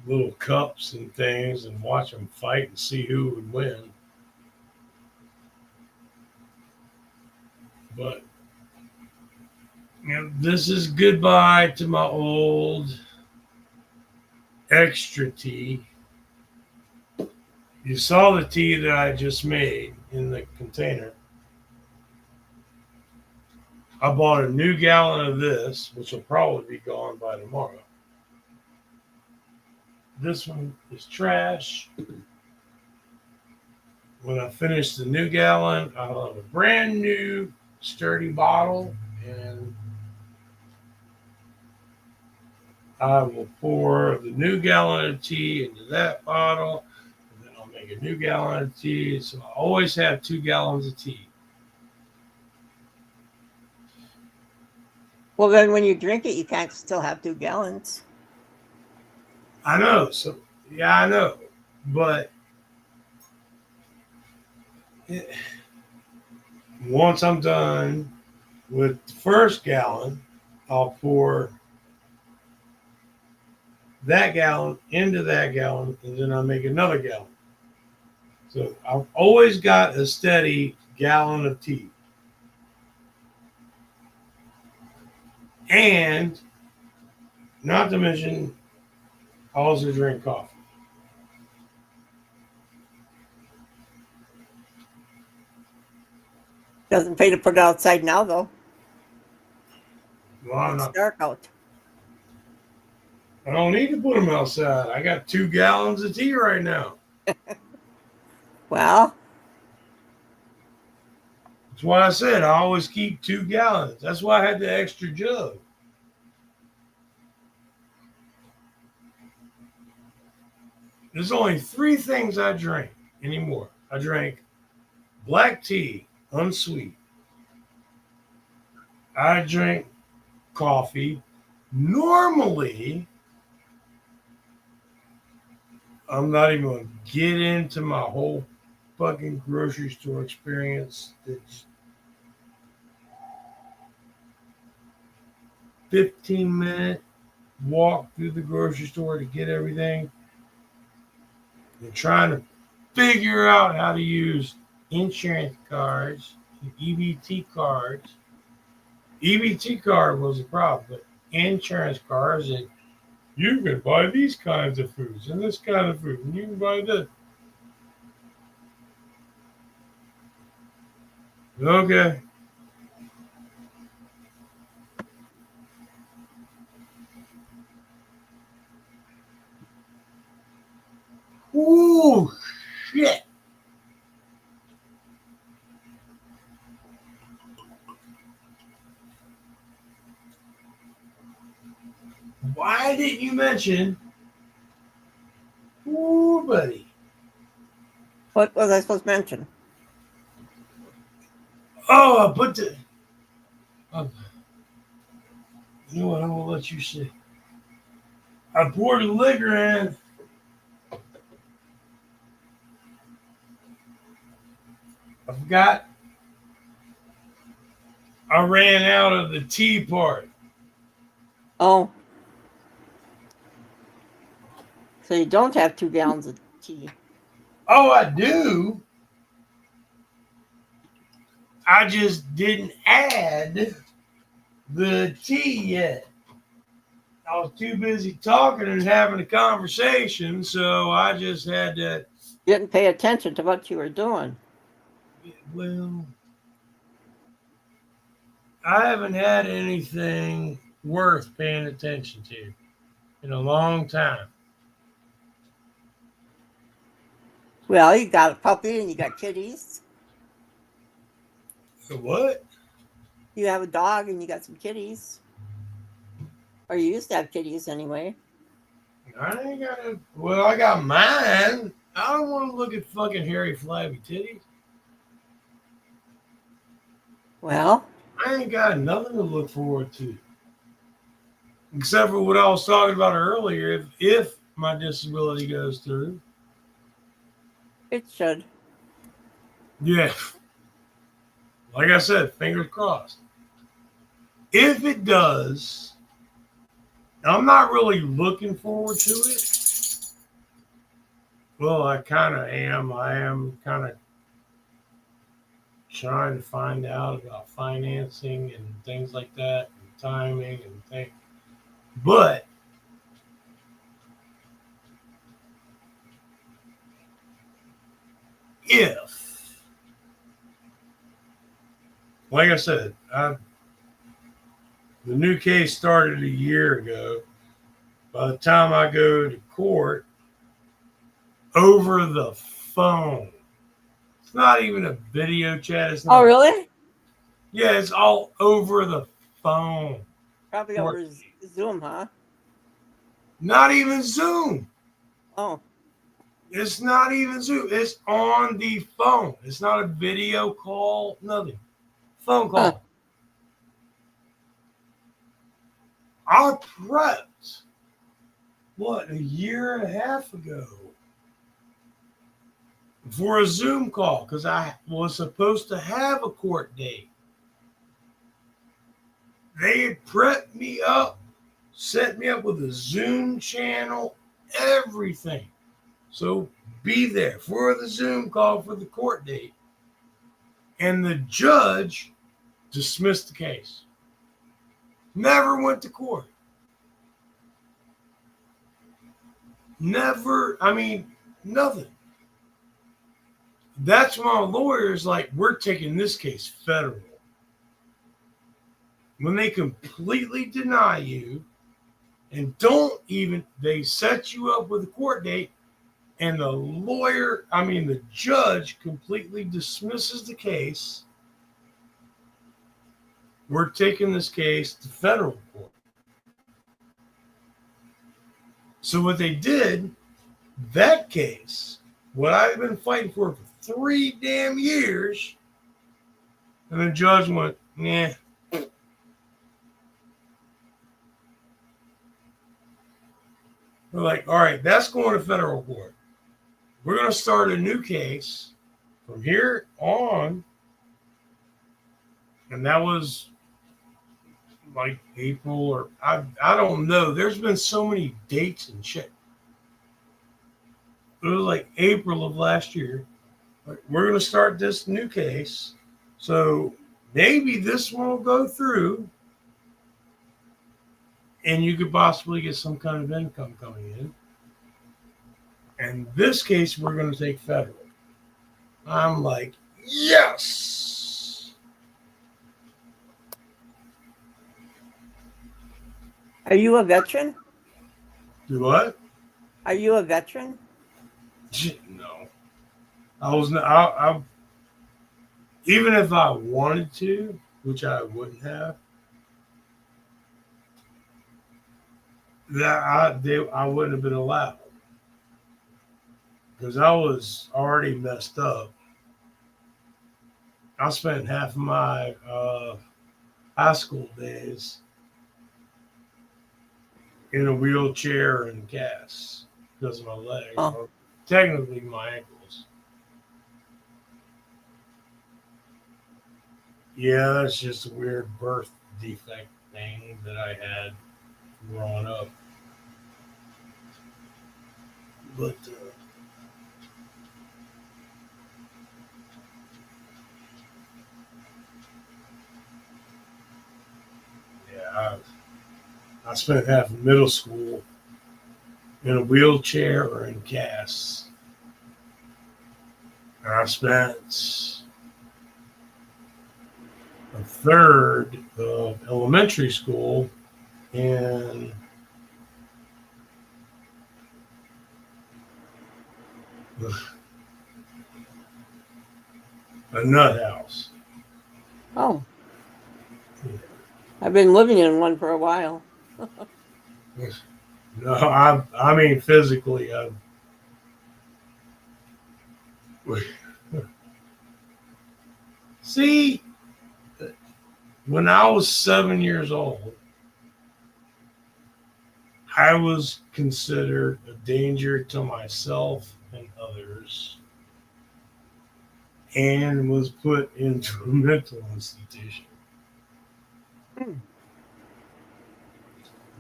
little cups and things, and watch them fight and see who would win. But this is goodbye to my old extra tea. You saw the tea that I just made in the container. I bought a new gallon of this, which will probably be gone by tomorrow. This one is trash. When I finish the new gallon, I'll have a brand new sturdy bottle, and I will pour the new gallon of tea into that bottle, and then I'll make a new gallon of tea. So I always have 2 gallons of tea. Well, then when you drink it, you can't still have 2 gallons. I know. So yeah, I know. But once I'm done with the first gallon, I'll pour that gallon into that gallon, and then I'll make another gallon. So I've always got a steady gallon of tea. And not to mention, I also drink coffee. Doesn't pay to put it outside now, though. Well, I'm It's not, dark out. I don't need to put them outside. I got 2 gallons of tea right now. Well, That's why I said I always keep 2 gallons. That's why I had the extra jug. There's only 3 things I drink anymore. I drink black tea, unsweet. I drink coffee. Normally, I'm not even going to get into my whole fucking grocery store experience. It's 15-minute walk through the grocery store to get everything. And trying to figure out how to use insurance cards, EBT cards. EBT card was a problem, but insurance cards, and you can buy these kinds of foods and this kind of food, and you can buy this. Okay. Ooh, shit. didn't you mention? Ooh, buddy. What was I supposed to mention? Oh, I put the. Oh, you know what? I'm gonna let you see. I poured the liquor in. I forgot. I ran out of the tea part. Oh, so you don't have 2 gallons of tea. Oh, I do. I just didn't add the tea yet. I was too busy talking and having a conversation, so I just had to. You didn't pay attention to what you were doing. Well, I haven't had anything worth paying attention to in a long time. Well, you got a puppy and you got kitties. So what? You have a dog and you got some kitties. Or you used to have kitties anyway. I ain't got a. Well, I got mine. I don't want to look at fucking hairy, flabby titties. Well, I ain't got nothing to look forward to. Except for what I was talking about earlier. If my disability goes through. it should. Yeah. Like I said, fingers crossed. If it does, I'm not really looking forward to it. Well, I kind of am. I am kind of trying to find out about financing and things like that, and timing and things. But if, like I said, the new case started a year ago. By the time I go to court over the phone, it's not even a video chat. It's not. Oh, really? Yeah, it's all over the phone. Probably Court. over Zoom, huh? Not even Zoom. Oh, It's not even Zoom. It's on the phone. It's not a video call, nothing. Phone call. huh. I prepped, what, a year and a half ago for a Zoom call because I was supposed to have a court date. They had prepped me up, set me up with a Zoom channel, everything. So be there for the Zoom call for the court date. And the judge dismissed the case. Never went to court. Never, I mean, nothing. That's why my lawyer's like, we're taking this case federal. When they completely deny you and don't even, they set you up with a court date and the judge completely dismisses the case. We're taking this case to federal court. So what they did, that case, what I've been fighting for 3 damn years, and the judge went, nah. We're like, all right, that's going to federal court. We're going to start a new case from here on. And that was like April or I don't know. There's been so many dates and shit. It was like April of last year. Like, we're going to start this new case. So maybe this one will go through and you could possibly get some kind of income coming in. And this case, we're going to take federal. I'm like, yes. Are you a veteran? Do what? Are you a veteran? No. I even if I wanted to, which I wouldn't have, I wouldn't have been allowed because I was already messed up. I spent half of my high school days in a wheelchair and cast because of my leg, Oh, or technically my ankles. Yeah, that's just a weird birth defect thing that I had growing up. But yeah, I spent half of middle school in a wheelchair or in casts. And I spent a third of elementary school in a nut house. oh, I've been living in one for a while. No, I mean physically. See, when I was 7 years old, I was considered a danger to myself and others, and was put into a mental institution. Hmm.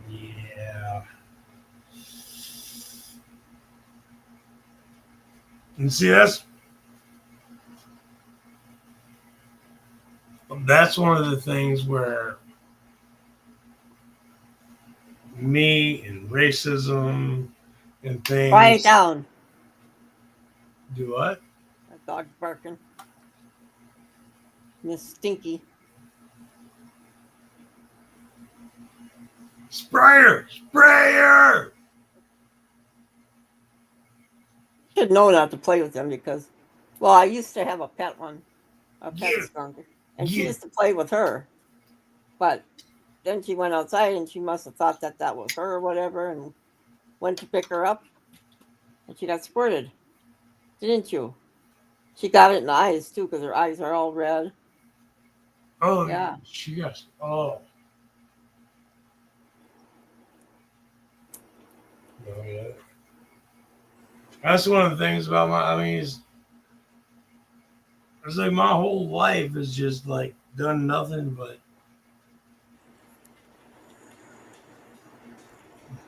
Yeah. And see, that's one of the things where me and racism and Quiet things down. do what? That dog's barking. Miss Stinky. Sprayer! Should know not to play with them because, well, I used to have a pet one, a pet Yeah, skunk, and she yeah. used to play with her. But then she went outside and she must have thought that that was her or whatever and went to pick her up and she got squirted, didn't you? She got it in the eyes too because her eyes are all red. Oh, Yeah. she got. Oh, oh yeah. That's one of the things about my. I mean, it's like my whole life is just like done nothing but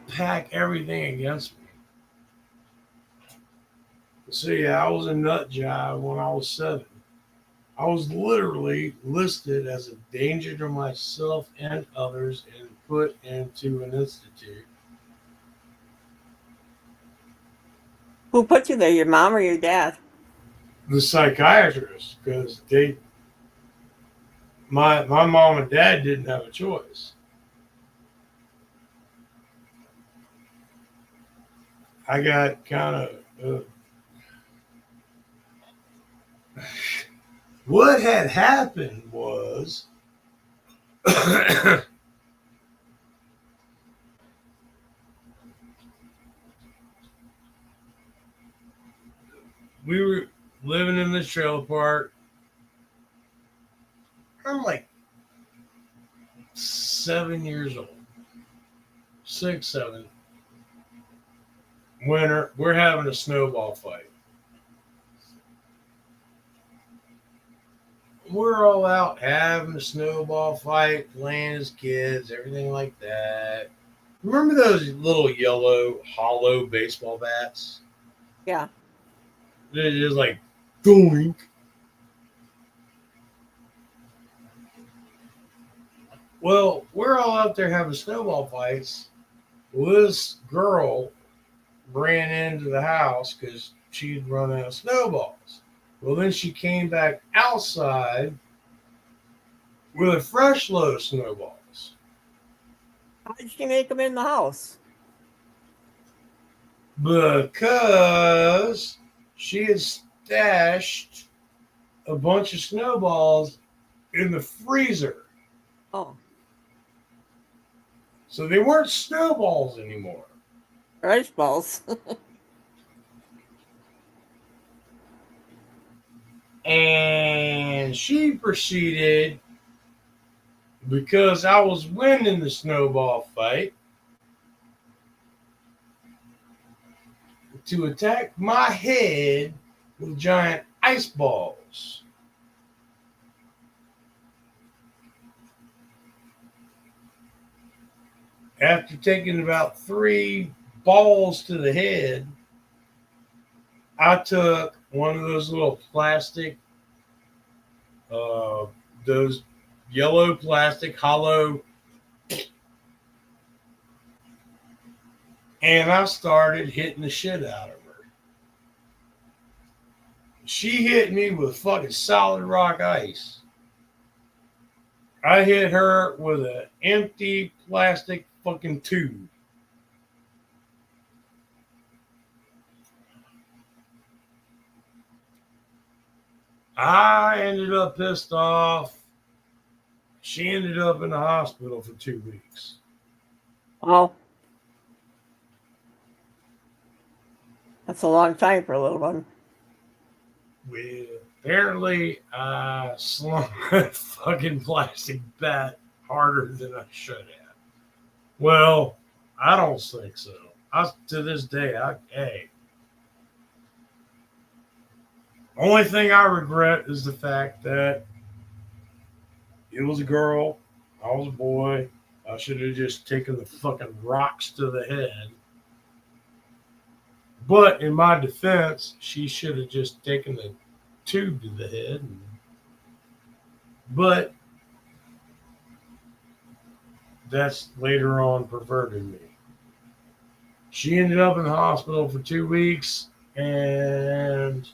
pack everything against me. So yeah, I was a nut job when I was 7. I was literally listed as a danger to myself and others and put into an institute. Who put you there? Your mom or your dad? The psychiatrist, because my mom and dad didn't have a choice. I got kind of what had happened was we were living in this trailer park. I'm like 7 years old, 6, 7. Winter, we're having a snowball fight. We're all out having a snowball fight, playing as kids, everything like that. Remember those little yellow hollow baseball bats? Yeah. They're just like doink. Well, we're all out there having snowball fights. Well, this girl ran into the house because she'd run out of snowballs. Well, then she came back outside with a fresh load of snowballs How did she make them in the house? because she had stashed a bunch of snowballs in the freezer. Oh, So they weren't snowballs anymore. Ice balls. And she proceeded, because I was winning the snowball fight, to attack my head with giant ice balls. After taking about 3 balls to the head, I took one of those little plastic, uh, those yellow plastic hollow, and I started hitting the shit out of her. She hit me with fucking solid rock ice. I hit her with an empty plastic fucking tube. I ended up pissed off. She ended up in the hospital for 2 weeks. Oh, that's a long time for a little one. Well, apparently I slung that fucking plastic bat harder than I should have. Well, I don't think so. To this day, only thing I regret is the fact that it was a girl, I was a boy. I should have just taken the fucking rocks to the head. But in my defense, she should have just taken the tube to the head. But that's later on perverted me. She ended up in the hospital for 2 weeks, and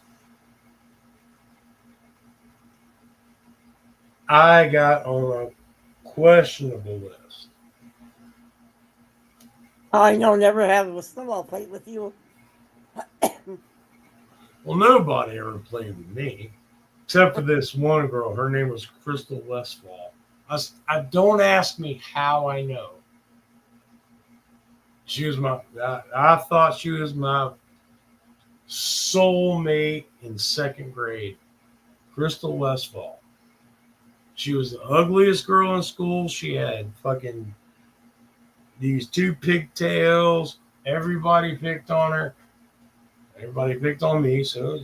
I got on a questionable list. I know, never have a snowball fight with you. Well, nobody ever played with me, except for this one girl. Her name was Crystal Westfall. I don't ask me how I know. She was I thought she was my soulmate in 2nd grade. Crystal Westfall. She was the ugliest girl in school. She had fucking these 2 pigtails. Everybody picked on her. Everybody picked on me. So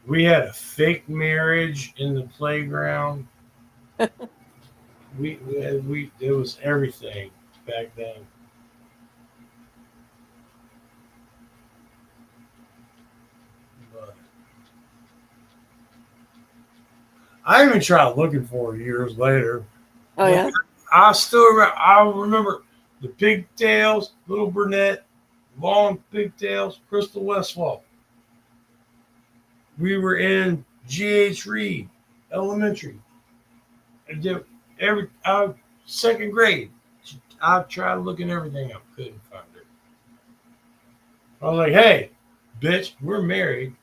we had a fake marriage in the playground. It was everything back then. But I even tried looking for her years later. Oh, yeah? I remember the pigtails, little brunette, long pigtails, Crystal Westfall. We were in G.H. Reed Elementary. I did 2nd grade. I tried looking everything up, couldn't find her. I was like, "Hey, bitch, we're married.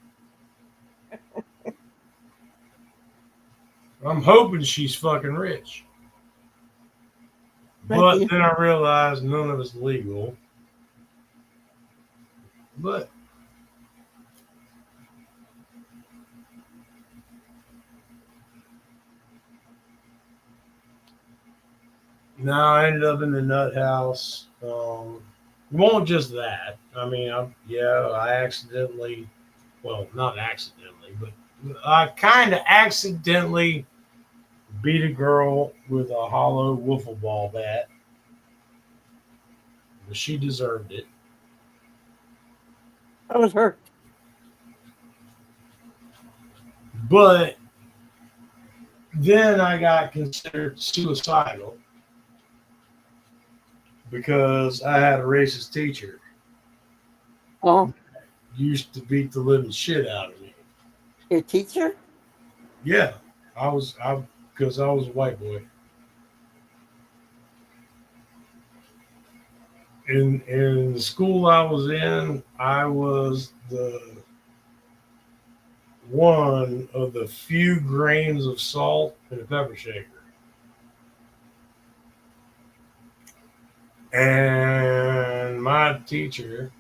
I'm hoping she's fucking rich." But then I realized none of it's legal. But now I ended up in the nut house. It won't just that. I mean, I accidentally, well, not accidentally, but I kind of accidentally beat a girl with a hollow wiffle ball bat. But she deserved it. I was hurt. But then I got considered suicidal because I had a racist teacher. Oh, Used to beat the living shit out of me. your teacher? Yeah, because I was a white boy. In the school I was in, I was the one of the few grains of salt in a pepper shaker. And my teacher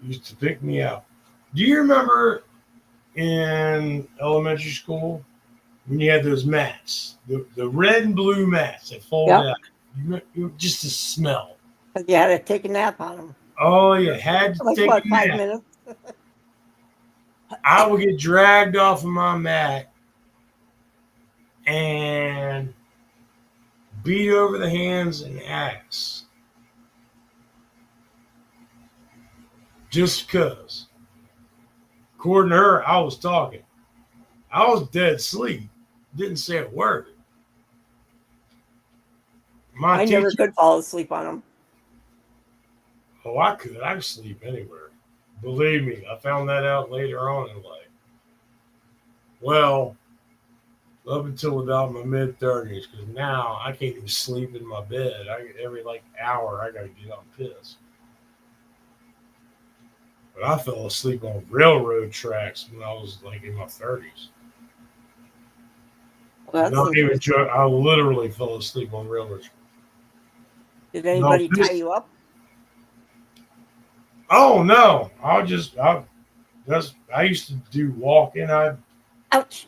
used to pick me up. Do you remember in elementary school when you had those mats, the red and blue mats that fold Yep. out? Just the smell. But you had to take a nap on them. Oh, you had to Like take what, a 5 nap. minutes? I would get dragged off of my mat and beat over the hands and ass just because. According to her, I was talking. I was dead asleep. Didn't say a word. My I never teacher, could fall asleep on them. oh, I could. I could sleep anywhere. Believe me, I found that out later on in life. Well, up until about my mid 30s, because now I can't even sleep in my bed. Every like hour, I gotta get up and piss. But I fell asleep on railroad tracks when I was like in my 30s. Well, that's Not even interesting. joke. I literally fell asleep on railroad tracks. Did No, anybody tie this. you up? Oh no! I used to do walking. Ouch.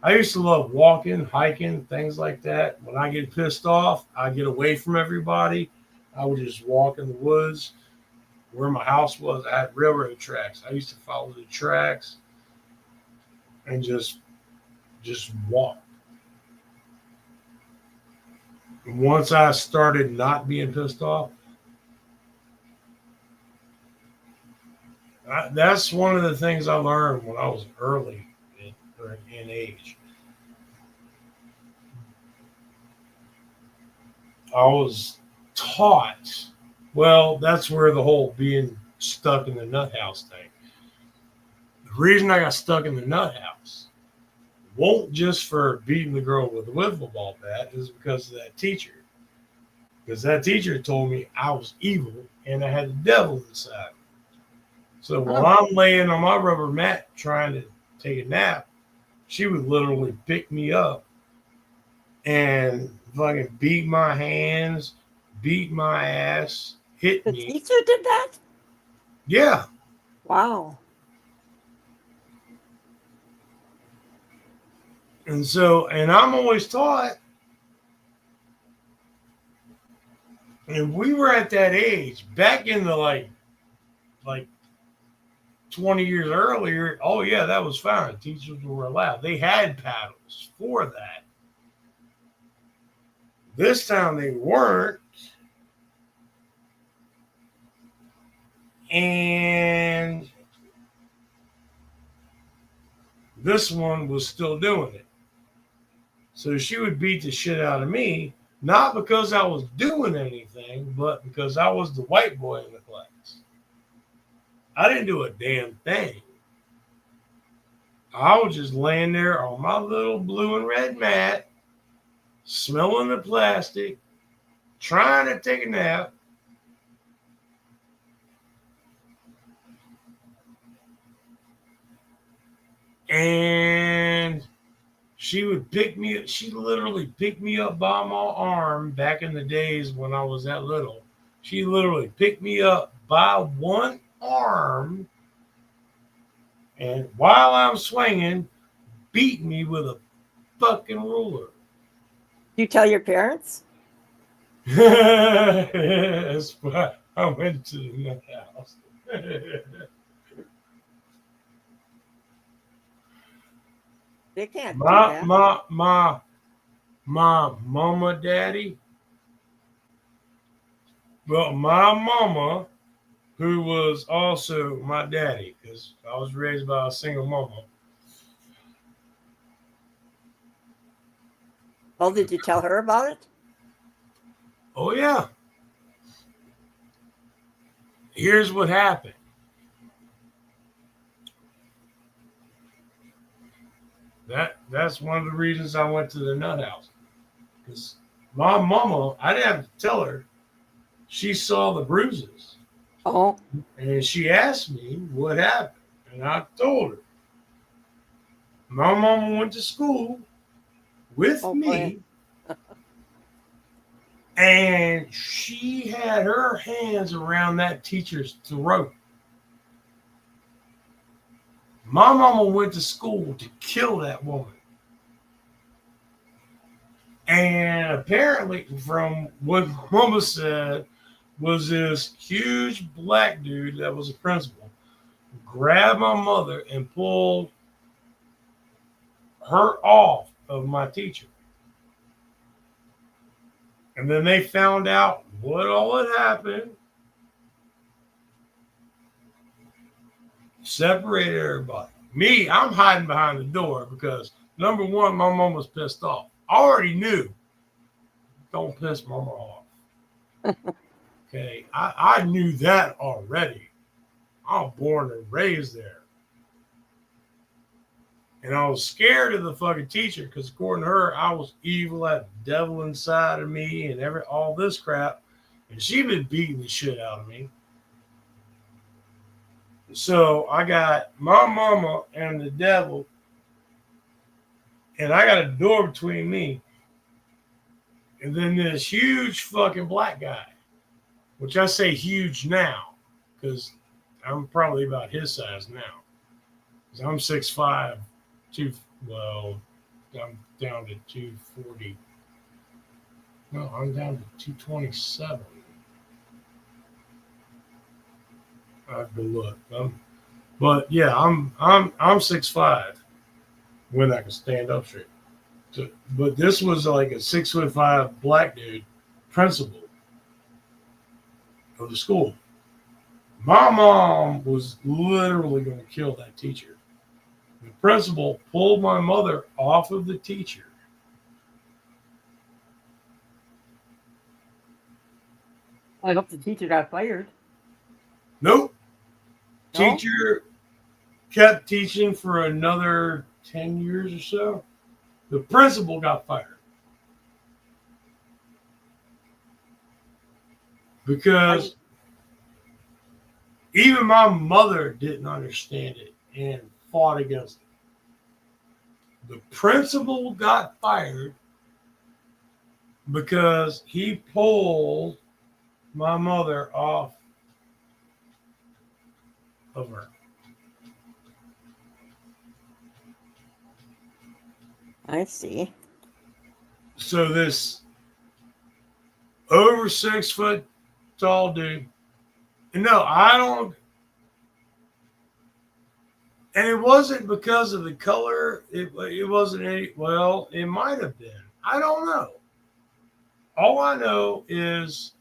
I used to love walking, hiking, things like that. When I get pissed off, I get away from everybody. I would just walk in the woods. Where my house was, I had railroad tracks. I used to follow the tracks and just walk. And once I started not being pissed off, that's one of the things I learned when I was early in age. I was taught, well, that's where the whole being stuck in the nut house thing. The reason I got stuck in the nut house won't just for beating the girl with the wiffle ball bat is because of that teacher. Because that teacher told me I was evil and I had the devil inside. So while Oh, I'm laying on my rubber mat trying to take a nap, she would literally pick me up and fucking beat my hands, beat my ass, hit the me. teacher did that? Yeah. Wow. And I'm always taught, and we were at that age back in the like 20 years earlier. Oh yeah, that was fine. Teachers were allowed. They had paddles for that. This time they weren't, and this one was still doing it. So she would beat the shit out of me, not because I was doing anything, but because I was the white boy in the class. I didn't do a damn thing. I was just laying there on my little blue and red mat, smelling the plastic, trying to take a nap. And she would pick me up. She literally picked me up by my arm back in the days when I was that little. She literally picked me up by one arm and while I'm swinging, beat me with a fucking ruler. You tell your parents? That's why I went to the nut house. They can't do my that. my my my mama daddy. Well, my mama, who was also my daddy, because I was raised by a single mama. Well, did you tell her about it? Oh yeah. Here's what happened. That's one of the reasons I went to the nut house. Because my mama, I didn't have to tell her. She saw the bruises. Oh, And she asked me what happened. And I told her. My mama went to school with oh boy. me And she had her hands around that teacher's throat. My mama went to school to kill that woman. And apparently, from what mama said, was this huge black dude that was a principal grabbed my mother and pulled her off of my teacher. And then they found out what all had happened, separated everybody. Me, I'm hiding behind the door because number one, my mom was pissed off. I already knew, don't piss mama off. Okay, I knew that already. I was born and raised there. And I was scared of the fucking teacher because according to her, I was evil, had the devil inside of me and all this crap. And she been beating the shit out of me. So I got my mama and the devil, and I got a door between me. And then this huge fucking black guy, which I say huge now because I'm probably about his size now. Because I'm 6'5", I'm down to 240. No, I'm down to 227. I have to look. But yeah, I'm 6'5" when I can stand up straight. So, but this was like a 6'5" black dude, principal of the school. My mom was literally going to kill that teacher. The principal pulled my mother off of the teacher. I hope the teacher got fired. Nope. No? Teacher kept teaching for another 10 years or so. The principal got fired. Because even my mother didn't understand it and fought against it. The principal got fired because he pulled my mother off of her. I see. So this over 6 foot tall dude, no, I don't. And it wasn't because of the color. It wasn't any. Well, it might have been. I don't know. All I know is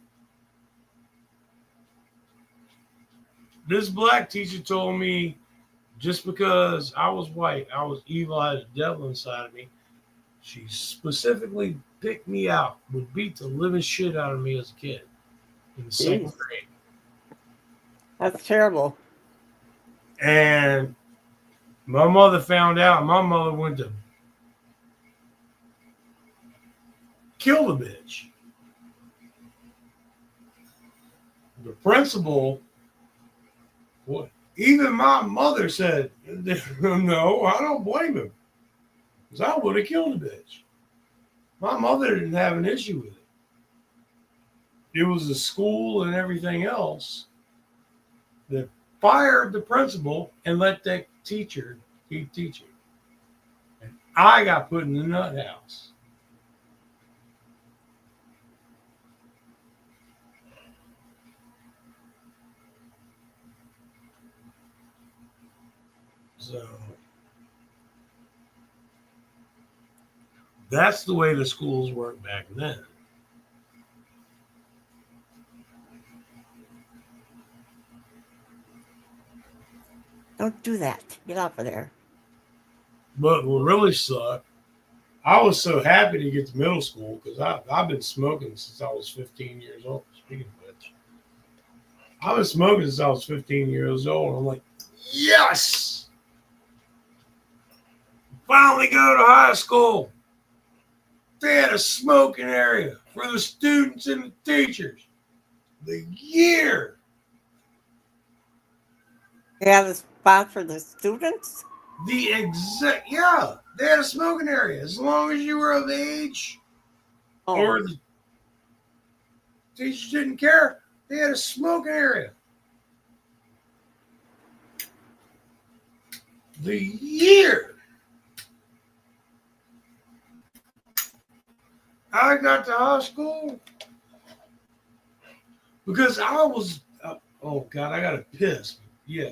this black teacher told me just because I was white, I was evil, I had a devil inside of me. She specifically picked me out, would beat the living shit out of me as a kid in the second grade. That's terrible. And my mother found out. My mother went to kill the bitch. The principal, what? Even my mother said, no, I don't blame him. Because I would have killed the bitch. My mother didn't have an issue with it. It was the school and everything else that fired the principal and let that teacher keep teaching. And I got put in the nut house. So that's the way the schools worked back then. Don't do that. Get off of there. But what really sucked, I was so happy to get to middle school because I've been smoking since I was 15 years old. Speaking of which, I've been smoking since I was 15 years old. I'm like, yes! Finally go to high school. They had a smoking area for the students and the teachers. The year. They have a spot for the students? They had a smoking area as long as you were of age. Oh. Or Teachers didn't care. They had a smoking area. The year I got to high school, because I was, oh God, I got to piss. Yeah.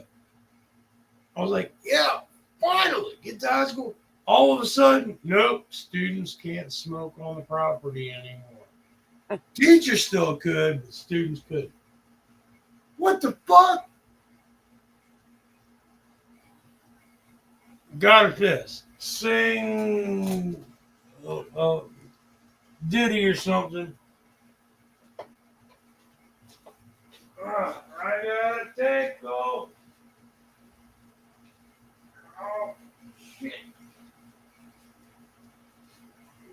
I was like, yeah, finally get to high school. All of a sudden, nope, students can't smoke on the property anymore. Teachers still could, but students couldn't. What the fuck? Got a piss. Sing ditty or something. I gotta take off. Oh, shit.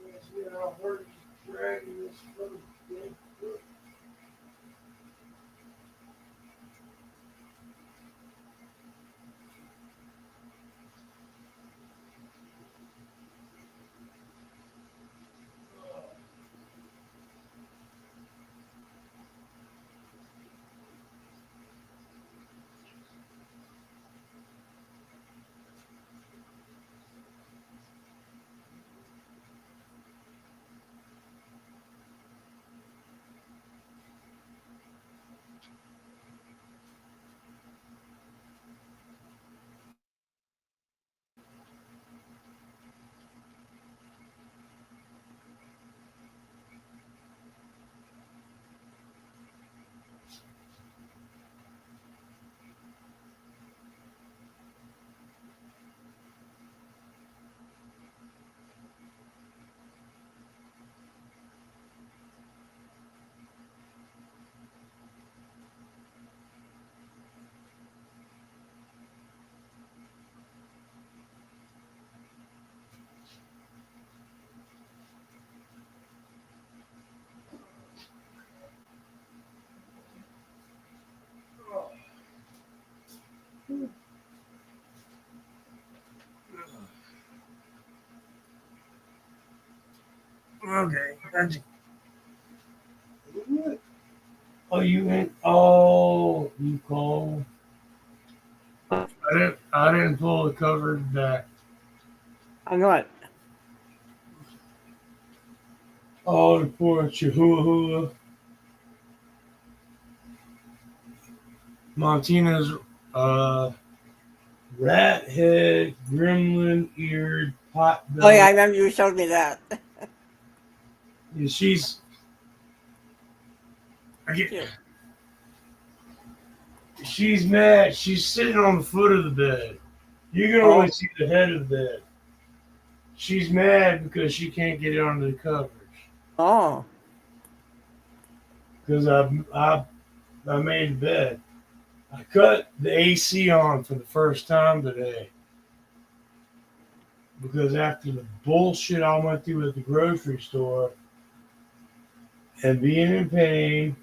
Let's get how hard it's dragging this fucking thing. Okay. Oh, you went. Oh, you called. I didn't pull the cover back. On what? Oh, the poor Chihuahua. Montana's rat head, gremlin eared, pot Oh yeah, I belly. remember you showed me that. And she's. I get, Cute. she's mad. She's sitting on the foot of the bed. You can only Oh, see the head of the bed. She's mad because she can't get under the covers. oh, Because I made the bed. I cut the AC on for the first time today. Because after the bullshit I went through at the grocery store and being in pain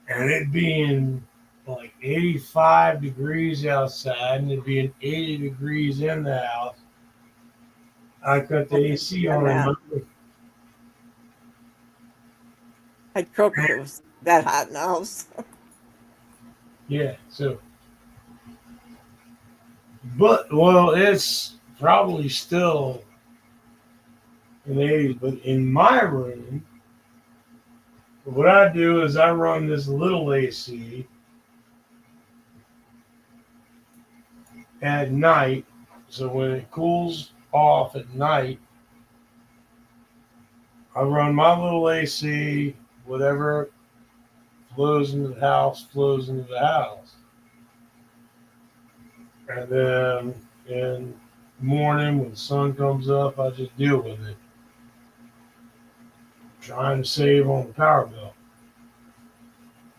and it being like 85 degrees outside and it being 80 degrees in the house, I cut the AC done on in that. my room. I'd croak if it was that hot in the house. Yeah, so, but, well, it's probably still in the 80s, but in my room, what I do is I run this little AC at night. So when it cools off at night, I run my little AC, whatever flows into the house, flows into the house. And then in the morning when the sun comes up, I just deal with it. Trying to save on the power bill.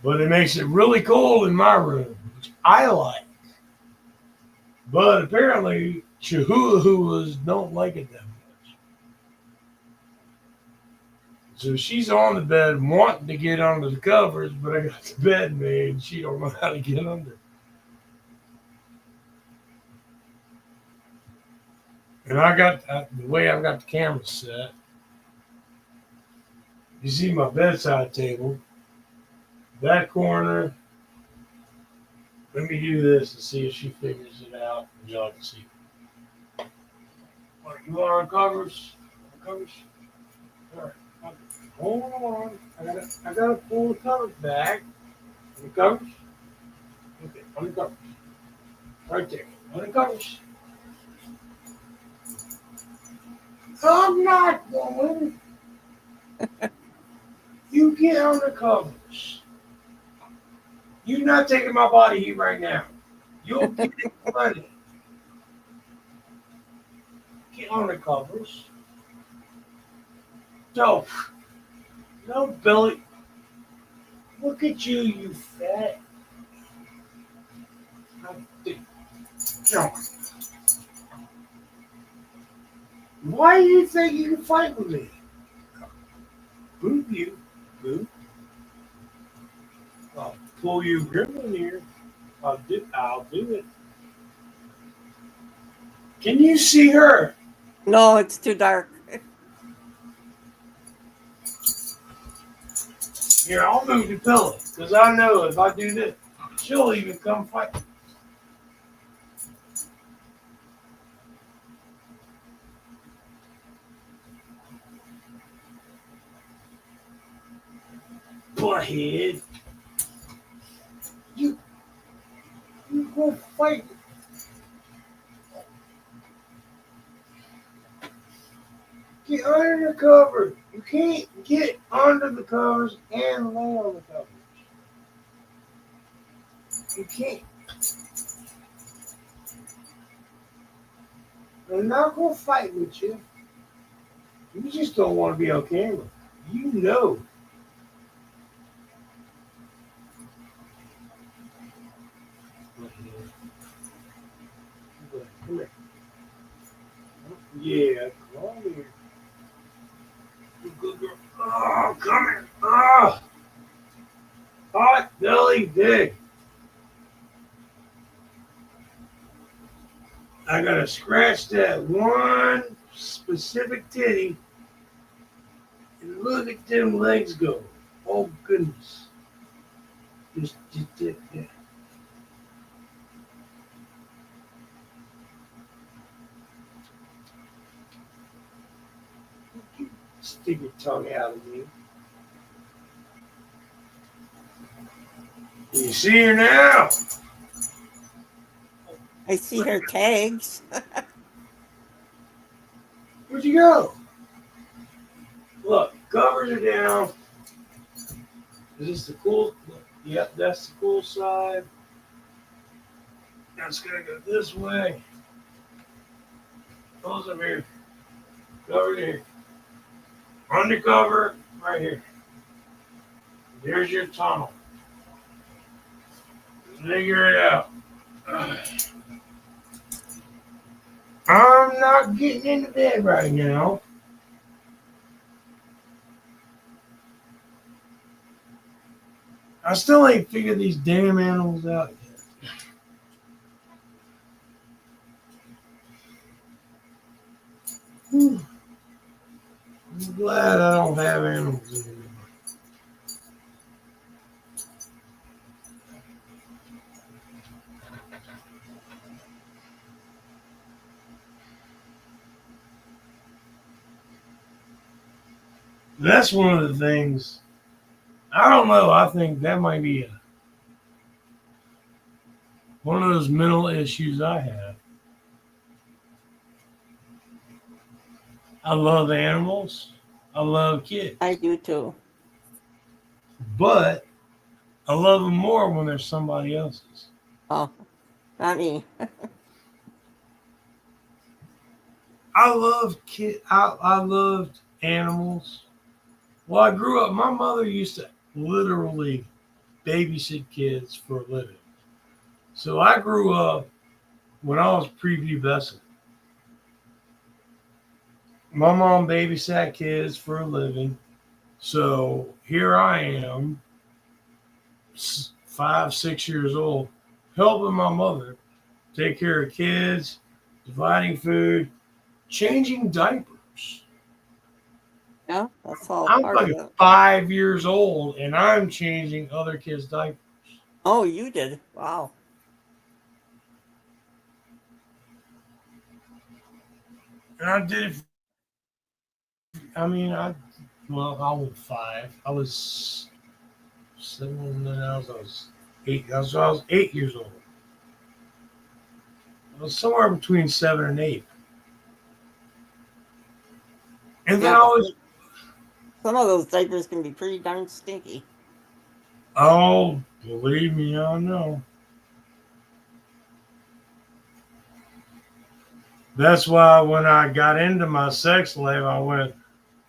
But it makes it really cold in my room, which I like. But apparently, Chihuahuas don't like it that much. So she's on the bed wanting to get under the covers, but I got the bed made and she don't know how to get under. And I got the way I've got the camera set You see my bedside table, that corner. Let me do this and see if she figures it out, and y'all can see. What, you want our covers? Covers? All right. Okay. Hold on. I gotta pull the covers back. The covers? Okay, on the covers. Right there. On the covers. I'm not going. You get on the covers. You're not taking my body heat right now. You'll get it plenty. Get on the covers. No. No, Billy. Look at you, you fat. No. Why do you think you can fight with me? Boop you. Boop. I'll pull you grip in here. I'll do it. Can you see her? No, it's too dark. Here, I'll move the pillow. Because I know if I do this, she'll even come fight. Butthead. You go fight. Get under the cover. You can't get under the covers and lay on the covers. You can't. I'm not going to fight with you. You just don't want to be on camera. You know. Come here. Yeah, come here. You good girl. Oh, come here. Oh. Hot belly dig. I gotta scratch that one specific titty and look at them legs go. Oh goodness. Just that. Stick your tongue out of me. You see her now? I see her tags. Where'd you go? Look, covers are down. Is this the cool? Yep, that's the cool side. Now it's gonna go this way. Close up here. Cover here. Undercover right here. There's your tunnel. Figure it out. I'm not getting into bed right now. I still ain't figured these damn animals out yet. Whew. I'm glad I don't have animals anymore. That's one of the things. I don't know. I think that might be one of those mental issues I have. I love animals. I love kids. I do too. But I love them more when they're somebody else's. Oh, not me. I loved animals. Well, I grew up. My mother used to literally babysit kids for a living. So I grew up when I was prepubescent. My mom babysat kids for a living. So here I am, 5, 6 years old, helping my mother take care of kids, dividing food, changing diapers. Yeah, that's all I'm part of fucking it. 5 years old and I'm changing other kids' diapers. Oh, you did. Wow. And I did it. I mean, I was 5. I was 7, and then I was 8. I was 8 years old. I was somewhere between 7 and 8. And then Yeah, I 'cause was, some of those diapers can be pretty darn stinky. oh, believe me, I know. That's why when I got into my sex life, I went,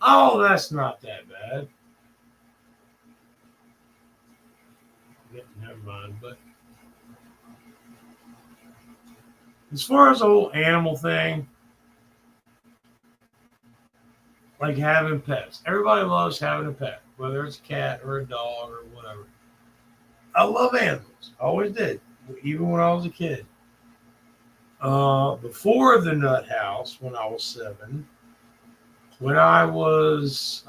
oh, that's not that bad. Yeah, never mind. But as far as the whole animal thing, like having pets, everybody loves having a pet, whether it's a cat or a dog or whatever. I love animals. I always did, even when I was a kid. Before the nut house, when I was 7, when I was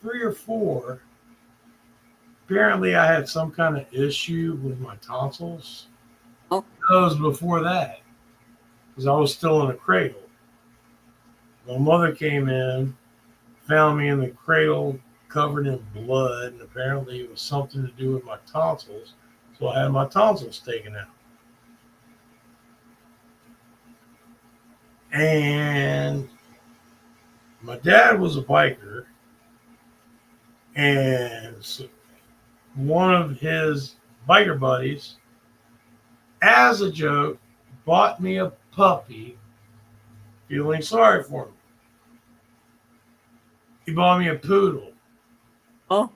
3 or 4, apparently I had some kind of issue with my tonsils. Oh, That was before that, because I was still in a cradle. My mother came in, found me in the cradle covered in blood, and apparently it was something to do with my tonsils. So I had my tonsils taken out. And my dad was a biker, and so one of his biker buddies, as a joke, bought me a puppy, feeling sorry for me. He bought me a poodle. oh,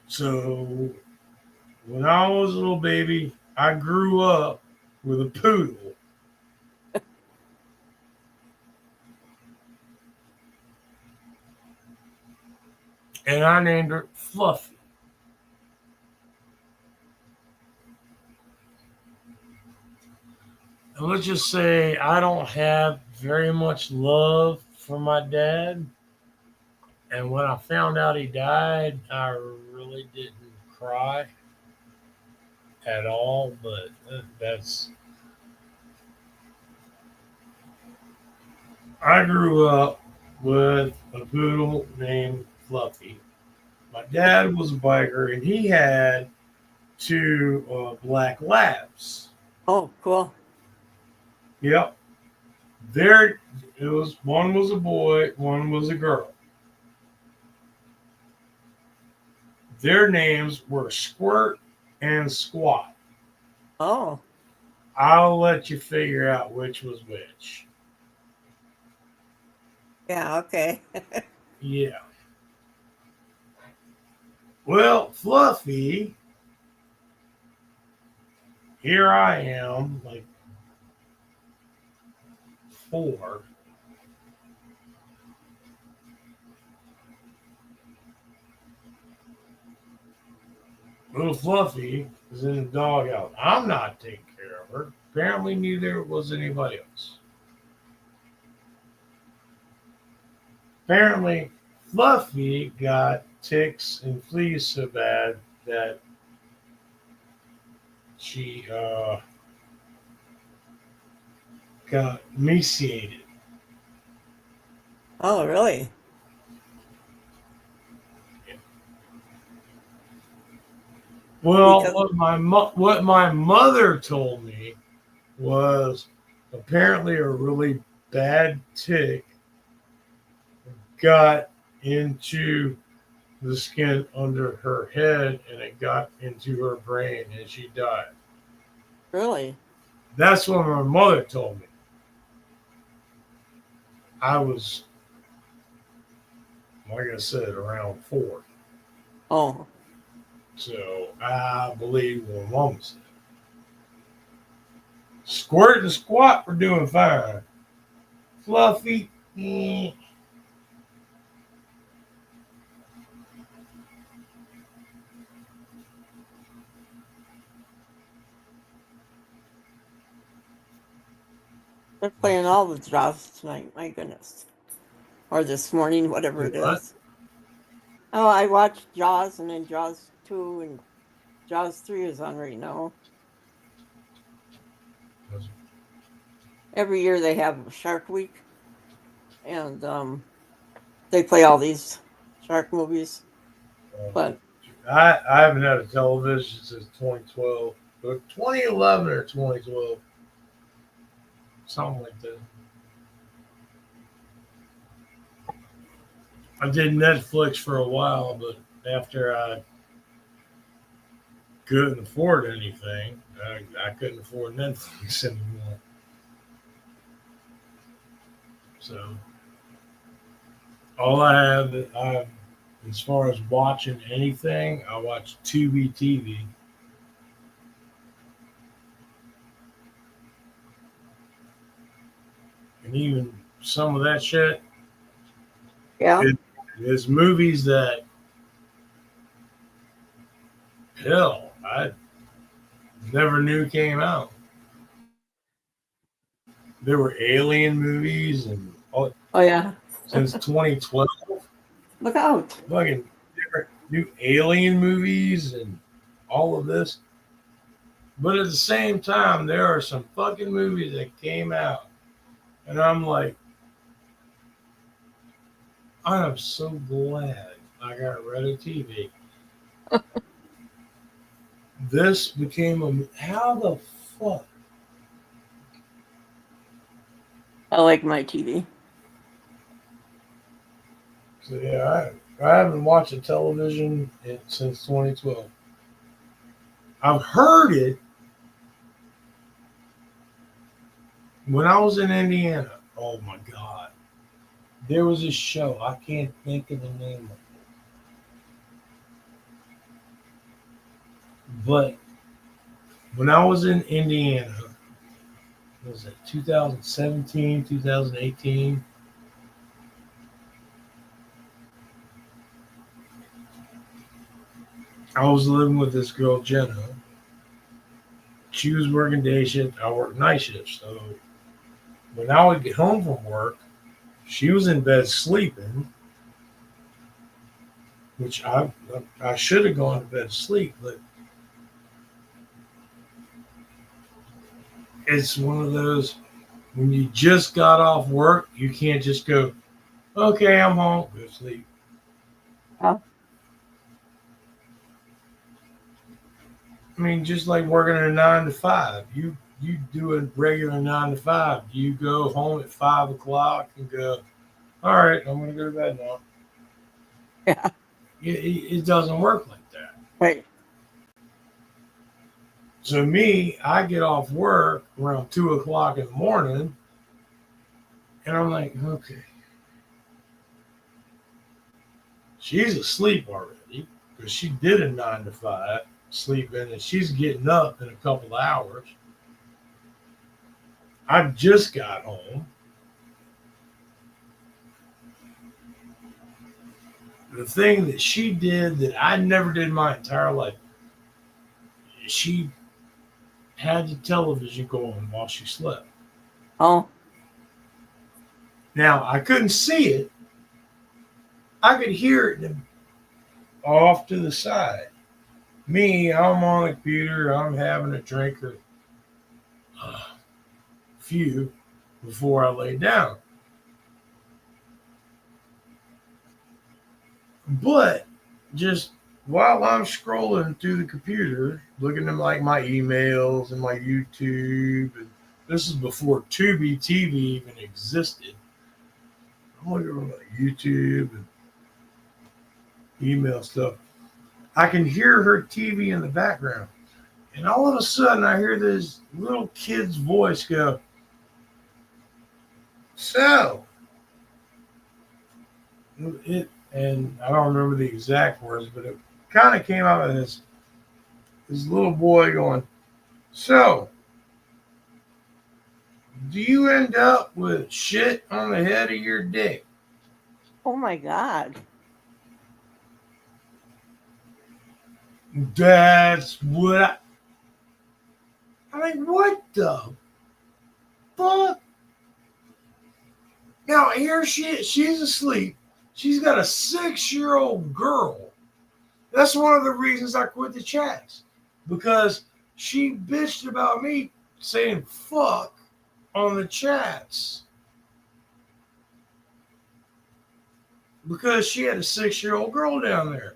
So when I was a little baby, I grew up with a poodle. And I named her Fluffy. And let's just say I don't have very much love for my dad. And when I found out he died, I really didn't cry at all. But that's, I grew up with a poodle named Fluffy. My dad was a biker and he had 2 black labs. oh, cool. Yep. There it was, one was a boy, one was a girl. Their names were Squirt and Squat. Oh, I'll let you figure out which was which. yeah, okay. Yeah. Well, Fluffy, here I am, like 4. Little Fluffy is in the doghouse. I'm not taking care of her. Apparently, neither was anybody else. Apparently, Fluffy got ticks and fleas so bad that she got emaciated. Oh, really? Well, Because, what my mother told me was apparently a really bad tick got into the skin under her head and it got into her brain and she died. really? That's what my mother told me. I was, like I said, around 4. Oh, So I believe what mom said. Squirt and Squat were doing fine. Fluffy, They're playing all the Jaws tonight. My goodness. Or this morning, whatever Do it what? is. Oh, I watched Jaws and then Jaws 2 and Jaws 3 is on right now. Every year they have Shark Week and they play all these shark movies. But I haven't had a television since 2012, but 2011 or 2012, something like that. I did Netflix for a while, but after I couldn't afford anything, I couldn't afford Netflix anymore. So all I have, as far as watching anything, I watch Tubi TV. And even some of that shit, yeah. it is movies that, hell, I never knew came out. There were alien movies and all, Oh yeah. since 2012, Look out. fucking different new alien movies and all of this. But at the same time, there are some fucking movies that came out, and I'm like, I am so glad I got rid of TV. This became a, how the fuck? I like my TV. So yeah, I haven't watched a television since 2012. I've heard it when I was in Indiana. Oh my god, there was a show, I can't think of the name of it, but when I was in Indiana, was it 2017, 2018? I was living with this girl, Jenna. She was working day shift, I worked night shift. So when I would get home from work, she was in bed sleeping, which I should have gone to bed to sleep, but it's one of those when you just got off work, you can't just go, okay, I'm home, go to sleep. Yeah. I mean, just like working a 9 to 5, you do a regular 9 to 5. You go home at 5 o'clock and go, all right, I'm gonna go to bed now. Yeah. It doesn't work like that. Right. So me, I get off work around 2 o'clock in the morning, and I'm like, okay, she's asleep already because she did a 9 to 5 sleeping, and she's getting up in a couple of hours. I just got home. The thing that she did that I never did my entire life, she had the television going while she slept. Oh. Now, I couldn't see it. I could hear it off to the side. Me, I'm on the computer. I'm having a drink or a few before I lay down. But just while I'm scrolling through the computer, looking at like my emails and my YouTube, and this is before Tubi TV even existed. I'm looking at my YouTube and email stuff. I can hear her TV in the background. And all of a sudden, I hear this little kid's voice go, so, and I don't remember the exact words, but it kind of came out of this little boy going, so, do you end up with shit on the head of your dick? Oh my God. That's what I'm like, what the fuck? Now here she is. She's asleep. She's got a 6-year-old girl. That's one of the reasons I quit the chats, because she bitched about me saying fuck on the chats because she had a 6-year-old girl down there.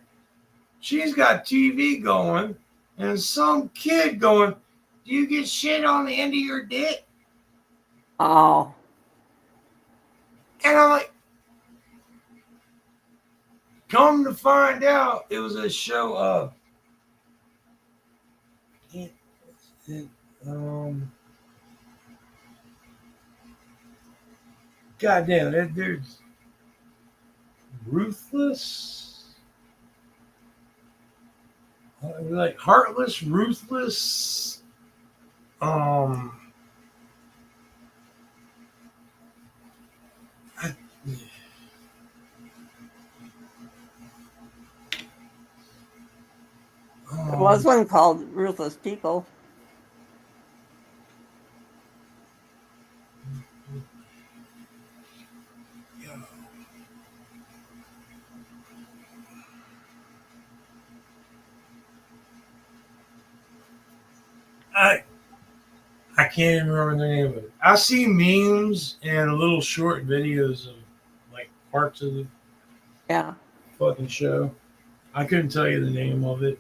She's got TV going and some kid going, "Do you get shit on the end of your dick?" Oh, And I'm like, come to find out, it was a show of um, goddamn, there's ruthless, like heartless, ruthless. Um, I, there was one called Ruthless People. I can't even remember the name of it. I see memes and little short videos of like parts of the Yeah. fucking show. I couldn't tell you the name of it.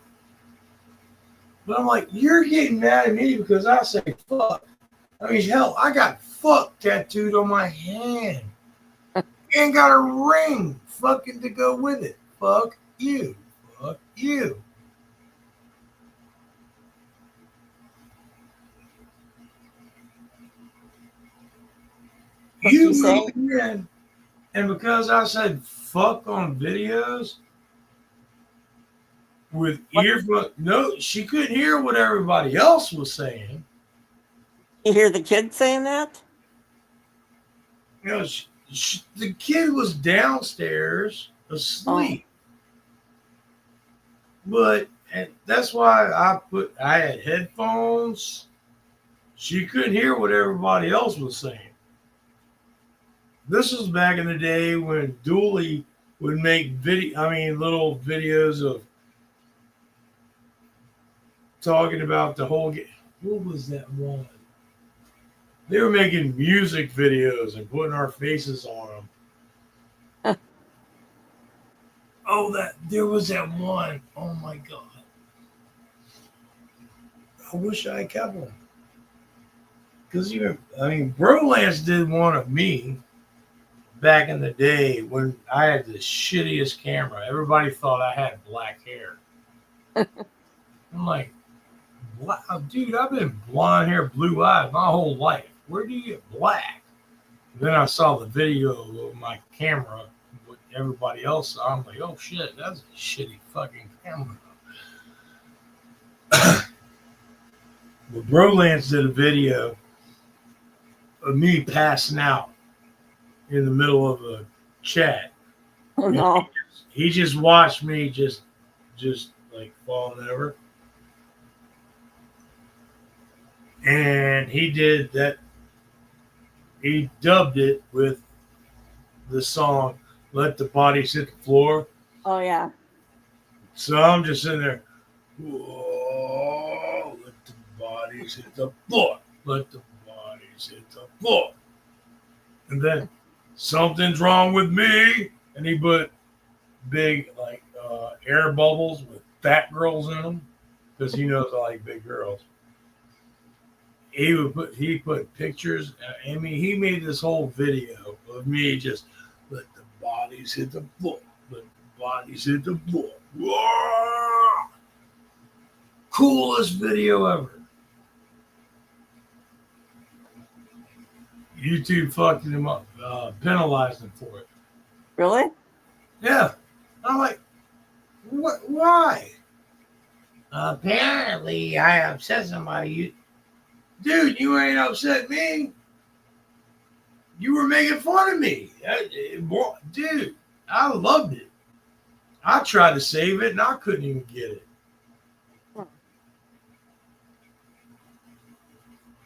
But I'm like, you're getting mad at me because I say fuck. I mean, hell, I got fuck tattooed on my hand. And got a ring fucking to go with it. Fuck you. Fuck you. What'd You you say? moved in, and because I said fuck on videos with earphones, no, she couldn't hear what everybody else was saying. You hear the kid saying that? You know, the kid was downstairs asleep. But and that's why I had headphones. She couldn't hear what everybody else was saying. This was back in the day when Dooley would make little videos of talking about the whole game. What was that one? They were making music videos and putting our faces on them. There was that one. Oh my god! I wish I kept them. Because Brolance did one of me back in the day when I had the shittiest camera. Everybody thought I had black hair. I'm like, what? Dude, I've been blonde hair, blue eyes my whole life. Where do you get black? And then I saw the video of my camera, what everybody else saw. I'm like, oh shit, that's a shitty fucking camera. But Brolance did a video of me passing out in the middle of a chat. Oh no. He just watched me just like falling over. And he did that. He dubbed it with the song "Let the Bodies Hit the Floor." Oh yeah. So I'm just sitting there. Whoa, let the bodies hit the floor. Let the bodies hit the floor. And then something's wrong with me. And he put big air bubbles with fat girls in them because he knows I like big girls. He put pictures. He made this whole video of me just let the bodies hit the floor. Let the bodies hit the floor. Whoa! Coolest video ever. YouTube fucked him up, penalized him for it. Really? Yeah. I'm like, what? Why? Apparently, I upset somebody. Dude, you ain't upset me. You were making fun of me. Dude, I loved it. I tried to save it, and I couldn't even get it.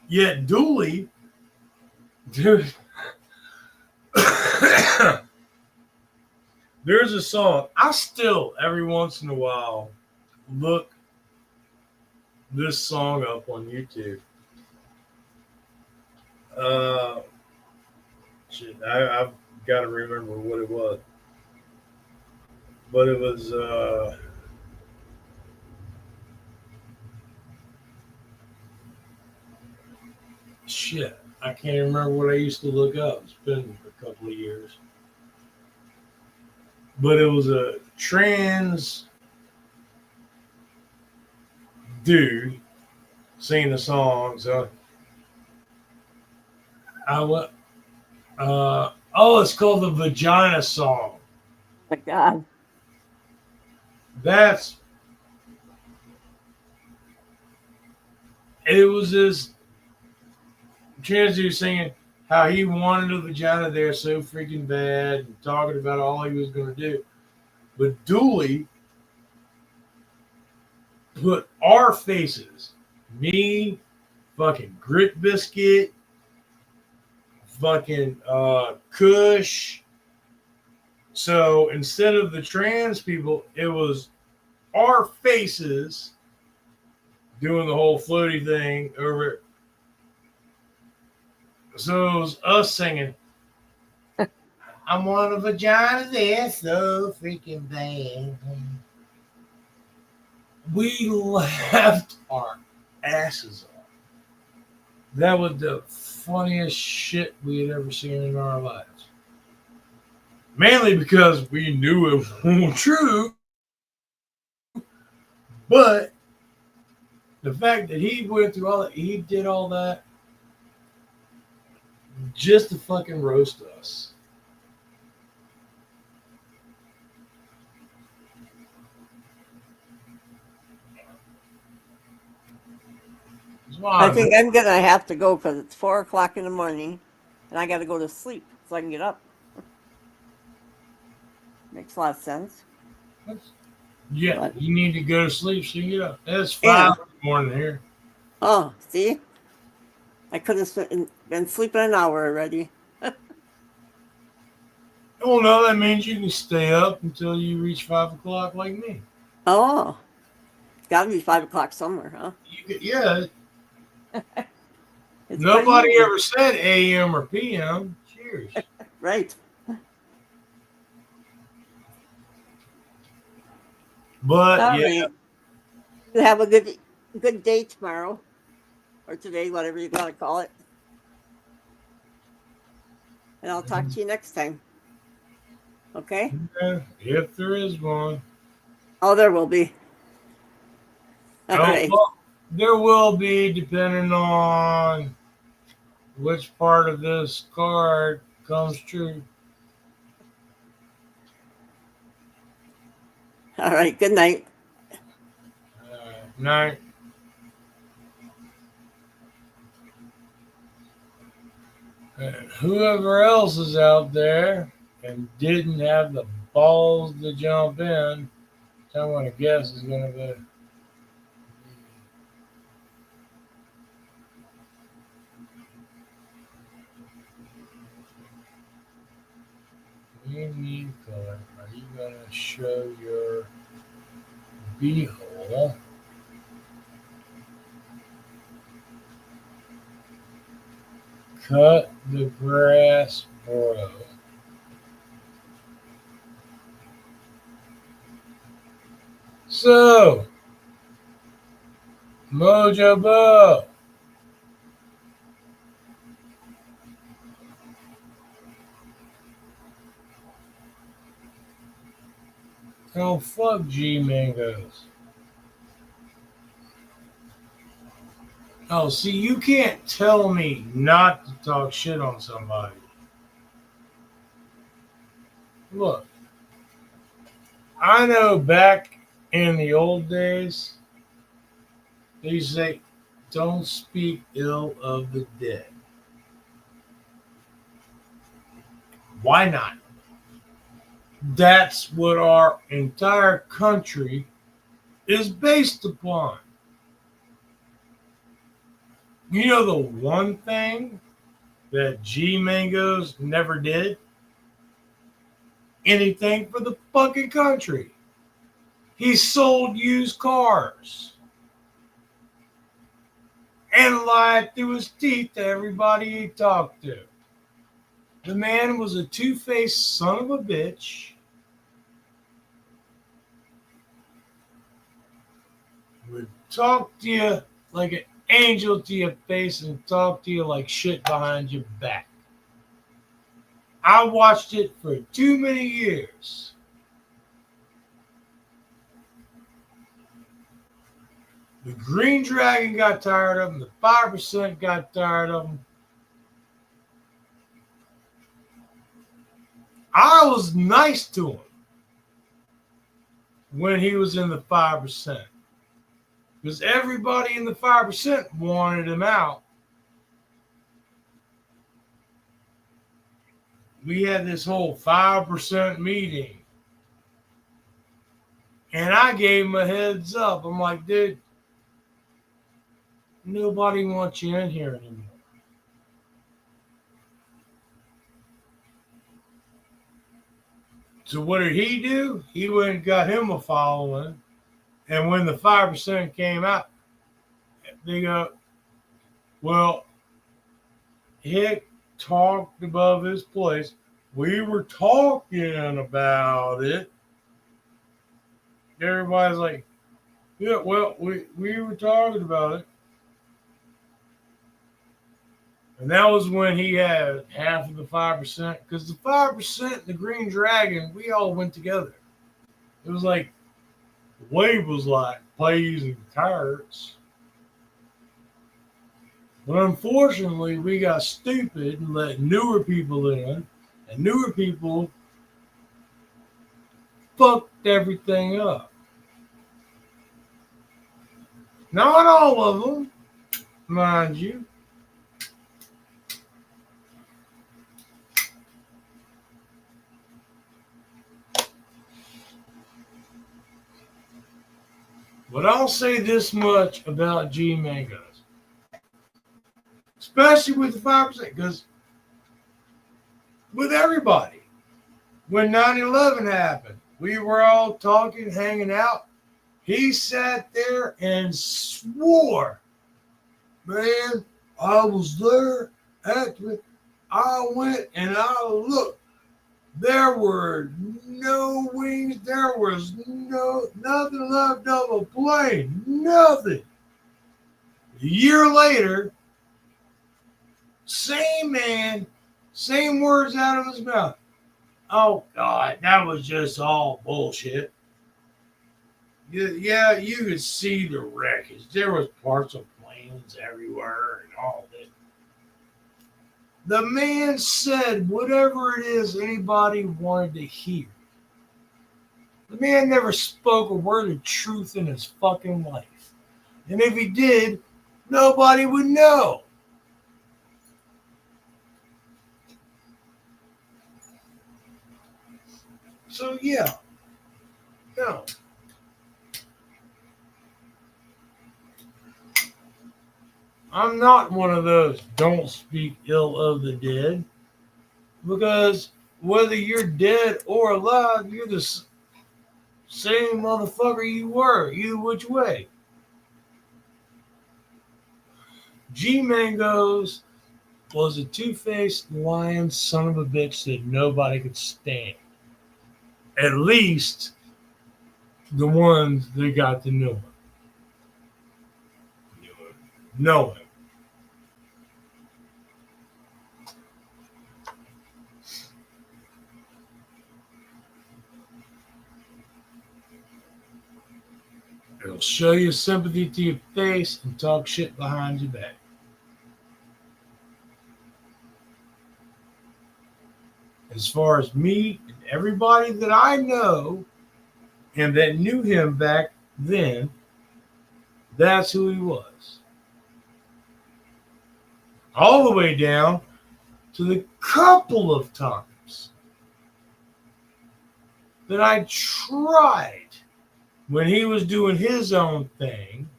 Yet Dooley, dude, There's a song. I still, every once in a while, look this song up on YouTube. Uh, shit, I've got to remember what it was. But it was, shit. I can't remember what I used to look up. It's been a couple of years. But it was a trans dude singing the song. So I went, it's called the Vagina Song. My God. It was this trans dude singing how he wanted a vagina there so freaking bad and talking about all he was going to do. But Dooley put our faces, me, fucking Grit Biscuit, fucking Kush. So instead of the trans people, it was our faces doing the whole floaty thing over. So it was us singing, I want a vagina there so freaking bad. We laughed our asses off. That was the funniest shit we had ever seen in our lives. Mainly because we knew it wasn't true, but the fact that he went through all that, he did all that just to fucking roast us. I think I'm gonna have to go because it's 4 o'clock in the morning, and I got to go to sleep so I can get up. Makes a lot of sense. Yeah, But, you need to go to sleep so you get up. It's 5 in the morning here. Oh, see, I could have been sleeping an hour already. Oh no, that means you can stay up until you reach 5 o'clock like me. Oh, it's got to be 5 o'clock somewhere, huh? Yeah. It's Nobody ever said AM or PM. Cheers. Right. But All yeah. right. Have a good day tomorrow, or today, whatever you want to call it. And I'll talk to you next time. Okay? Yeah, if there is one. Oh, there will be. All right. Well, there will be, depending on which part of this card comes true. All right. Good night. Night. And whoever else is out there and didn't have the balls to jump in, I want to guess is going to be. Unique color. Are you going to show your beehole? Cut the grass, bro. So, Mojo Bo. Oh, fuck G Mangoes. Oh, see, you can't tell me not to talk shit on somebody. Look, I know back in the old days, they used to say, don't speak ill of the dead. Why not? That's what our entire country is based upon. You know the one thing that G Mangoes never did? anything for the fucking country. He sold used cars and lied through his teeth to everybody he talked to. The man was a two-faced son of a bitch. Would talk to you like an angel to your face and talk to you like shit behind your back. I watched it for too many years. The Green Dragon got tired of him. The 5% got tired of him. I was nice to him when he was in the 5%. Because everybody in the 5% wanted him out. We had this whole 5% meeting. And I gave him a heads up. I'm like, dude, nobody wants you in here anymore. So what did he do? He went and got him a following. And when the 5% came out, they go, well, Hick talked above his place. We were talking about it. Everybody's like, yeah, well, we were talking about it. And that was when he had half of the 5%. Because the 5% and the Green Dragon, we all went together. It was like, the wave was like plays and carrots. But unfortunately, we got stupid and let newer people in. And newer people fucked everything up. Not all of them, mind you. But I'll say this much about G Mangoes, especially with the 5%, because with everybody, when 9/11 happened, we were all talking, hanging out. He sat there and swore, man, I was there. Actually, I went and I looked. There were no wings. There was nothing left of a plane. Nothing. A year later, same man, same words out of his mouth. Oh, God, that was just all bullshit. Yeah, you could see the wreckage. There was parts of planes everywhere and all that. The man said whatever it is anybody wanted to hear. The man never spoke a word of truth in his fucking life. And if he did, nobody would know. So, yeah. No. I'm not one of those don't speak ill of the dead, because whether you're dead or alive, you're the same motherfucker you were, either which way. G Mangoes was a two-faced lying son of a bitch that nobody could stand. At least the ones that got to know him. Know him. It'll show you sympathy to your face and talk shit behind your back. As far as me and everybody that I know and that knew him back then, that's who he was. All the way down to the couple of times that I tried when he was doing his own thing,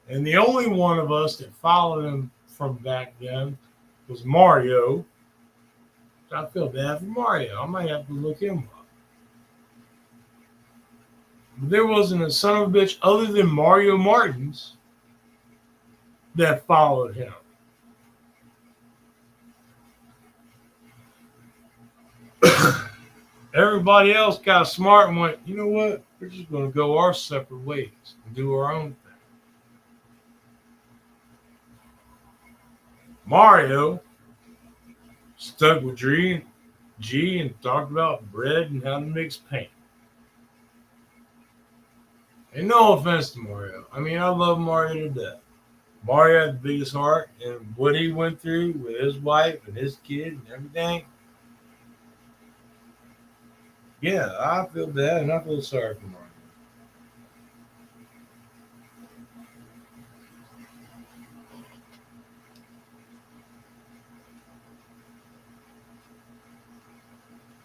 and the only one of us that followed him from back then was Mario. I feel bad for Mario. I might have to look him up. There wasn't a son of a bitch other than Mario Martins that followed him. Everybody else got smart and went, you know what? We're just going to go our separate ways and do our own thing. Mario stuck with G and talked about bread and how to mix paint. And no offense to Mario. I mean, I love Mario to death. Mario had the biggest heart, and what he went through with his wife and his kid and everything. Yeah, I feel bad and I feel sorry for Mario.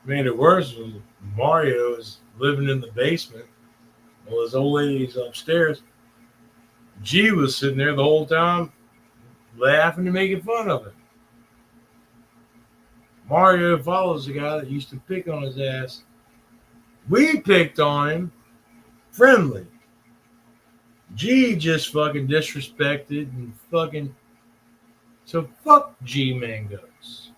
Made it worse was Mario is living in the basement while his old lady's upstairs. G was sitting there the whole time laughing and making fun of him. Mario follows the guy that used to pick on his ass. We picked on him friendly. G just fucking disrespected and fucking. So fuck G Mangos.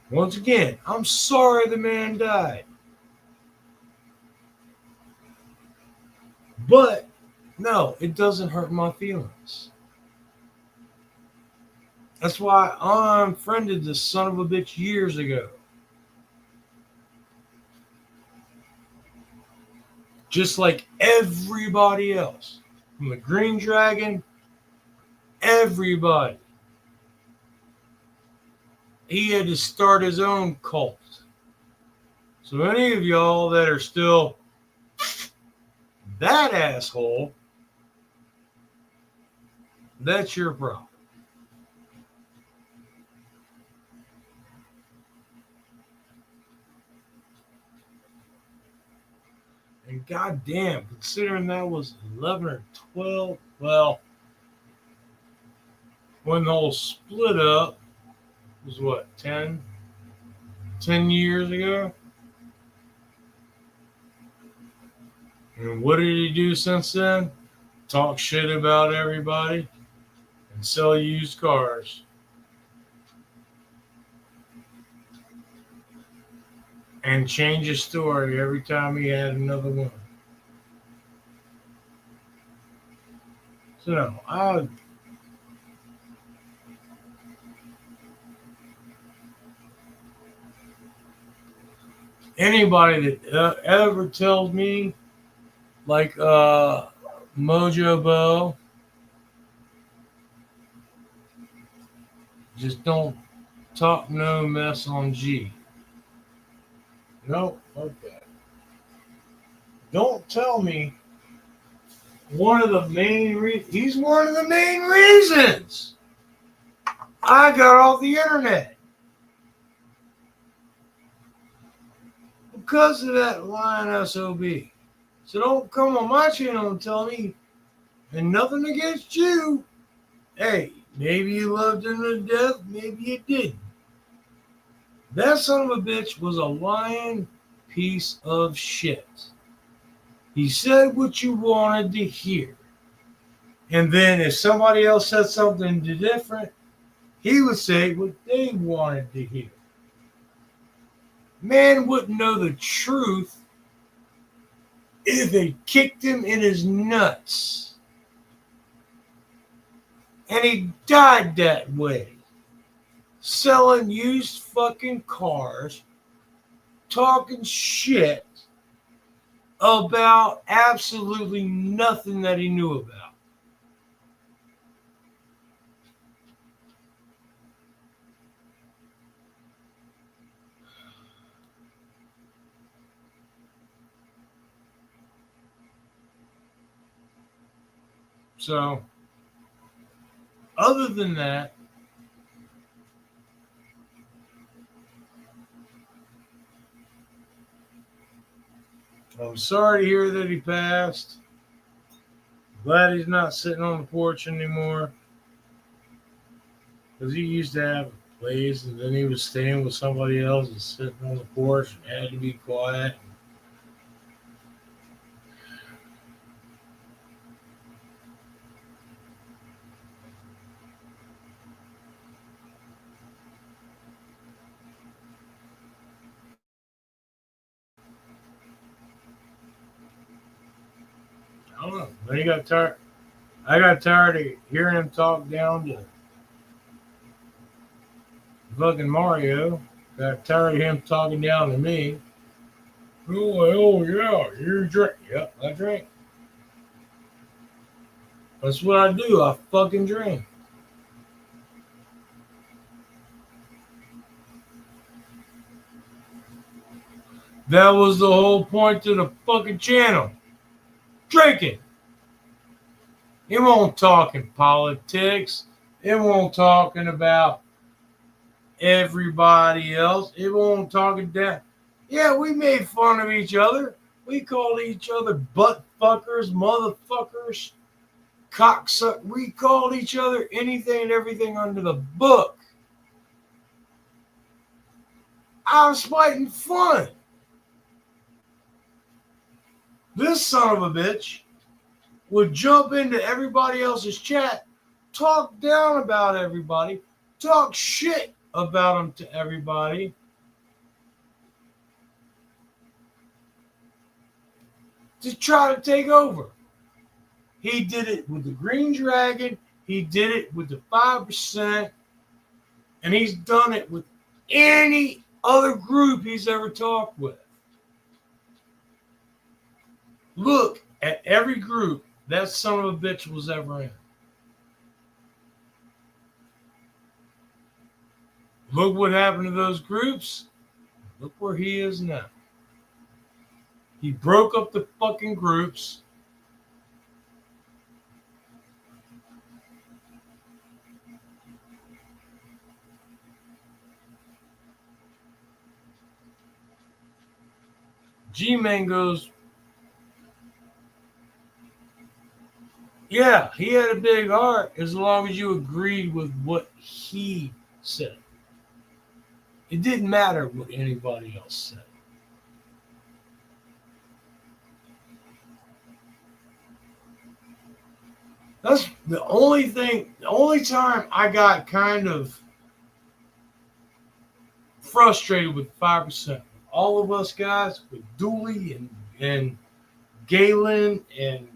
Once again, I'm sorry the man died. But no, it doesn't hurt my feelings. That's why I unfriended this son of a bitch years ago. Just like everybody else. From the Green Dragon, everybody. He had to start his own cult. So any of y'all that are still that asshole, that's your problem. And goddamn, considering that was 11 or 12, well, when the whole split up was what, 10 years ago? And what did he do since then? Talk shit about everybody and sell used cars. And change his story every time he had another one. So no, anybody that ever tells me like Mojo Bo, just don't talk no mess on G. Nope, okay. Don't tell me one of the main reasons. He's one of the main reasons I got off the internet. Because of that lying SOB. So don't come on my channel and tell me, and nothing against you. Hey, maybe you loved him to death, maybe you didn't. That son of a bitch was a lying piece of shit. He said what you wanted to hear. And then if somebody else said something different, he would say what they wanted to hear. Man wouldn't know the truth if they kicked him in his nuts. And he died that way. Selling used fucking cars, talking shit about absolutely nothing that he knew about. So, other than that, I'm sorry to hear that he passed. Glad he's not sitting on the porch anymore. Because he used to have a place and then he was staying with somebody else and sitting on the porch and had to be quiet. I don't know. Then he got tired. I got tired of hearing him talk down to fucking Mario. Got tired of him talking down to me. Oh yeah, you drink. Yep, I drink. That's what I do. I fucking drink. That was the whole point to the fucking channel. Drinking. It won't talking politics. It won't talking about everybody else. It won't talking down. Yeah, we made fun of each other. We called each other butt fuckers, motherfuckers, cocksuck. We called each other anything and everything under the book. I was fighting fun. This son of a bitch would jump into everybody else's chat, talk down about everybody, talk shit about them to everybody. To try to take over. He did it with the Green Dragon. He did it with the 5%. And he's done it with any other group he's ever talked with. Look at every group that son of a bitch was ever in. Look what happened to those groups. Look where he is now. He broke up the fucking groups. G-Man goes, yeah, he had a big heart as long as you agreed with what he said. It didn't matter what anybody else said. That's the only thing, the only time I got kind of frustrated with 5%. All of us guys with Dooley and Galen and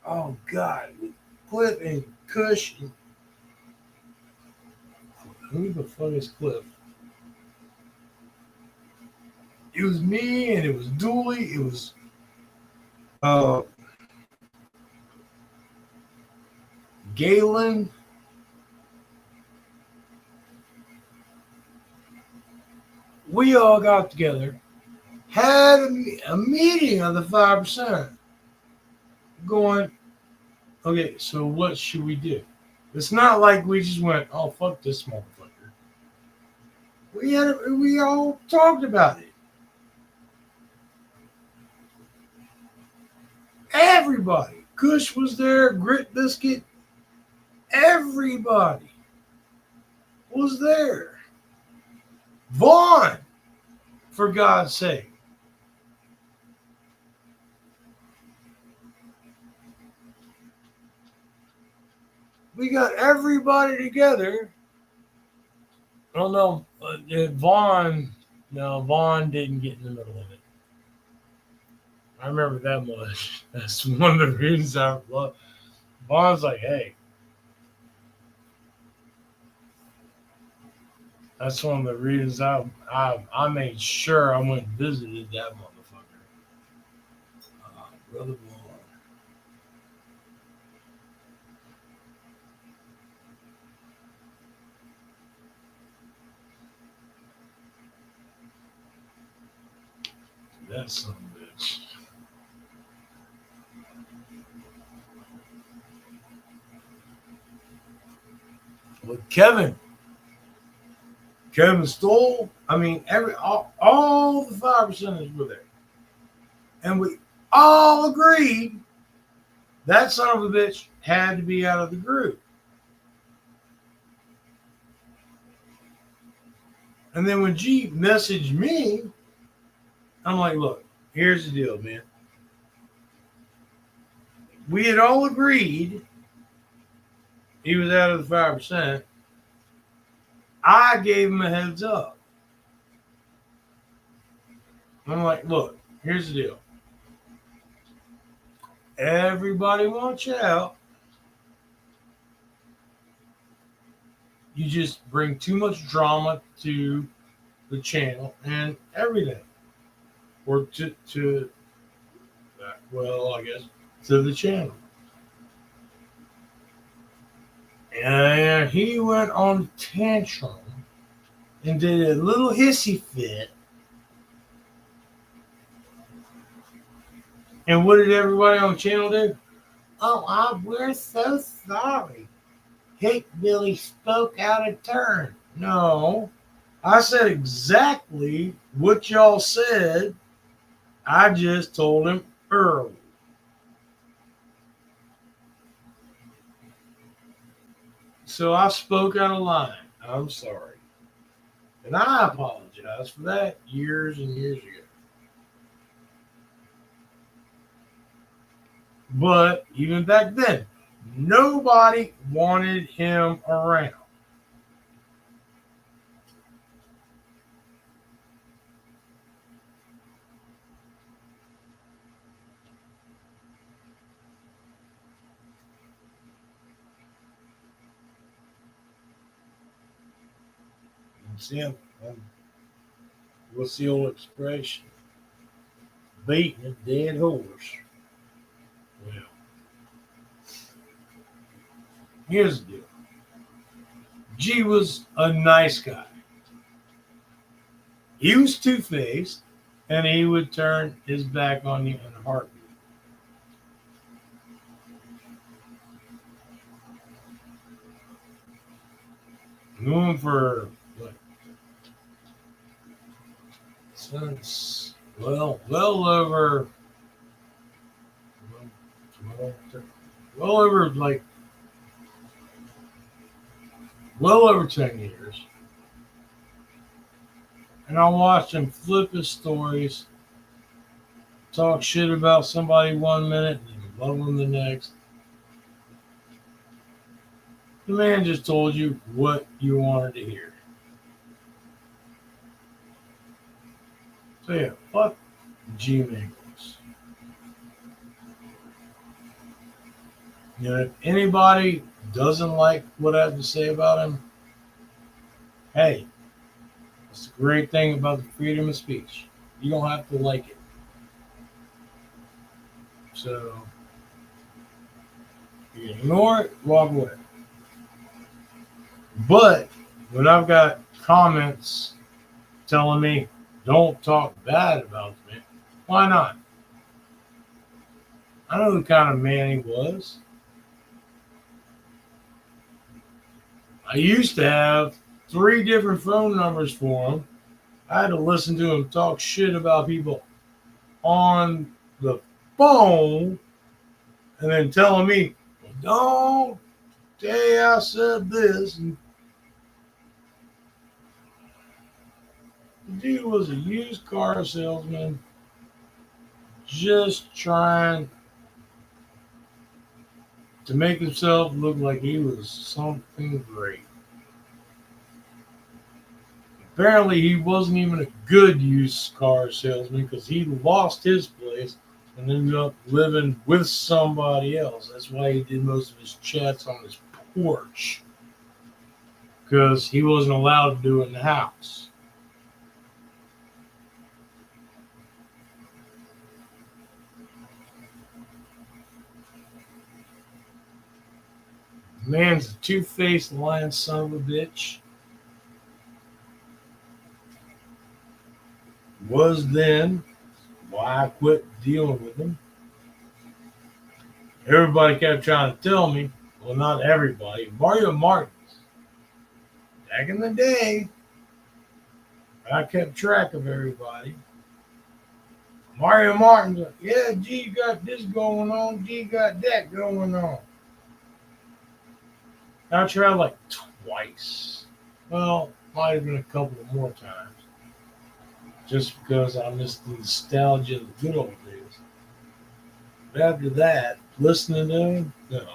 oh God, with Cliff and Kush. And, who the fuck is Cliff? It was me and it was Dooley. It was uh, Galen. We all got together, had a meeting of the 5%, going, okay, so what should we do? It's not like we just went, oh, fuck this motherfucker. We all talked about it. Everybody. Kush was there, Grit Biscuit. Everybody was there. Vaughn, for God's sake. We got everybody together. Oh no, Vaughn. No, Vaughn didn't get in the middle of it. I remember that much. That's one of the reasons I love. Vaughn's like, hey, that's one of the reasons I made sure I went and visited that motherfucker. Brother Vaughn. That son of a bitch. With Kevin Stoll, I mean, all the 5%ers were there. And we all agreed that son of a bitch had to be out of the group. And then when G messaged me, I'm like, look, here's the deal, man. We had all agreed he was out of the 5%. I gave him a heads up. I'm like, look, here's the deal. everybody wants you out. You just bring too much drama to the channel and everything, or to well, I guess to the channel. And he went on tantrum and did a little hissy fit. And what did everybody on the channel do? Oh, we're so sorry. Hate Billy spoke out of turn. No, I said exactly what y'all said. I just told him early. So I spoke out of line. I'm sorry. And I apologize for that years and years ago. But even back then, nobody wanted him around. See, what's the old expression? Beating a dead horse. Well, here's the deal. G was a nice guy. He was two-faced, and he would turn his back on you in a heartbeat. Knew him for what? Since well over, well, well over like well over 10 years. And I watched him flip his stories, talk shit about somebody 1 minute, and love them the next. The man just told you what you wanted to hear. So yeah, fuck G Mingles. You know, if anybody doesn't like what I have to say about him, hey, that's the great thing about the freedom of speech. You don't have to like it. So you ignore it, walk away. But when I've got comments telling me don't talk bad about me, why not? I know the kind of man he was. I used to have 3 different phone numbers for him. I had to listen to him talk shit about people on the phone and then telling me, don't say I said this. And the dude was a used car salesman just trying to make himself look like he was something great. Apparently, he wasn't even a good used car salesman because he lost his place and ended up living with somebody else. That's why he did most of his chats on his porch because he wasn't allowed to do it in the house. The man's a two-faced lying son of a bitch. Was then why I quit dealing with him. Everybody kept trying to tell me, well, not everybody, Mario Martins. Back in the day, I kept track of everybody. Mario Martin's like, yeah, G got this going on, G got that going on. I tried like twice. Well, might have been a couple of more times. Just because I missed the nostalgia of the good old days. But after that, listening to him, no.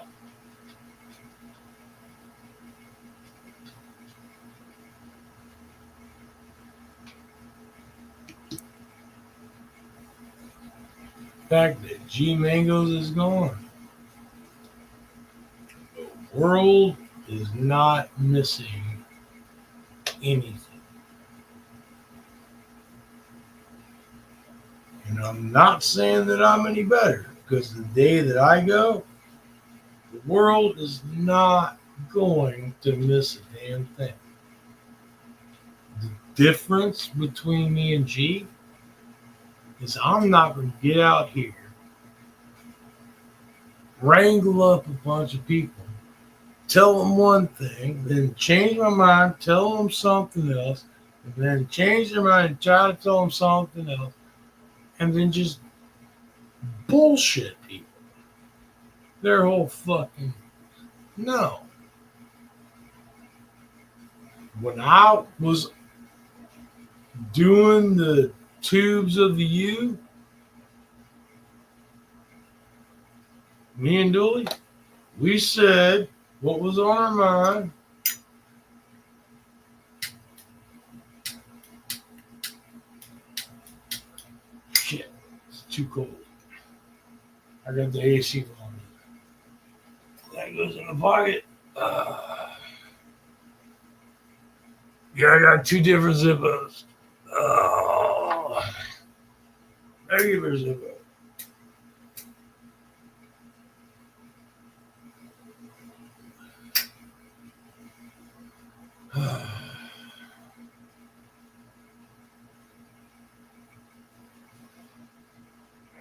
fact that G Mangoes is gone. The world is not missing anything. And I'm not saying that I'm any better because the day that I go, the world is not going to miss a damn thing. The difference between me and G is I'm not going to get out here, wrangle up a bunch of people, tell them one thing, then change my mind, tell them something else, and then change their mind and try to tell them something else, and then just bullshit people. Their whole fucking no. When I was doing the tubes of the U, me and Dooley, we said what was on our mind. Shit, it's too cold. I got the AC on. That goes in the pocket. Yeah, I got two different Zippos. Regular Zippo.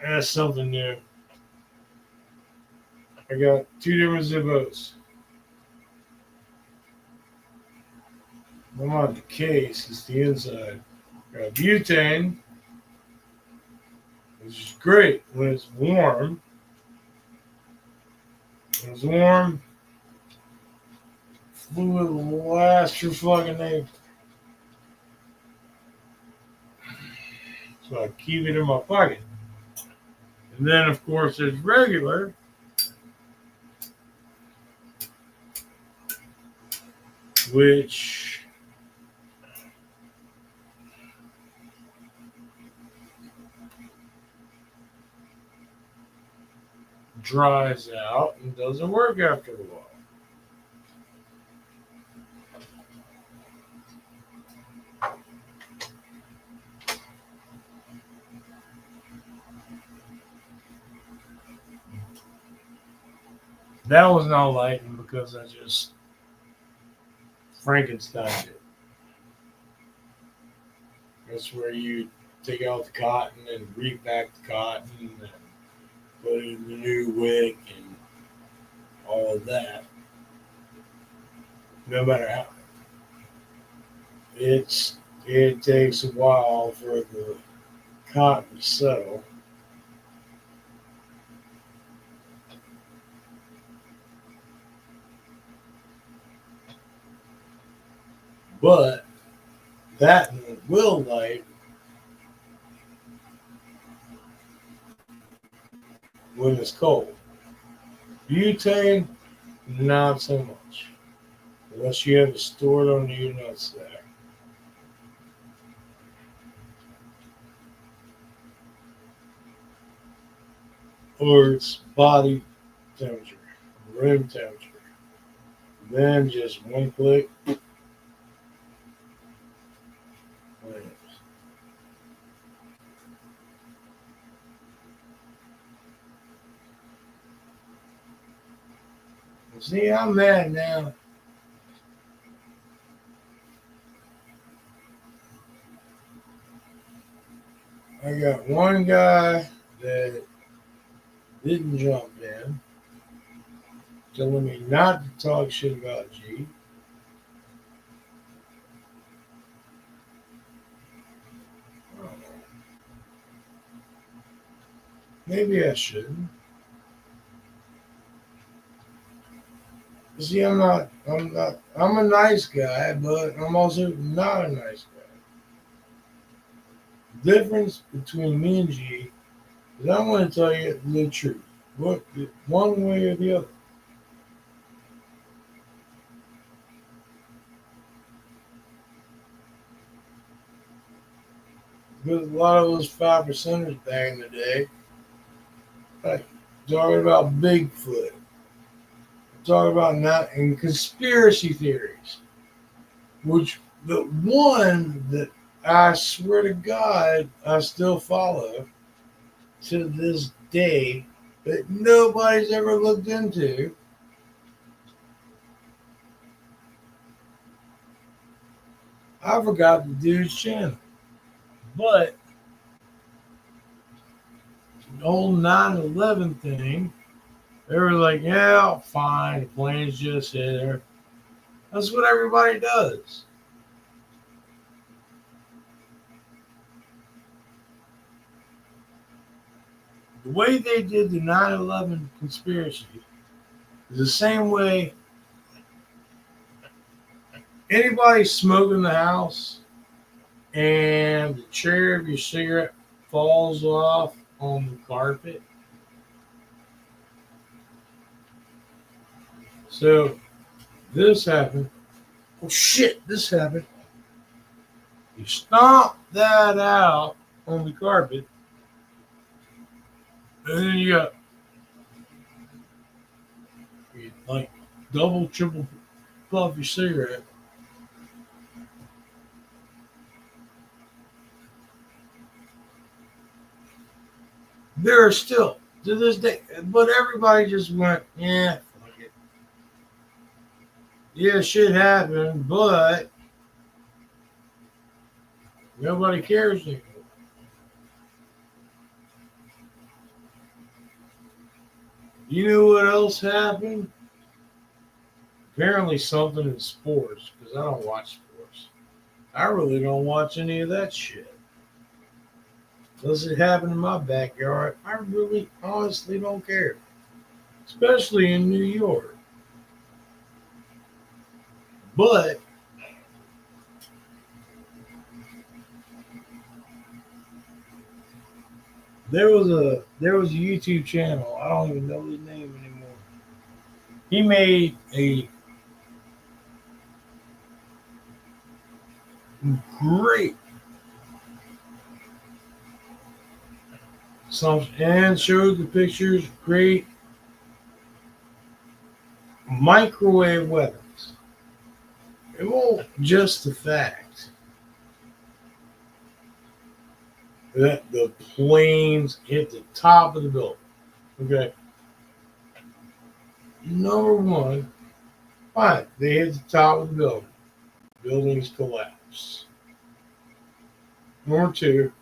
That's something new. I got two different Zippos. I'm on the case, it's the inside. Got butane, which is great when it's warm. When it's warm, fluid will last your fucking name. So I keep it in my pocket. And then, of course, there's regular, which dries out and doesn't work after a while. That was not lighting because I just Frankensteined it. That's where you take out the cotton and repack the cotton and put in the new wick and all of that. No matter how it takes a while for the cotton to settle. But that will light when it's cold. Butane, not so much. Unless you have it stored under your nutsack. Or it's body temperature, room temperature. Then just one click. See, I'm mad now. I got one guy that didn't jump in, telling me not to talk shit about G. Maybe I shouldn't. See, I'm a nice guy, but I'm also not a nice guy. The difference between me and G is I'm going to tell you the truth, one way or the other. Because a lot of those 5%ers back in the day Like, talking about Bigfoot. Talking about not and conspiracy theories. Which the one that I swear to God I still follow to this day that nobody's ever looked into. I forgot the dude's channel. But the whole 9/11 thing, they were like, yeah, fine, the planes just hit there. That's what everybody does. The way they did the 9/11 conspiracy is the same way anybody smoking in the house and the chair of your cigarette falls off on the carpet. So this happened. Oh shit, this happened. You stomp that out on the carpet, and then you like double, triple puff your cigarette. There are still to this day, but everybody just went, yeah, fuck it. Yeah, shit happened, but nobody cares anymore. You know what else happened? Apparently something in sports, because I don't watch sports. I really don't watch any of that shit. Unless it happened in my backyard, I really honestly don't care. Especially in New York. But there was a YouTube channel. I don't even know his name anymore. He made a great some and showed the pictures. Great microwave weapons. It won't just the fact that the planes hit the top of the building. Okay. Number one, fine, they hit the top of the building. Buildings collapse. Number two,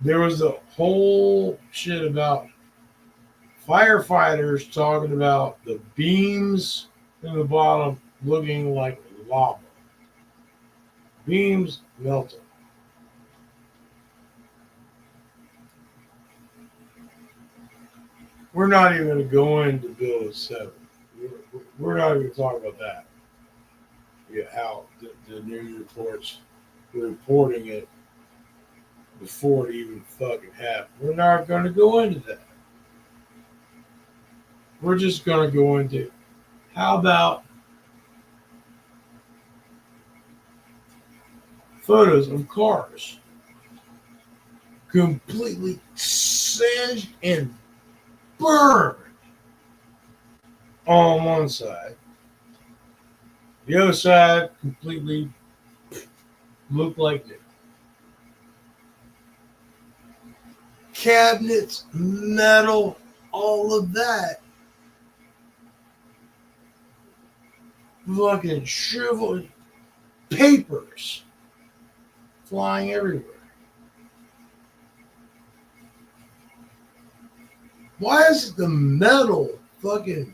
there was a whole shit about firefighters talking about the beams in the bottom looking like lava. Beams melted. We're not even going to go into Bill 7. We're not even going to talk about that. Yeah, how the news reports were reporting it before it even fucking happened. We're not going to go into that. We're just going to go into how about photos of cars completely singed and burned on one side. The other side completely looked like this. Cabinets, metal, all of that. Fucking shriveled papers flying everywhere. Why is the metal fucking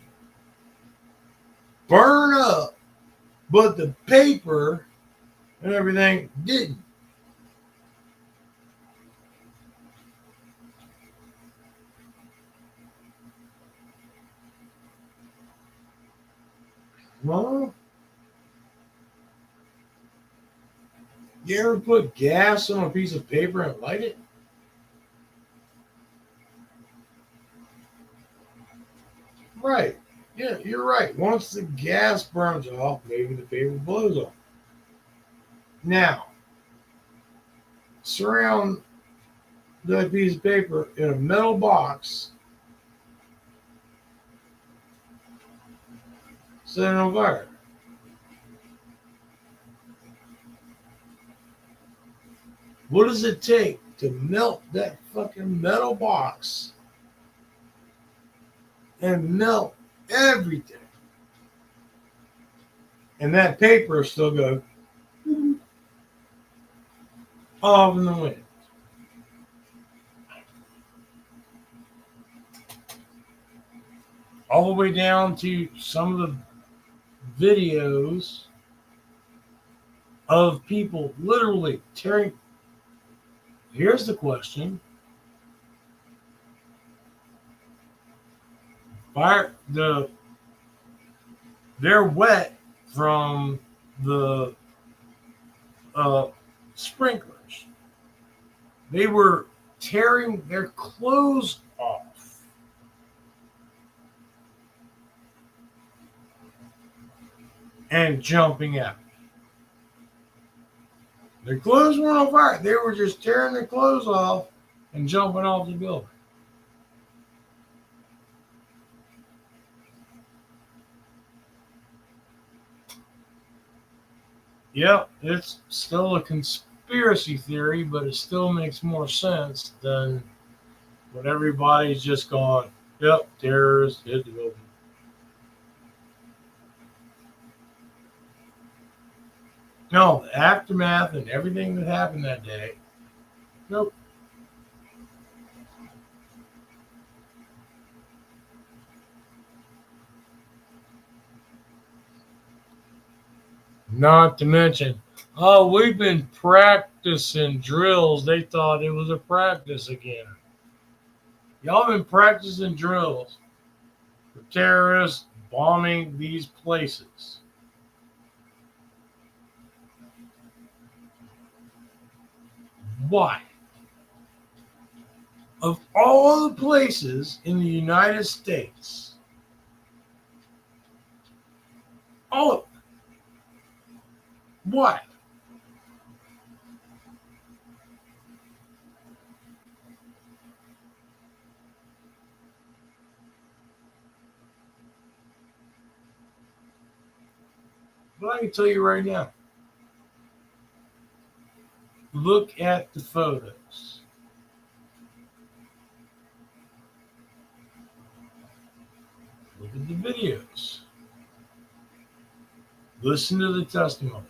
burn up, but the paper and everything didn't? Well, you ever put gas on a piece of paper and light it? Right. Yeah, you're right. Once the gas burns off, maybe the paper blows off. Now, surround that piece of paper in a metal box set it on fire. What does it take to melt that fucking metal box and melt everything? And that paper still goes off in the wind. All the way down to some of the videos of people literally tearing. Here's the question. They're wet from the sprinklers. They were tearing their clothes off. And jumping out. Their clothes weren't on fire. They were just tearing their clothes off and jumping off the building. Yep, it's still a conspiracy theory, but it still makes more sense than when everybody's just going, yep, terrorists hit the building. No, the aftermath and everything that happened that day, nope. Not to mention, oh, we've been practicing drills. They thought it was a practice again. Y'all been practicing drills for terrorists bombing these places. Why? Of all the places in the United States, all of them, why? But I can tell you right now, look at the photos. Look at the videos. Listen to the testimony.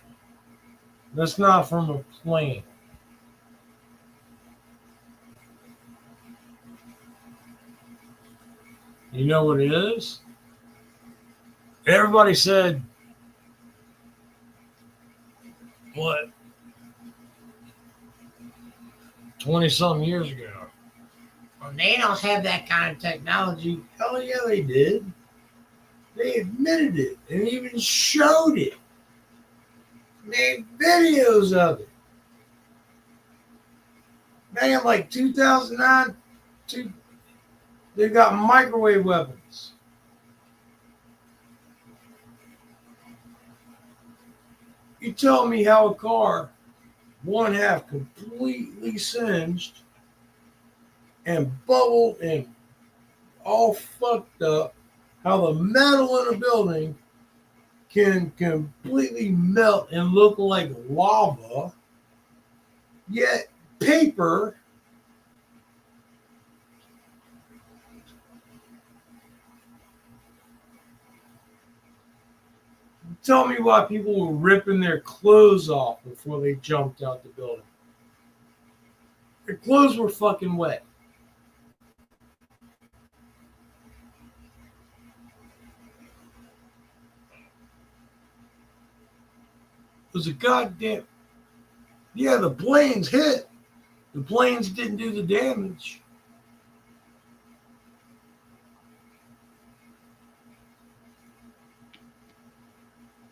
That's not from a plane. You know what it is? Everybody said, what, 20-something years ago? Well, they don't have that kind of technology. Hell yeah, they did. They admitted it and even showed it. Made videos of it. Back in like 2009, they got microwave weapons. You tell me how a car, one half completely singed and bubbled and all fucked up, how the metal in a building can completely melt and look like lava, yet paper tell me why people were ripping their clothes off before they jumped out the building. Their clothes were fucking wet. It was a goddamn... Yeah, the planes hit. The planes didn't do the damage.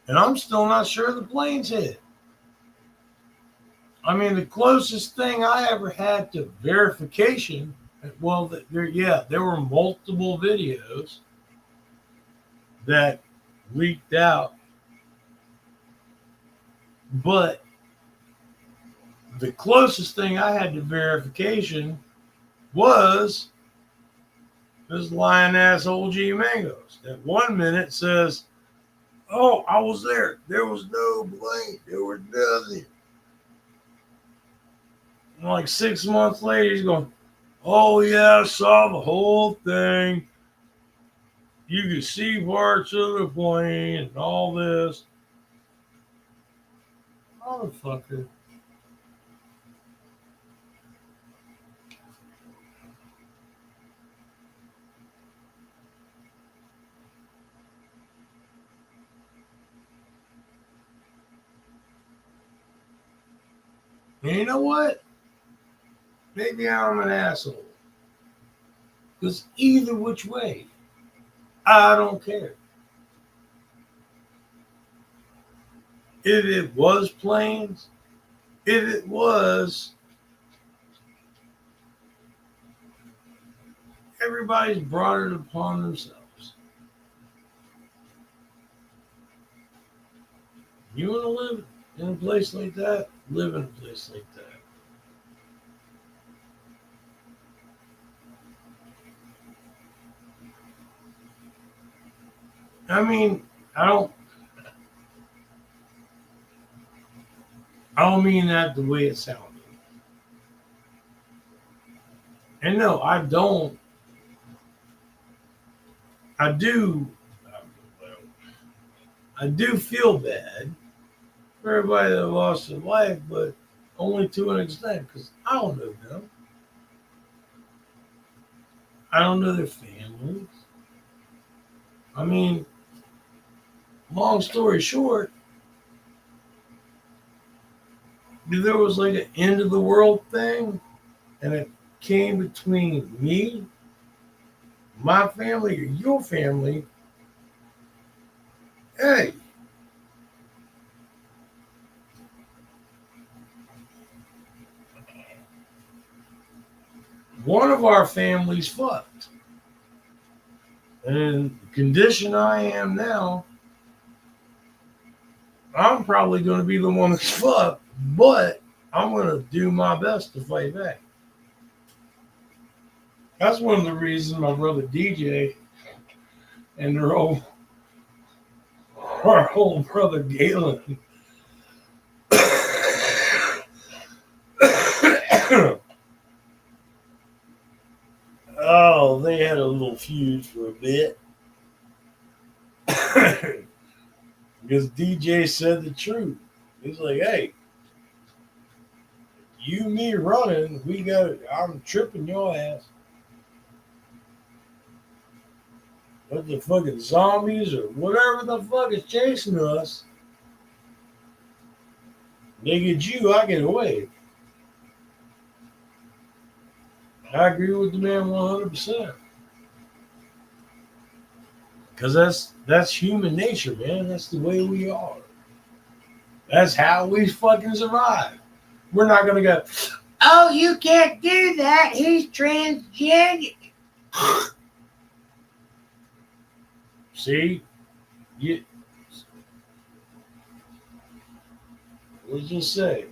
And I'm still not sure the planes hit. I mean, the closest thing I ever had to verification, well, there were multiple videos that leaked out. But the closest thing I had to verification was this lying ass old G Mangos. That 1 minute says Oh, I was there. There was no blame. There was nothing. And like 6 months later, he's going, oh, yeah, I saw the whole thing. You could see parts of the plane and all this. Motherfucker. And you know what? Maybe I'm an asshole. Because either which way, I don't care. If it was planes, if it was, everybody's brought it upon themselves. You want to live in a place like that? Live in a place like that. I mean, I don't I don't mean that the way it sounded. And no, I don't. I do. I do feel bad for everybody that lost their life, but only to an extent because I don't know them. I don't know their families. I mean, long story short, if there was like an end of the world thing and it came between me, my family, or your family, hey, one of our families fucked. And in the condition I am now, I'm probably going to be the one that's fucked, but I'm going to do my best to fight back. That's one of the reasons my brother DJ and our old brother Galen oh, they had a little feud for a bit. Because DJ said the truth. He's like, hey, you me running, I'm tripping your ass. What the fucking zombies or whatever the fuck is chasing us, they get you, I get away. I agree with the man 100%. Because that's human nature, man. That's the way we are. That's how we fucking survive. We're not gonna go, oh, you can't do that. He's transgender. See? You, let's just say.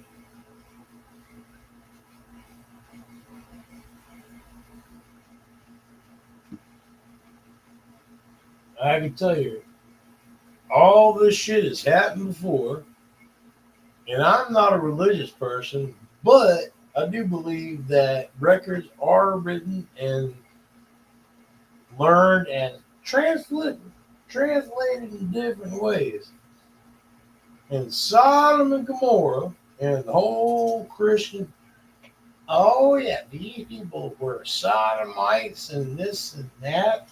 I can tell you, all this shit has happened before, and I'm not a religious person, but I do believe that records are written and learned and translated in different ways. And Sodom and Gomorrah and the whole Christian, oh yeah, these people were sodomites and this and that.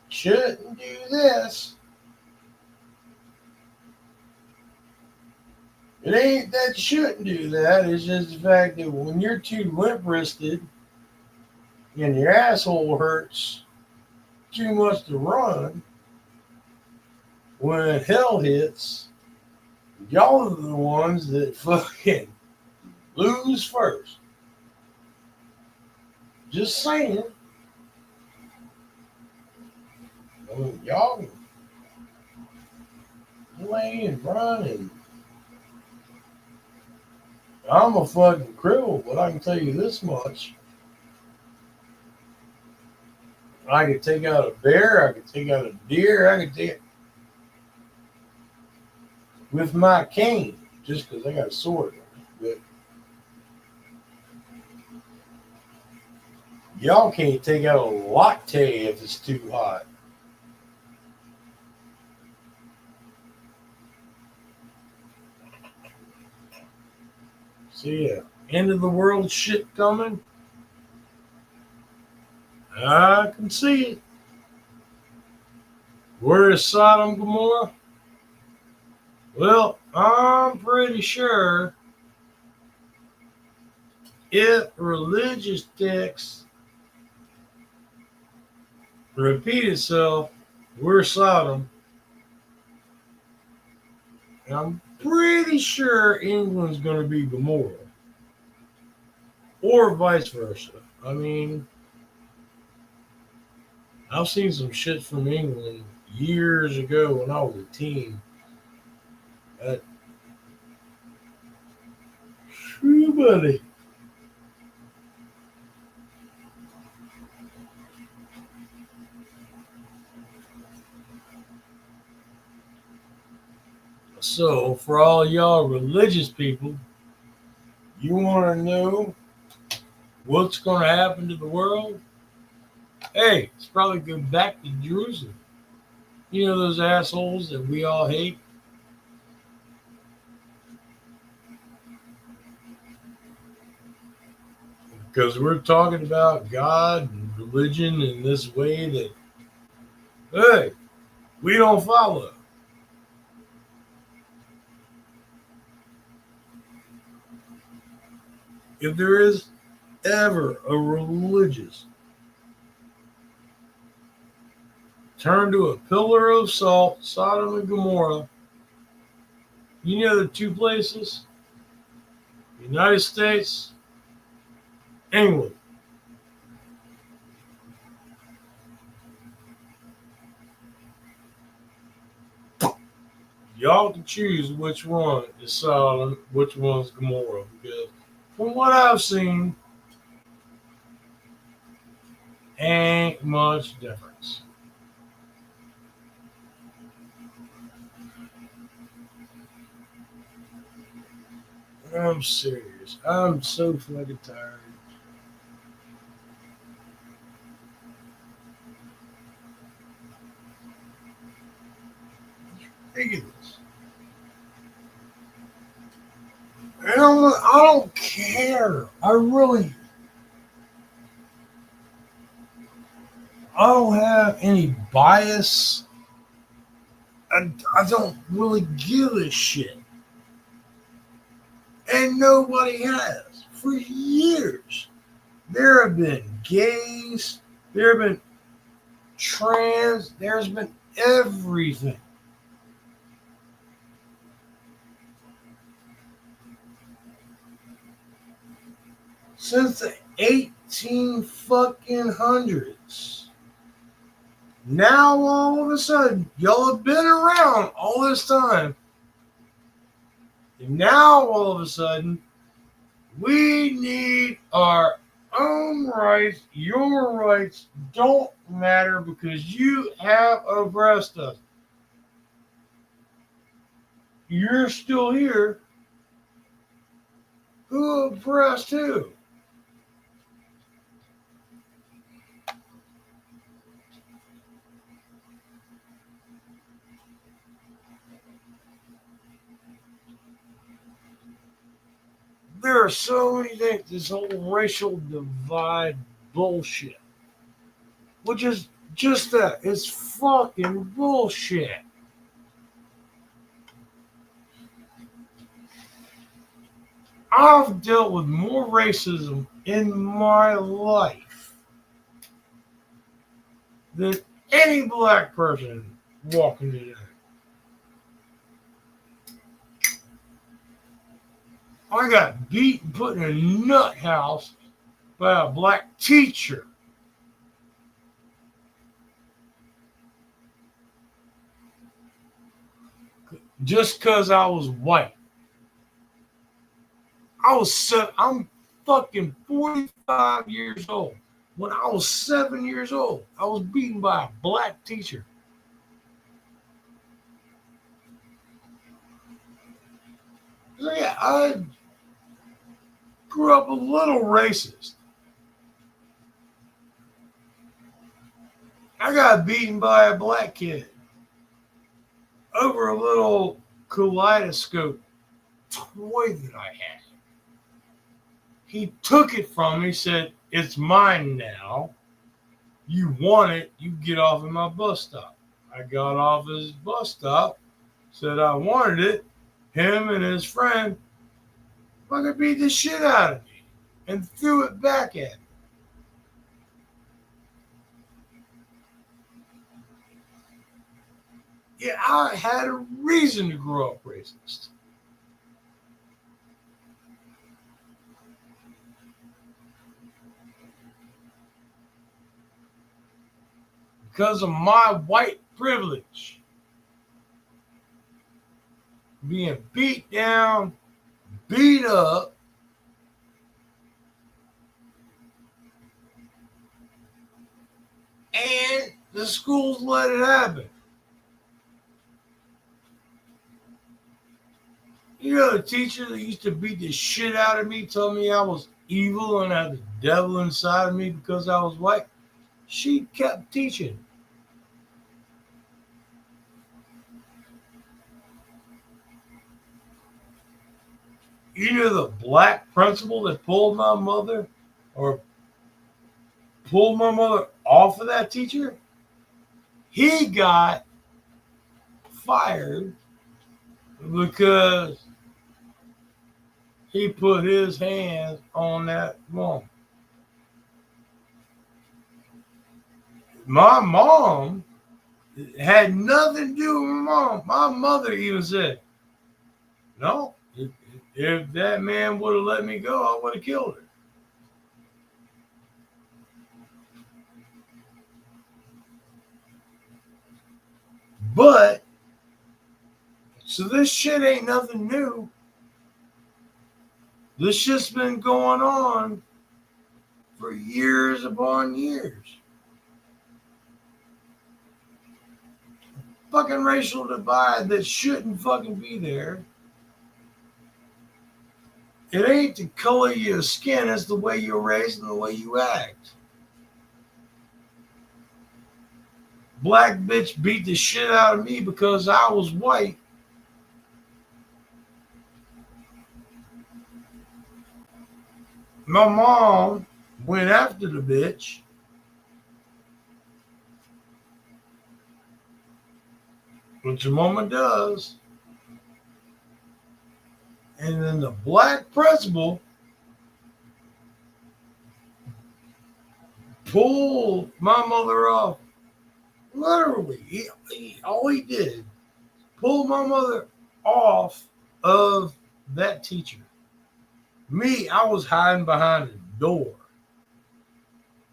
Shouldn't do this. It ain't that you shouldn't do that. It's just the fact that when you're too limp wristed and your asshole hurts too much to run, when hell hits, y'all are the ones that fucking lose first. Just saying. I mean, y'all play and run and I'm a fucking cripple, but I can tell you this much. I could take out a bear, I could take out a deer, I could take with my cane, just because I got a sword. But y'all can't take out a latte if it's too hot. So yeah, end of the world shit coming. I can see it. Where is Sodom and Gomorrah? Well, I'm pretty sure if religious texts repeat itself, we're Sodom. And I'm pretty sure England's going to be Gomorrah. Or vice versa. I mean, I've seen some shit from England years ago when I was a teen. That, True, buddy. So, for all y'all religious people, you want to know what's going to happen to the world? Hey, it's probably go back to Jerusalem. You know those assholes that we all hate? Because we're talking about God and religion in this way that, hey, we don't follow. If there is ever a religious turn to a pillar of salt, Sodom and Gomorrah, you know the two places? United States, England. Y'all can choose which one is Sodom, which one's Gomorrah. Because from what I've seen, ain't much difference. I'm serious. I'm so fucking tired. Ridiculous. I don't care. I don't have any bias. I don't really give a shit. And nobody has. For years, there have been gays, there have been trans, there's been everything. Since the 18 fucking hundreds. Now all of a sudden, y'all have been around all this time. And now all of a sudden, we need our own rights. Your rights don't matter because you have oppressed us. You're still here. Who oppressed who? There are so many things. This whole racial divide bullshit, which is just that. It's fucking bullshit. I've dealt with more racism in my life than any black person walking today. I got beat and put in a nut house by a black teacher. Just because I was white. I'm fucking 45 years old. When I was 7 years old, I was beaten by a black teacher. So yeah, I grew up a little racist. I got beaten by a black kid over a little kaleidoscope toy that I had. He took it from me, said, "It's mine now. You want it, you get off at my bus stop." I got off his bus stop, said I wanted it. Him and his friend fucking beat the shit out of me and threw it back at me. Yeah, I had a reason to grow up racist. Because of my white privilege. Being beat down, beat up, and the schools let it happen. You know, the teacher that used to beat the shit out of me, told me I was evil and had the devil inside of me because I was white. She kept teaching. You know the black principal that pulled my mother off of that teacher? He got fired because he put his hands on that woman. My mom had nothing to do with my mom. My mother even said, "No, if that man would have let me go, I would have killed her." But, so this shit ain't nothing new. This shit's been going on for years upon years. Fucking racial divide that shouldn't fucking be there. It ain't the color of your skin, it's the way you're raised and the way you act. Black bitch beat the shit out of me because I was white. My mom went after the bitch. Which your mama does. And then the black principal pulled my mother off. Literally, all he did, pull my mother off of that teacher. Me, I was hiding behind a door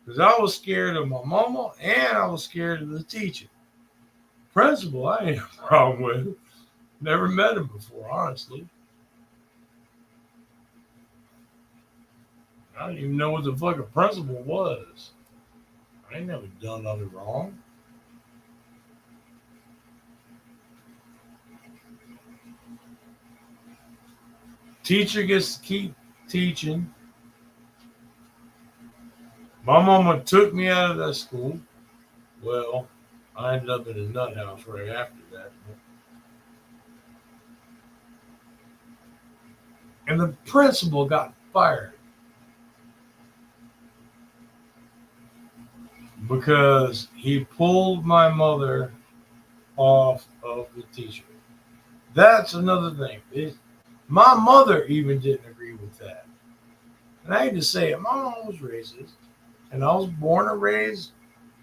because I was scared of my mama and I was scared of the teacher. Principal, I ain't a problem with. Never met him before, honestly. I didn't even know what the fucking principal was. I ain't never done nothing wrong. Teacher gets to keep teaching. My mama took me out of that school. Well, I ended up in a nut house right after that. And the principal got fired because he pulled my mother off of the teacher. That's another thing. My mother even didn't agree with that. And I hate to say it, my mom was racist. And I was born and raised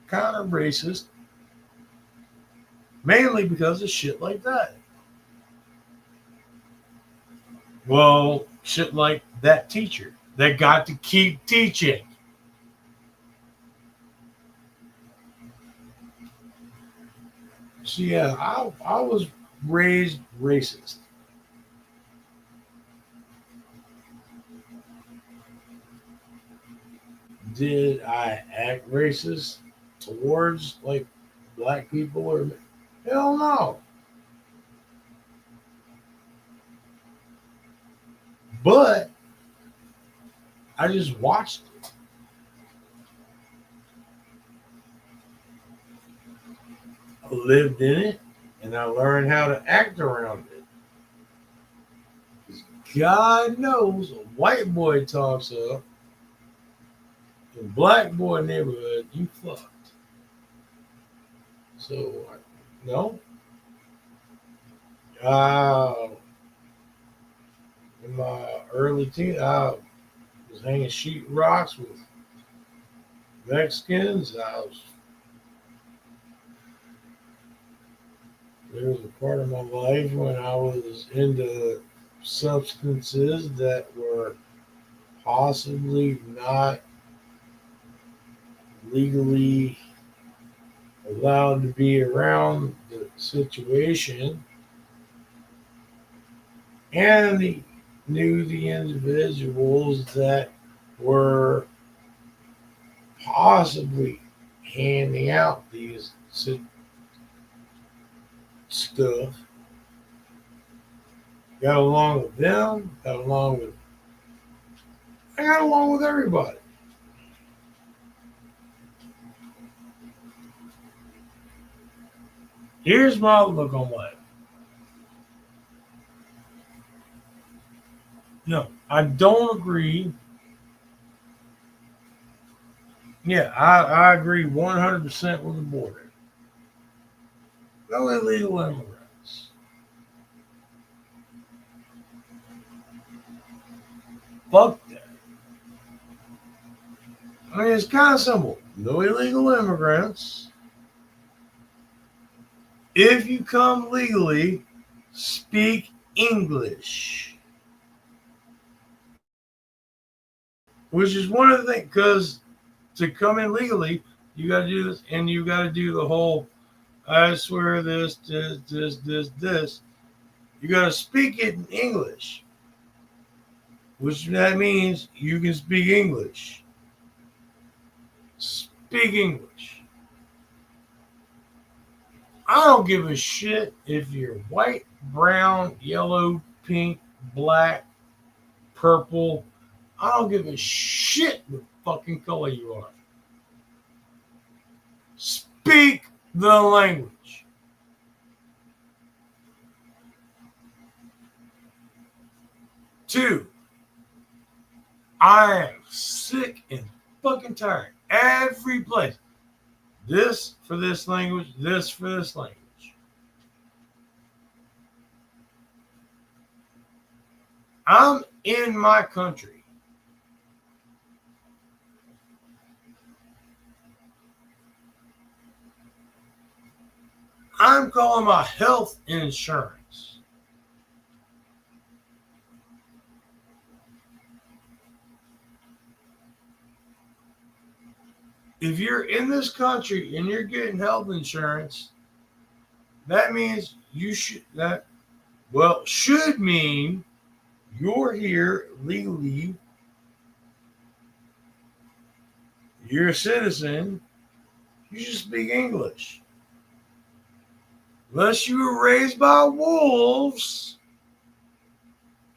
kind of racist. Mainly because of shit like that. Well, shit like that teacher that got to keep teaching. So yeah, I was raised racist. Did I act racist towards like black people or hell no? But I just watched it. I lived in it, and I learned how to act around it. 'Cause God knows a white boy talks up in black boy neighborhood, you fucked. So, no. Uh, in my early teens, I was hanging sheet rocks with Mexicans. There was a part of my life when I was into substances that were possibly not legally allowed to be around the situation, and knew the individuals that were possibly handing out these stuff. Got along with them. I got along with everybody. Here's my outlook on life. No, I don't agree. Yeah, I agree 100% with the border. No illegal immigrants. Fuck that. I mean, it's kind of simple. No illegal immigrants. If you come legally, speak English. Which is one of the things, because to come in legally, you got to do this, and you got to do the whole, I swear this. You got to speak it in English, which that means you can speak English. Speak English. I don't give a shit if you're white, brown, yellow, pink, black, purple. I don't give a shit what fucking color you are. Speak the language. Two, I am sick and fucking tired. Every place. This for this language, this for this language. I'm in my country. I'm calling my health insurance. If you're in this country and you're getting health insurance, that means should mean you're here legally, you're a citizen, you should speak English. Unless you were raised by wolves.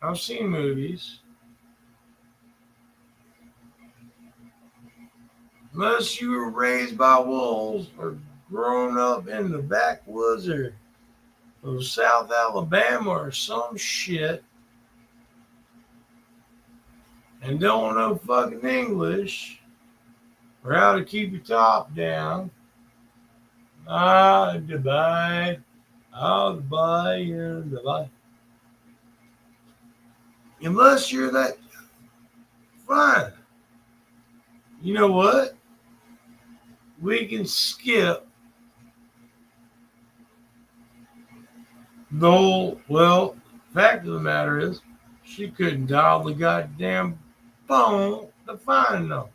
I've seen movies. Unless you were raised by wolves or grown up in the backwoods of South Alabama or some shit and don't know fucking English or how to keep your top down. Divide. I'll divide. Unless you're that, fine. You know what? We can skip the whole, fact of the matter is, she couldn't dial the goddamn phone to find them.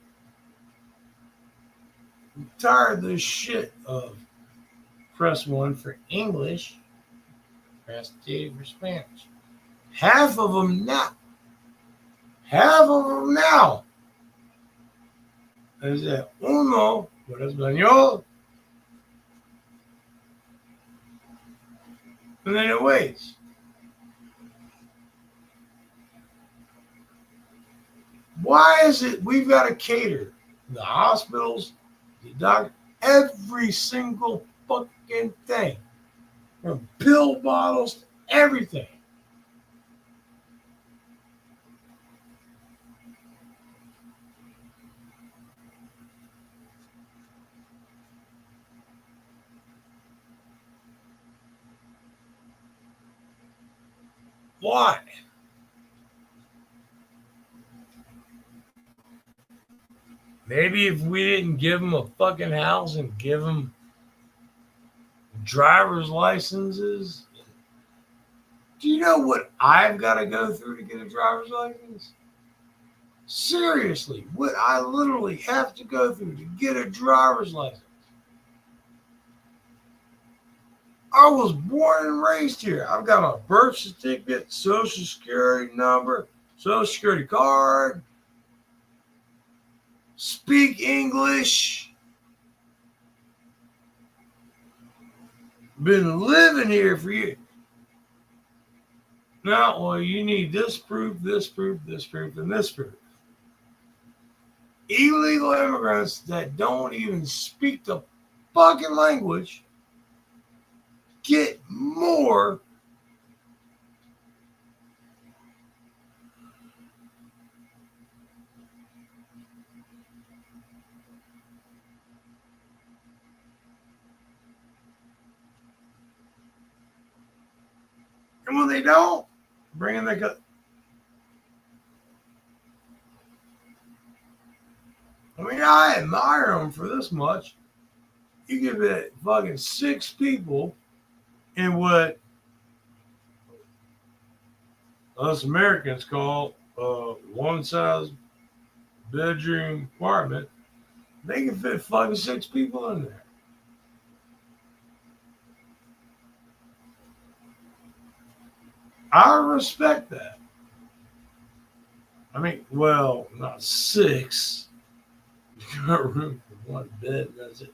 I'm tired of this shit of press 1 for English, press 2 for Spanish. Half of them now. Is that uno por español, and then it waits. Why is it we've got to cater the hospitals, the doctor, every single fucking thing, from pill bottles to everything? Why? Maybe if we didn't give them a fucking house and give them driver's licenses. Do you know what I've got to go through to get a driver's license? Seriously, what I literally have to go through to get a driver's license. I was born and raised here. I've got my birth certificate, social security number, social security card, speak English. Been living here for years. Now, well, you need this proof, this proof, this proof, and this proof. Illegal immigrants that don't even speak the fucking language get more and when they don't, bring in the I mean, I admire them for this much. You give it fucking 6 people in what us Americans call one size bedroom apartment. They can fit fucking 6 people in there. I respect that. I mean, well, not 6. You got room for one bed, that's it.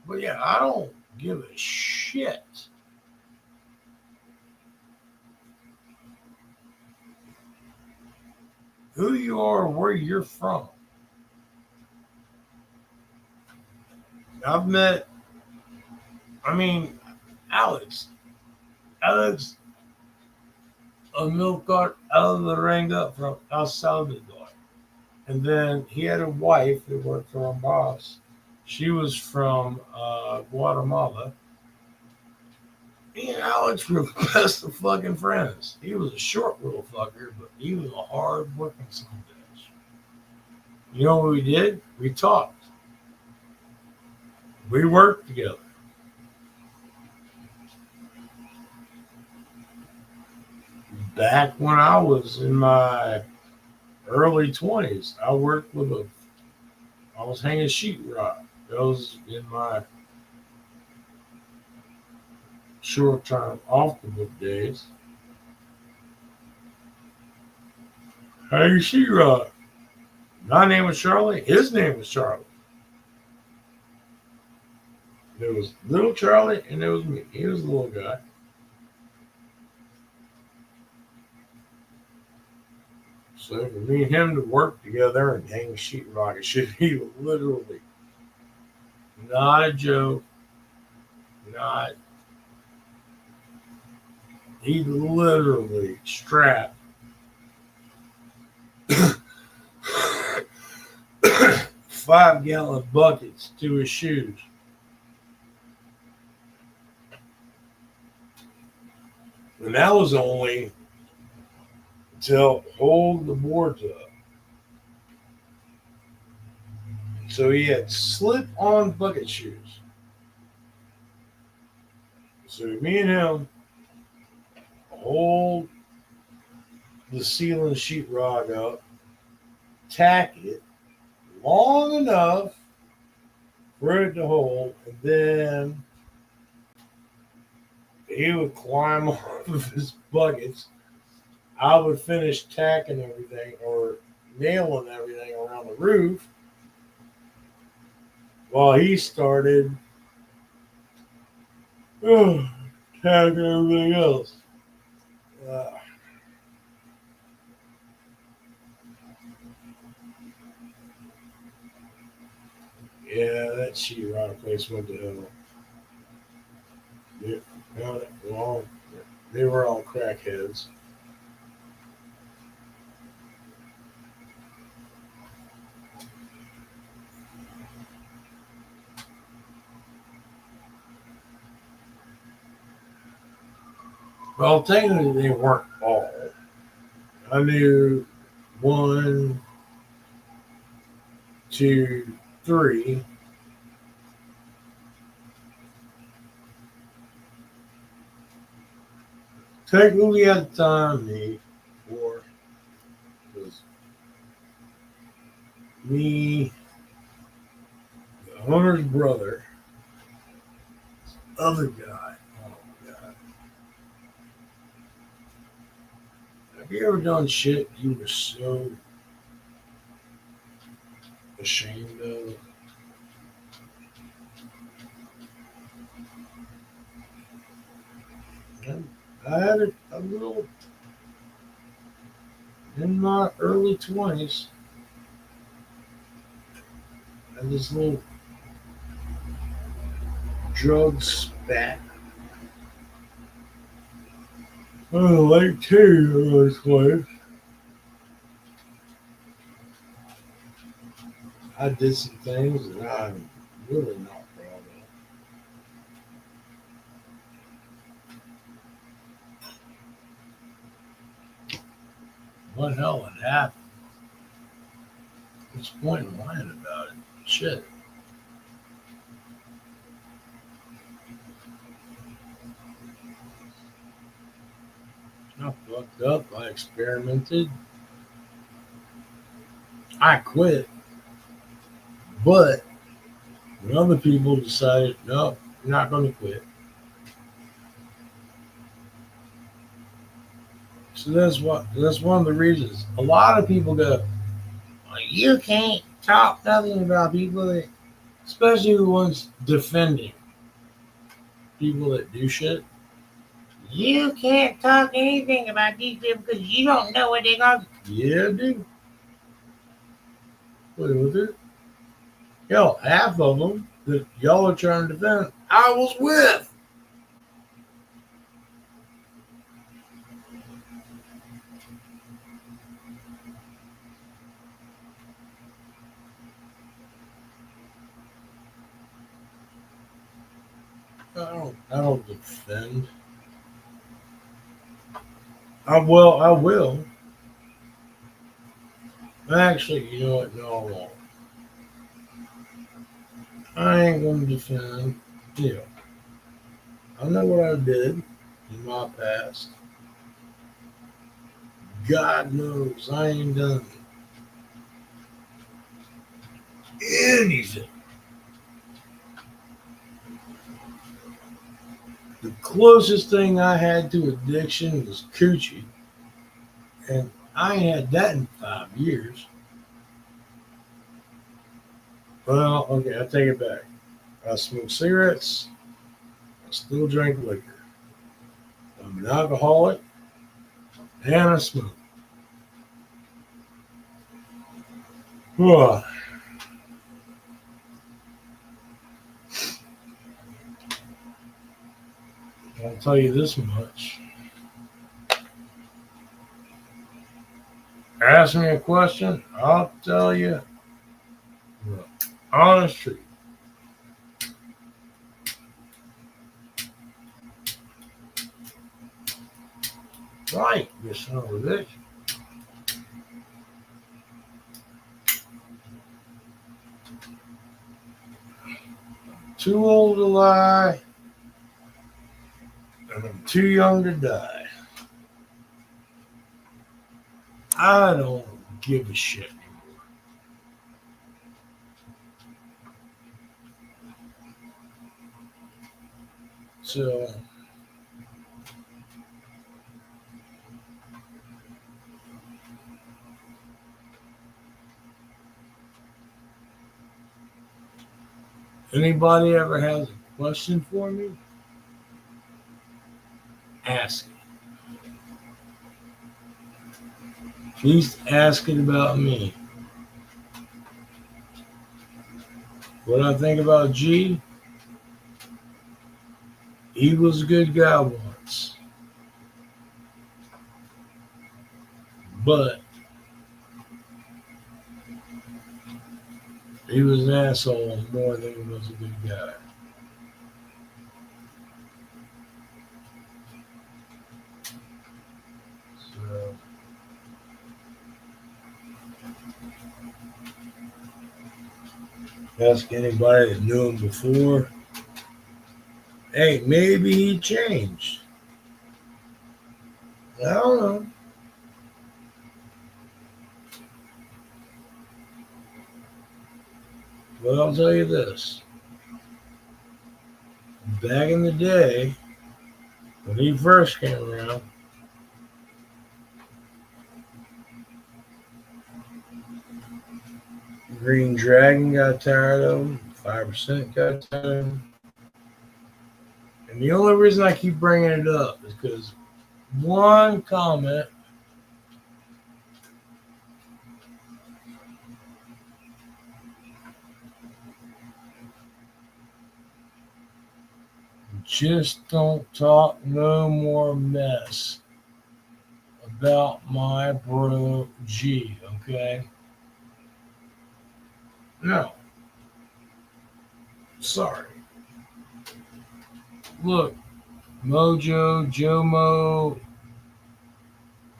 But yeah, I don't give a shit. Who you are, where you're from. I've met, I mean, Alex, a milk cart out of the Ranga from El Salvador. And then he had a wife that worked for a boss. She was from Guatemala. Me and Alex were the best of fucking friends. He was a short little fucker, but he was a hard working son of a bitch. You know what we did? We talked. We worked together. Back when I was in my early 20s, I was hanging sheetrock. That was in my short term off the book days. Hanging sheetrock. My name was Charlie. His name was Charlie. There was little Charlie and there was me. He was the little guy. So for me and him to work together and hang sheetrock, it should be literally not a joke. Not. He literally strapped 5-gallon buckets to his shoes. And that was only to hold the boards up. So he had slip-on bucket shoes. So me and him hold the ceiling sheetrock up, tack it long enough for it to hold, and then he would climb off of his buckets. I would finish tacking everything or nailing everything around the roof while he started Oh, tag and everything else. Uh, yeah, that sheetrock place went to hell. Yeah, well, they were all crackheads. Well, technically, they weren't all. I knew one, two, three. Technically, at the time, me, four, was me, the hunter's brother, other guy. Oh, God. Have you ever done shit you were so ashamed of? I had a little, in my early 20s, I had this little drug spat. Oh, like two of those ways. I did some things that I'm really not proud of. What the hell had happened? What's the point in lying about it? Shit. I fucked up. I experimented. I quit. But when other people decided, no, you're not going to quit. So that's one of the reasons. A lot of people go, well, you can't talk nothing about people that, especially the ones defending people that do shit. You can't talk anything about these people because you don't know what they're going to. Yeah, I do. Wait, with it? Hell, half of them that y'all are trying to defend, I was with. I don't defend. I will. Actually, you know what? No, I won't. I ain't gonna defend. You know, I know what I did in my past. God knows I ain't done anything. The closest thing I had to addiction was coochie, and I ain't had that in 5 years. Well, okay, I take it back. I smoke cigarettes. I still drink liquor. I'm an alcoholic, and I smoke. Ugh. I'll tell you this much. Ask me a question, I'll tell you the honest truth. Right, you son of a bitch. Too old to lie, and I'm too young to die. I don't give a shit anymore. So, anybody ever has a question for me? asking. He's asking about me. What I think about G? He was a good guy once, but he was an asshole more than he was a good guy. So, ask anybody that knew him before. Hey, maybe he changed. I don't know. But I'll tell you this. Back in the day, when he first came around, Green Dragon got tired of him. 5% got tired of him. And the only reason I keep bringing it up is because one comment just don't talk no more mess about my bro G, okay? No. Sorry. Look, Mojo, Jomo,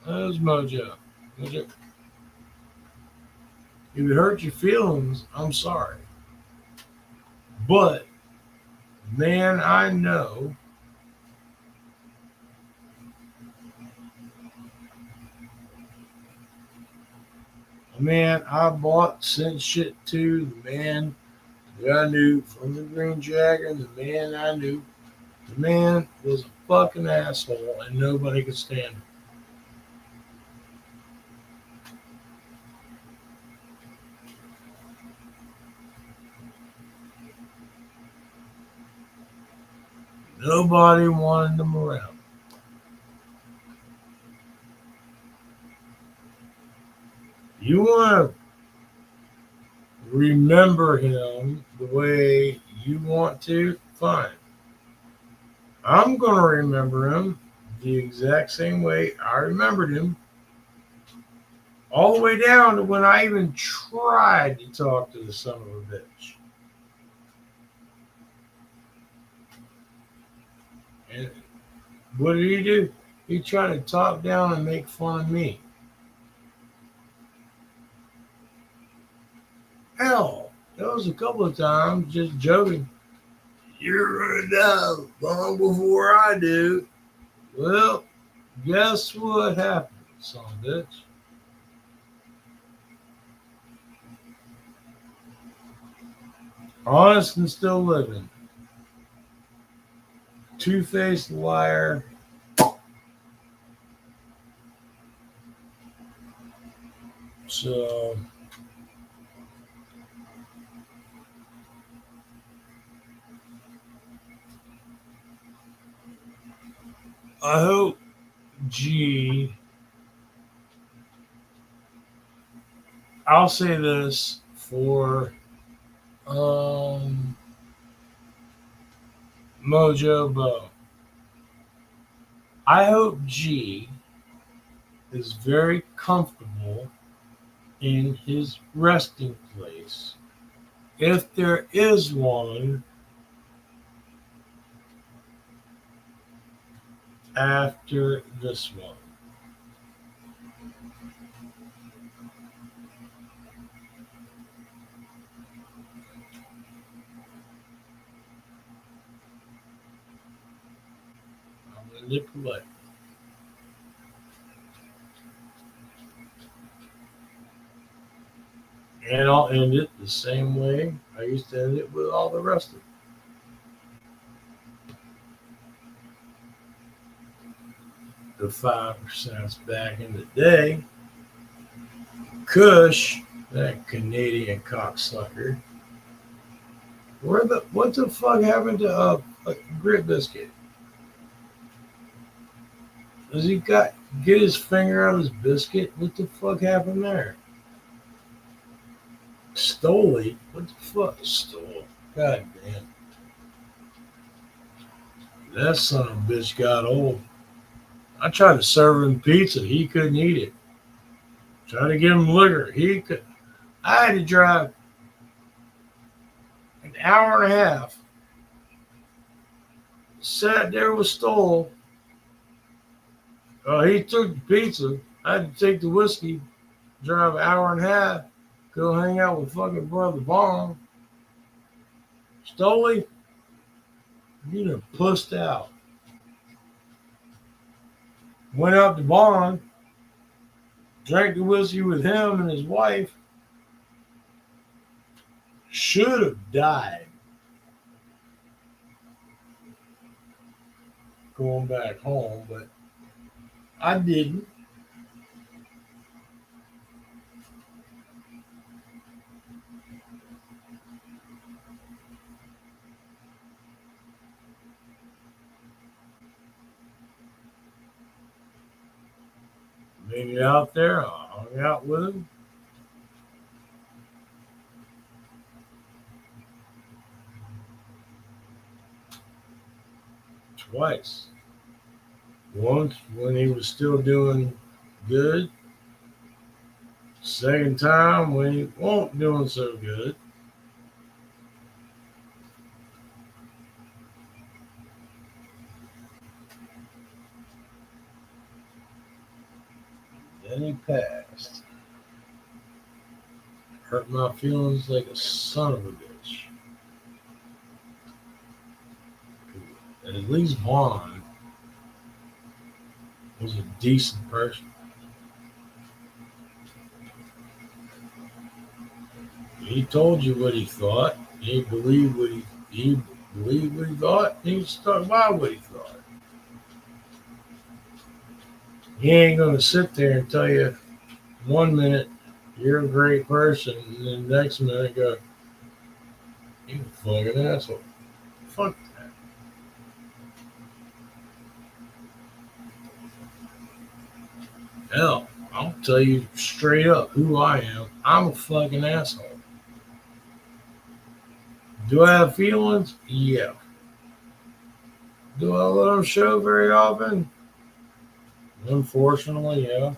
there's Mojo. Mojo. If it hurt your feelings, I'm sorry. But, man, I know man I bought, sent shit to, the man that I knew from the Green Dragon, the man I knew. The man was a fucking asshole and nobody could stand him. Nobody wanted him around. You want to remember him the way you want to? Fine. I'm going to remember him the exact same way I remembered him. All the way down to when I even tried to talk to the son of a bitch. And what did he do? He tried to talk down and make fun of me. Hell, there was a couple of times just joking. You're gonna die long before I do. Well, guess what happened, son of a bitch? Honest and still living. Two-faced liar. So I hope G. I'll say this for Mojo Bo. I hope G is very comfortable in his resting place, if there is one, after this one. I'm going to nip away. And I'll end it the same way I used to end it with all the rest of it. The 5% back in the day, Kush, that Canadian cocksucker. What the fuck happened to Grit Biscuit? Does he get his finger out of his biscuit? What the fuck happened there? Stole it? What the fuck? Stole? God damn. That son of a bitch got old. I tried to serve him pizza. He couldn't eat it. Tried to give him liquor. He could. I had to drive an hour and a half. Sat there with Stoll. He took the pizza. I had to take the whiskey. Drive an hour and a half. Go hang out with fucking brother Bond. Stoley, you done pussed out. Went up to Bond. Drank the whiskey with him and his wife. Should have died going back home, but I didn't. Made it out there. I hung out with him. Twice. Once when he was still doing good. Second time when he wasn't doing so good. Then he passed. Hurt my feelings like a son of a bitch. At least Vaughn was a decent person. He told you what he thought. He believed what he believed what he thought. He stuck by what he thought. He ain't gonna sit there and tell you 1 minute you're a great person, and then the next minute go, you a fucking asshole. Fuck that. Hell, I'll tell you straight up who I am. I'm a fucking asshole. Do I have feelings? Yeah. Do I let them show very often? Unfortunately, yeah.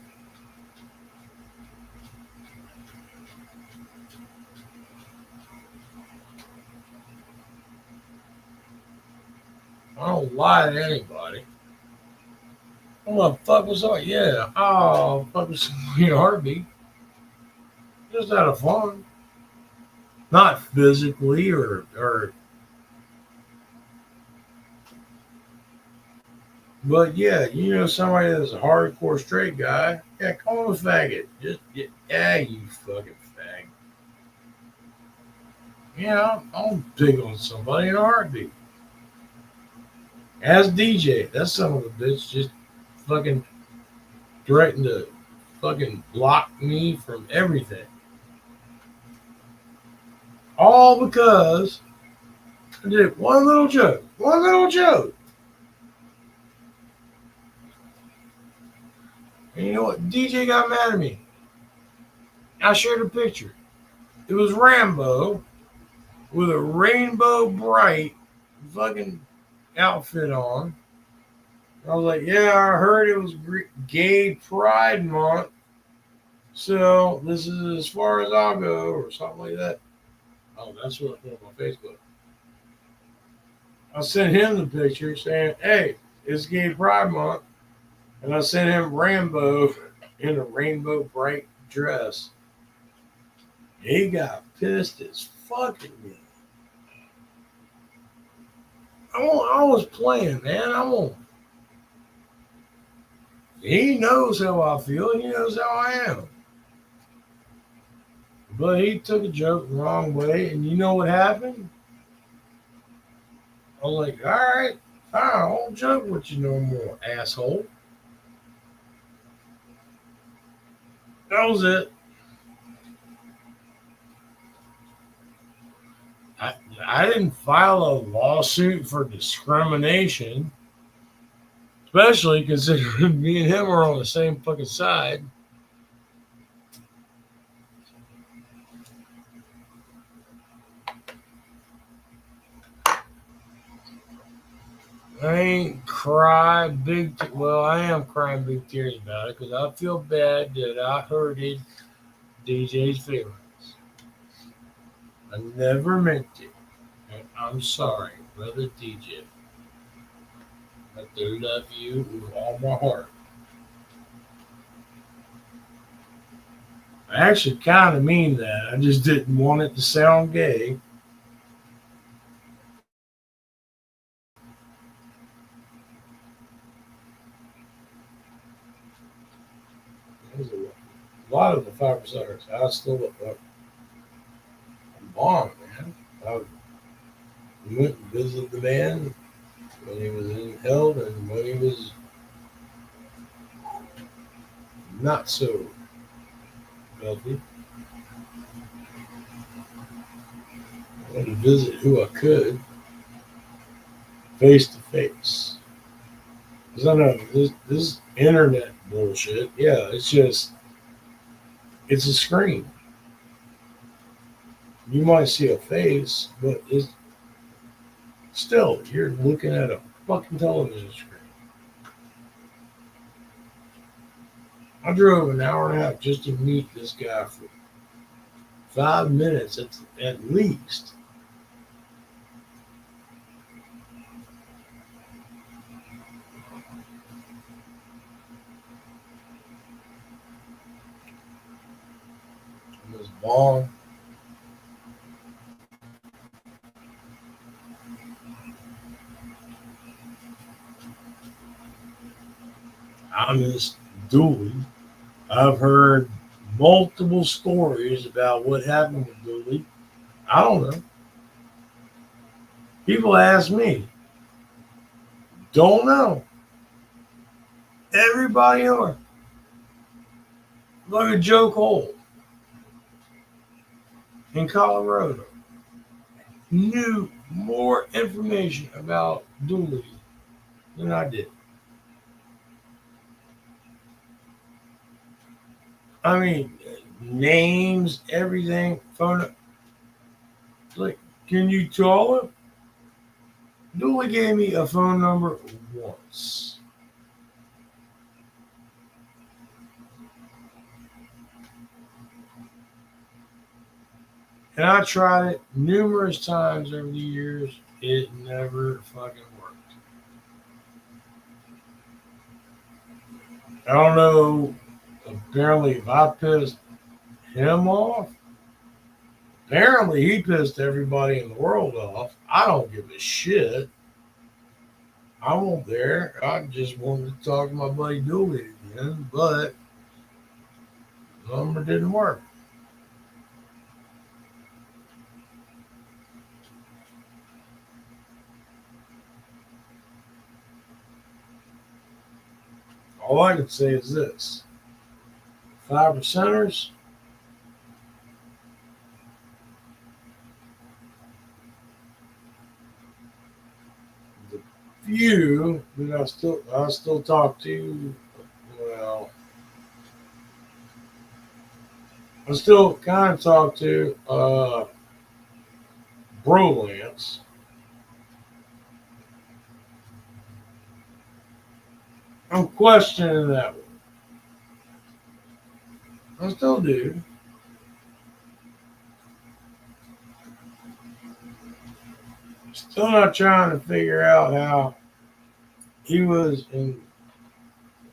I don't lie to anybody. I'm gonna fuck with somebody. Yeah. Oh, fuck with somebody in a heartbeat. Just out of fun. Not physically or but yeah, you know somebody that's a hardcore straight guy. Yeah, call him a faggot. Yeah, you fucking fag. Yeah, I'll pick on somebody in a heartbeat. As DJ, that son of a bitch just fucking threatened to fucking block me from everything. All because I did one little joke. One little joke. And you know what? DJ got mad at me. I shared a picture. It was Rambo with a rainbow bright fucking outfit on. I was like, yeah, I heard it was Gay Pride Month. So this is as far as I'll go, or something like that. Oh, that's what I put on my Facebook. I sent him the picture saying, hey, it's Gay Pride Month. And I sent him Rambo in a rainbow bright dress. He got pissed as fuck at me. I was playing, man. He knows how I feel. He knows how I am. But he took a joke the wrong way. And you know what happened? I was like, all right, fine. I won't joke with you no more, asshole. That was it. I didn't file a lawsuit for discrimination. Especially considering me and him are on the same fucking side. I ain't cry big. Well, I am crying big tears about it because I feel bad that I hurted DJ's feelings. I never meant it. And I'm sorry, brother DJ. I do love you with all my heart. I actually kind of mean that. I just didn't want it to sound gay. There's a lot of the 5%ers. I still look up. I'm bombed, man. I went and visited the man when he was in hell and when he was not so healthy. I went to visit who I could face to face. Because I know this internet bullshit, yeah, it's a screen. You might see a face, but it's still, you're looking at a fucking television screen. I drove an hour and a half just to meet this guy for 5 minutes at least. It was long. I miss Dooley. I've heard multiple stories about what happened with Dooley. I don't know. People ask me, don't know. Everybody else. Look at Joe Cole in Colorado. Knew more information about Dooley than I did. I mean, names, everything, phone. Like, can you tell him? Dooley gave me a phone number once. And I tried it numerous times over the years. It never fucking worked. I don't know. Apparently, if I pissed him off, apparently he pissed everybody in the world off. I don't give a shit. I won't there. I just wanted to talk to my buddy Dooley again, but the number didn't work. All I can say is this: 5%ers, the few that I still talk to. Well, I still kind of talk to Brolance. I'm questioning that one. I still do. Still not trying to figure out how he was in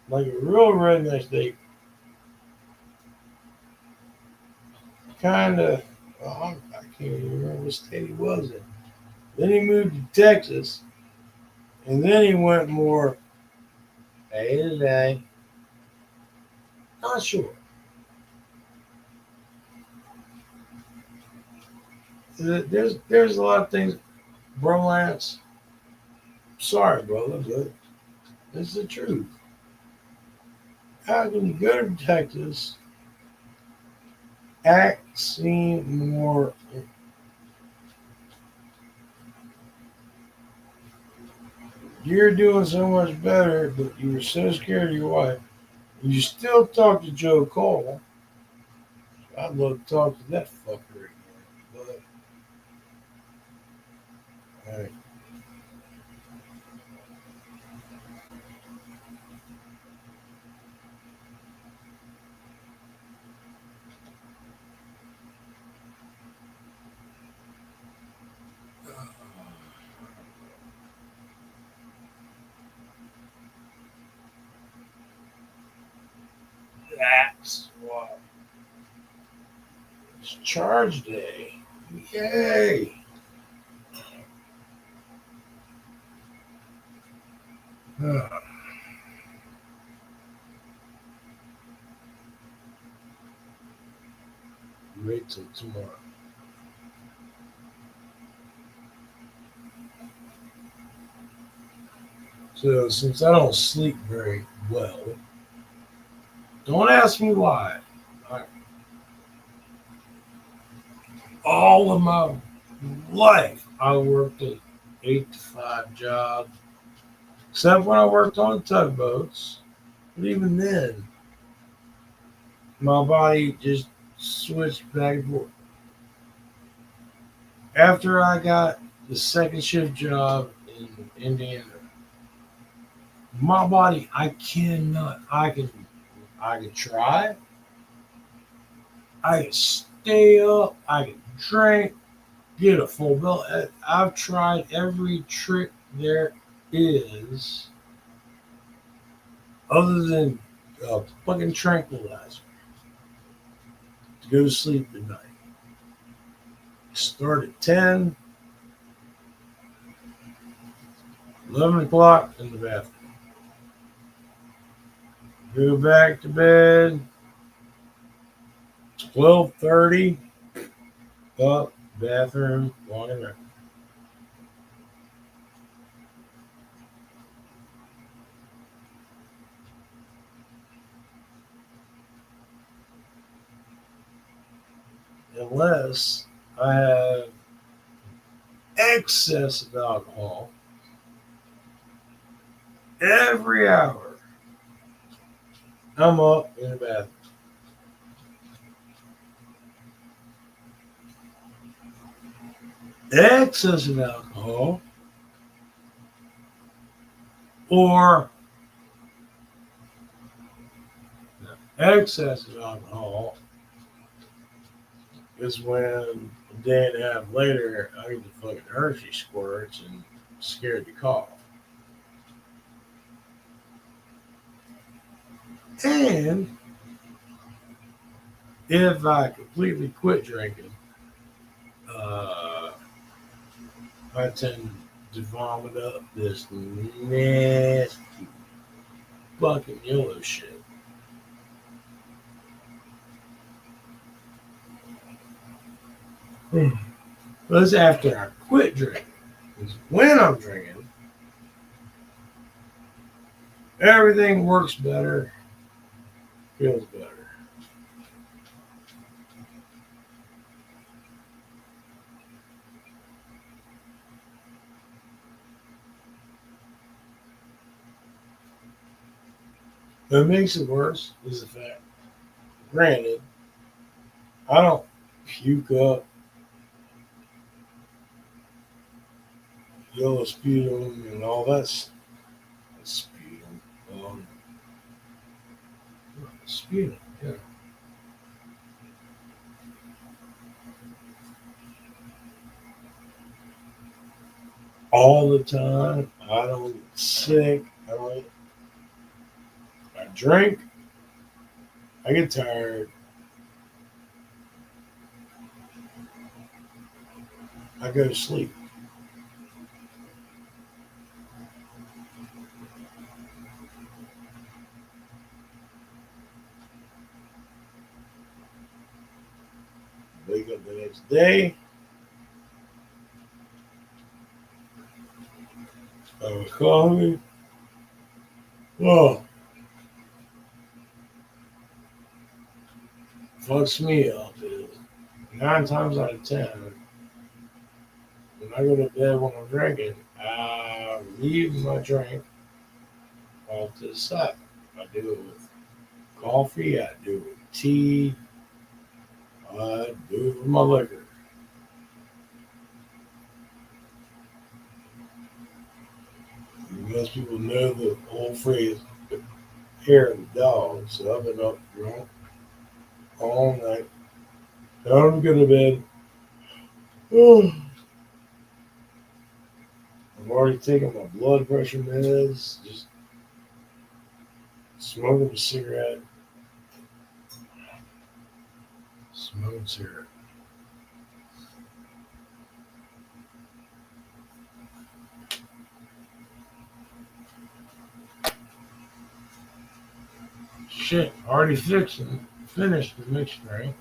like a real redneck state, kind of. Well, I can't even remember what state he was in. Then he moved to Texas, and then he went more. Hey, today, not sure. There's a lot of things, bro. Lance, sorry, brother, but it's the truth. How can you go to Texas, act, seem more You're doing so much better, but you were so scared of your wife. You still talk to Joe Cole. I'd love to talk to that fucker again. But, hey, that's why. It's charge day. Yay! Wait till tomorrow. So, since I don't sleep very well, don't ask me why. I, all of my life, I worked at 8 to 5 jobs, except when I worked on tugboats. But even then, my body just switched back and forth. After I got the second shift job in Indiana, my body, I cannot. I can try. I can stay up. I can drink. Get a full bill. I've tried every trick there is, other than a fucking tranquilizer, to go to sleep at night. Start at 10, 11 o'clock in the bathroom. Go back to bed 12:30. Up, bathroom, long and right. Unless I have excess of alcohol every hour, I'm up in the bathroom. Excess of alcohol or excess of alcohol is when a day and a half later I get the fucking Hershey squirts and scared to cough. And if I completely quit drinking, uh, I tend to vomit up this nasty fucking yellow shit. That's after I quit drinking. Because when I'm drinking, everything works better, feels better. What makes it worse is the fact, granted, I don't puke up yellow sputum and all that sputum. Sputum, yeah. All the time. I don't get sick. I drink. I get tired. I go to sleep. Wake up the next day. Have a coffee. Oh, fucks me up. 9 times out of 10, when I go to bed when I'm drinking, I leave my drink off to the side. I do it with coffee, I do it with tea, I do it with my liquor. Most people know the old phrase, hair of the dog. So I've been up drunk all night. Time to go to bed. Oh, I'm already taking my blood pressure meds, just smoking a cigarette. Smoking a cigarette. Shit, already finished the mixed drink.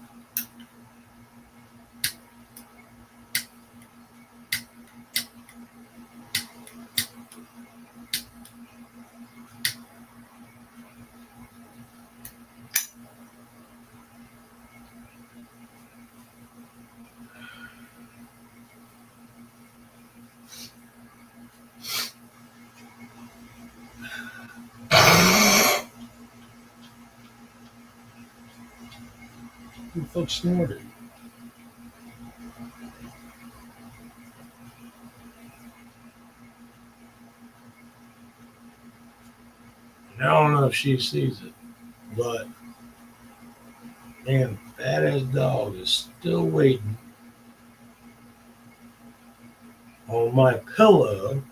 Who the fuck snorted? And I don't know if she sees it, but man, fat ass dog is still waiting on my pillow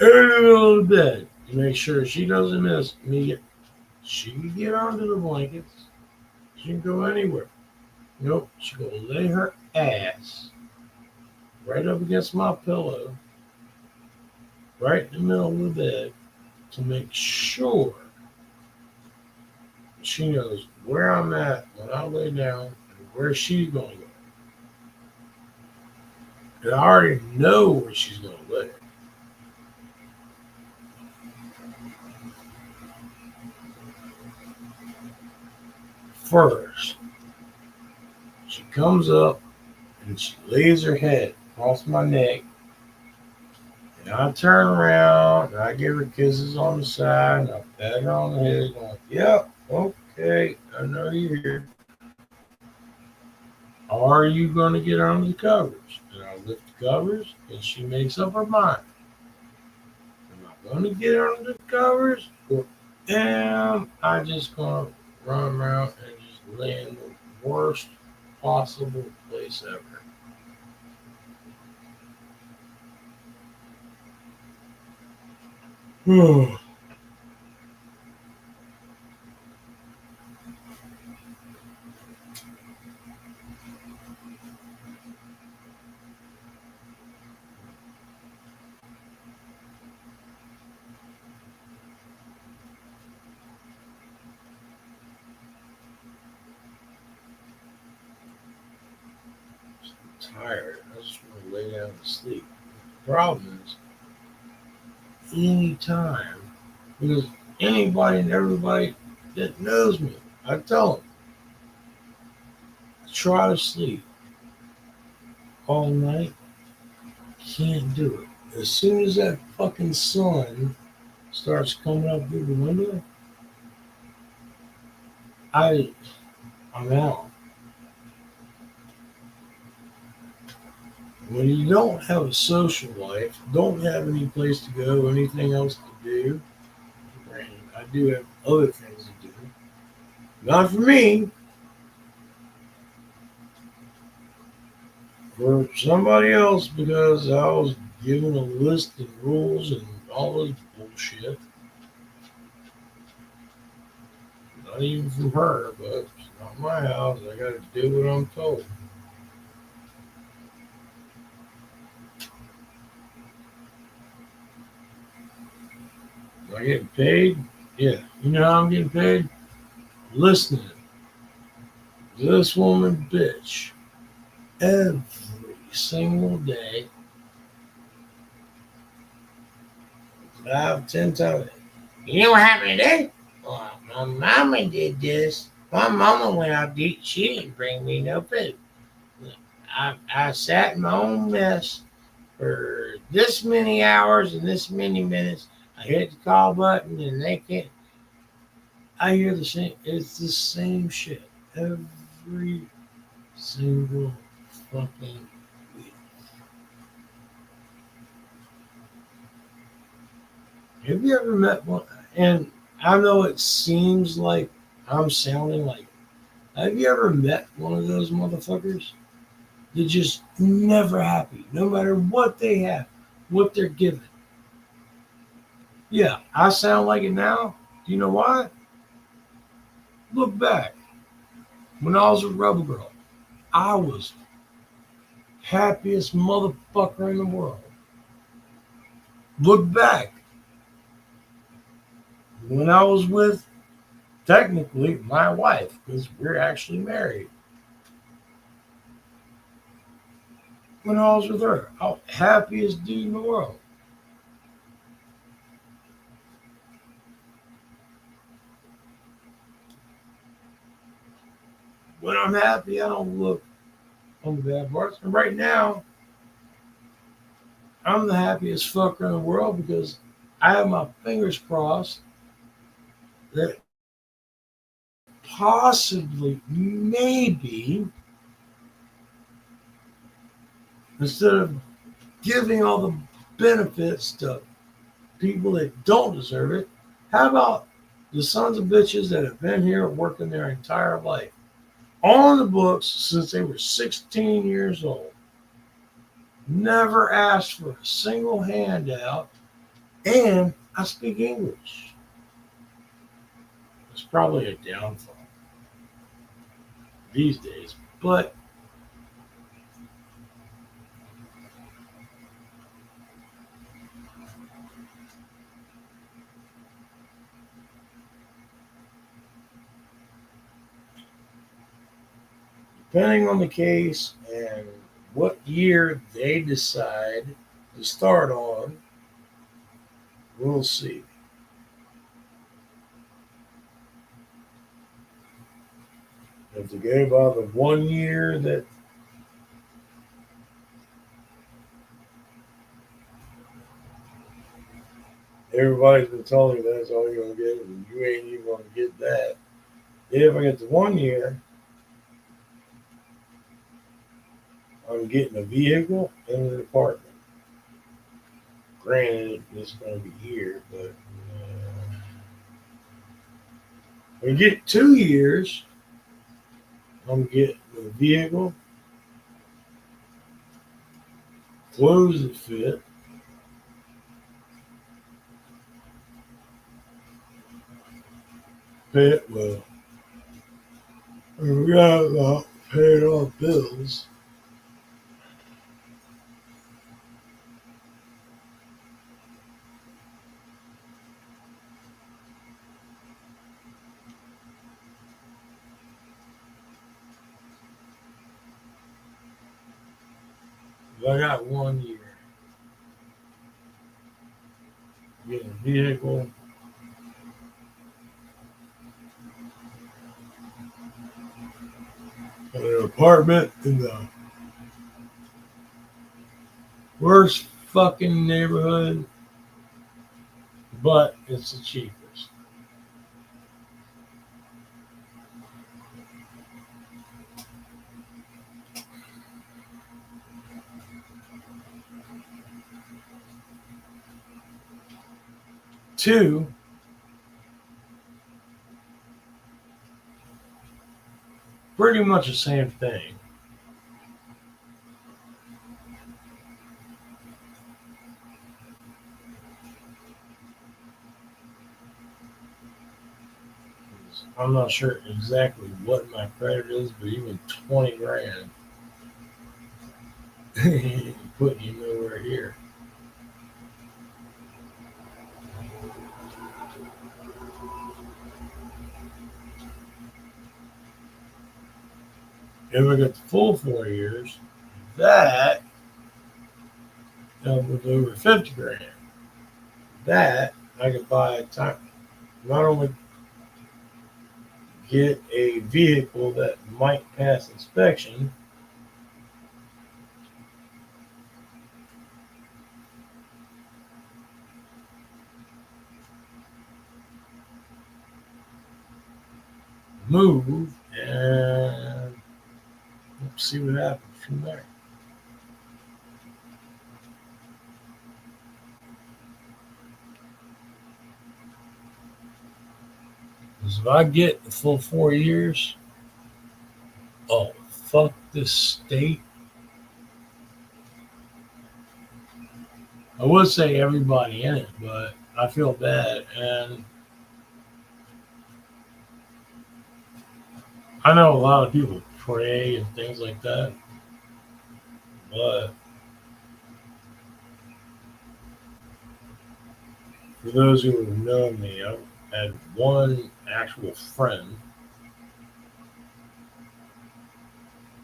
in the middle of the bed to make sure she doesn't miss me. She can get under the blankets. She can go anywhere. Nope, she gonna lay her ass right up against my pillow, right in the middle of the bed, to make sure she knows where I'm at when I lay down and where she's gonna go. And I already know where she's gonna lay. First, she comes up and she lays her head across my neck. And I turn around and I give her kisses on the side and I pat her on the head, going, "Yep, okay, I know you're here. Are you going to get under the covers?" And I lift the covers and she makes up her mind. Am I going to get under the covers or am I just going to run around and just lay in the worst possible place ever? Tired. I just want to lay down and sleep. The problem is, anytime, because anybody and everybody that knows me, I tell them, try to sleep all night, can't do it. As soon as that fucking sun starts coming up through the window, I, I'm out. When you don't have a social life, don't have any place to go, anything else to do, granted, I do have other things to do. Not for me, for somebody else, because I was given a list of rules and all this bullshit. Not even from her, but it's not my house. I gotta do what I'm told. Am I getting paid? Yeah. You know how I'm getting paid? Listening to this woman bitch every single day, 5, 10 times. You know what happened today? Well, my mama did this. My mama went out to eat. She didn't bring me no food. I sat in my own mess for this many hours and this many minutes. I hit the call button and they can't. I hear the same. It's the same shit every single fucking week. Have you ever met one? And I know it seems like I'm sounding like. Have you ever met one of those motherfuckers? They're just never happy, no matter what they have, what they're given. Yeah, I sound like it now. Do you know why? Look back. When I was a rebel girl, I was happiest motherfucker in the world. Look back. When I was with technically my wife, because we're actually married. When I was with her, I was happiest dude in the world. When I'm happy, I don't look on the bad parts. And right now, I'm the happiest fucker in the world because I have my fingers crossed that possibly, maybe, instead of giving all the benefits to people that don't deserve it, how about the sons of bitches that have been here working their entire life on the books since they were 16 years old, never asked for a single handout, and I speak English. It's probably a downfall these days, but depending on the case and what year they decide to start on, we'll see. If they go by the 1 year that everybody's been telling me that's all you're gonna get, and you ain't even gonna get that. If I get the 1 year, I'm getting a vehicle and an apartment. Granted, it's gonna be here, but when you get 2 years, I'm getting a vehicle, clothes that fit, pay it well. And we got about paying off bills. If I got 1 year, get a vehicle, and an apartment in the worst fucking neighborhood, but it's the cheapest. Two, pretty much the same thing. I'm not sure exactly what my credit is, but even 20 grand ain't putting you nowhere here. If I get the full 4 years, that with over 50 grand, that I could buy a time, not only get a vehicle that might pass inspection, move and see what happens from there. Because if I get the full 4 years, oh, fuck this state. I would say everybody in it, but I feel bad. And I know a lot of people pray and things like that, but for those who have known me, I've had one actual friend.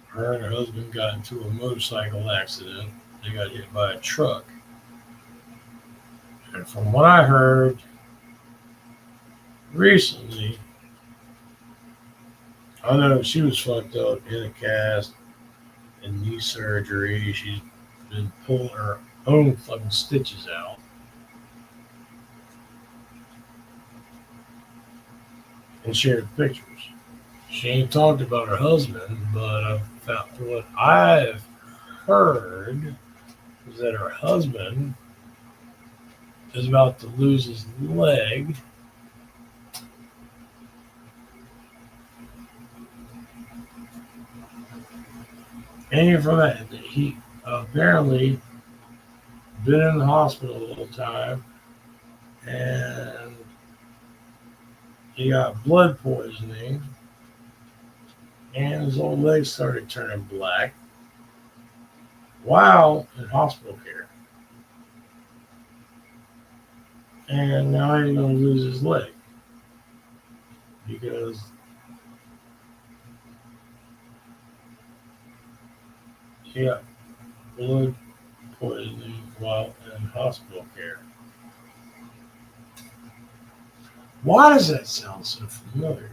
Her and her husband got into a motorcycle accident. They got hit by a truck. And from what I heard recently, I know she was fucked up in a cast and knee surgery. She's been pulling her own fucking stitches out. And shared pictures. She ain't talked about her husband, but what I've heard is that her husband is about to lose his leg. And from that, he apparently been in the hospital the whole time, and he got blood poisoning, and his old leg started turning black while in hospital care. And now he's going to lose his leg because he got blood poisoning while in hospital care. Why does that sound so familiar?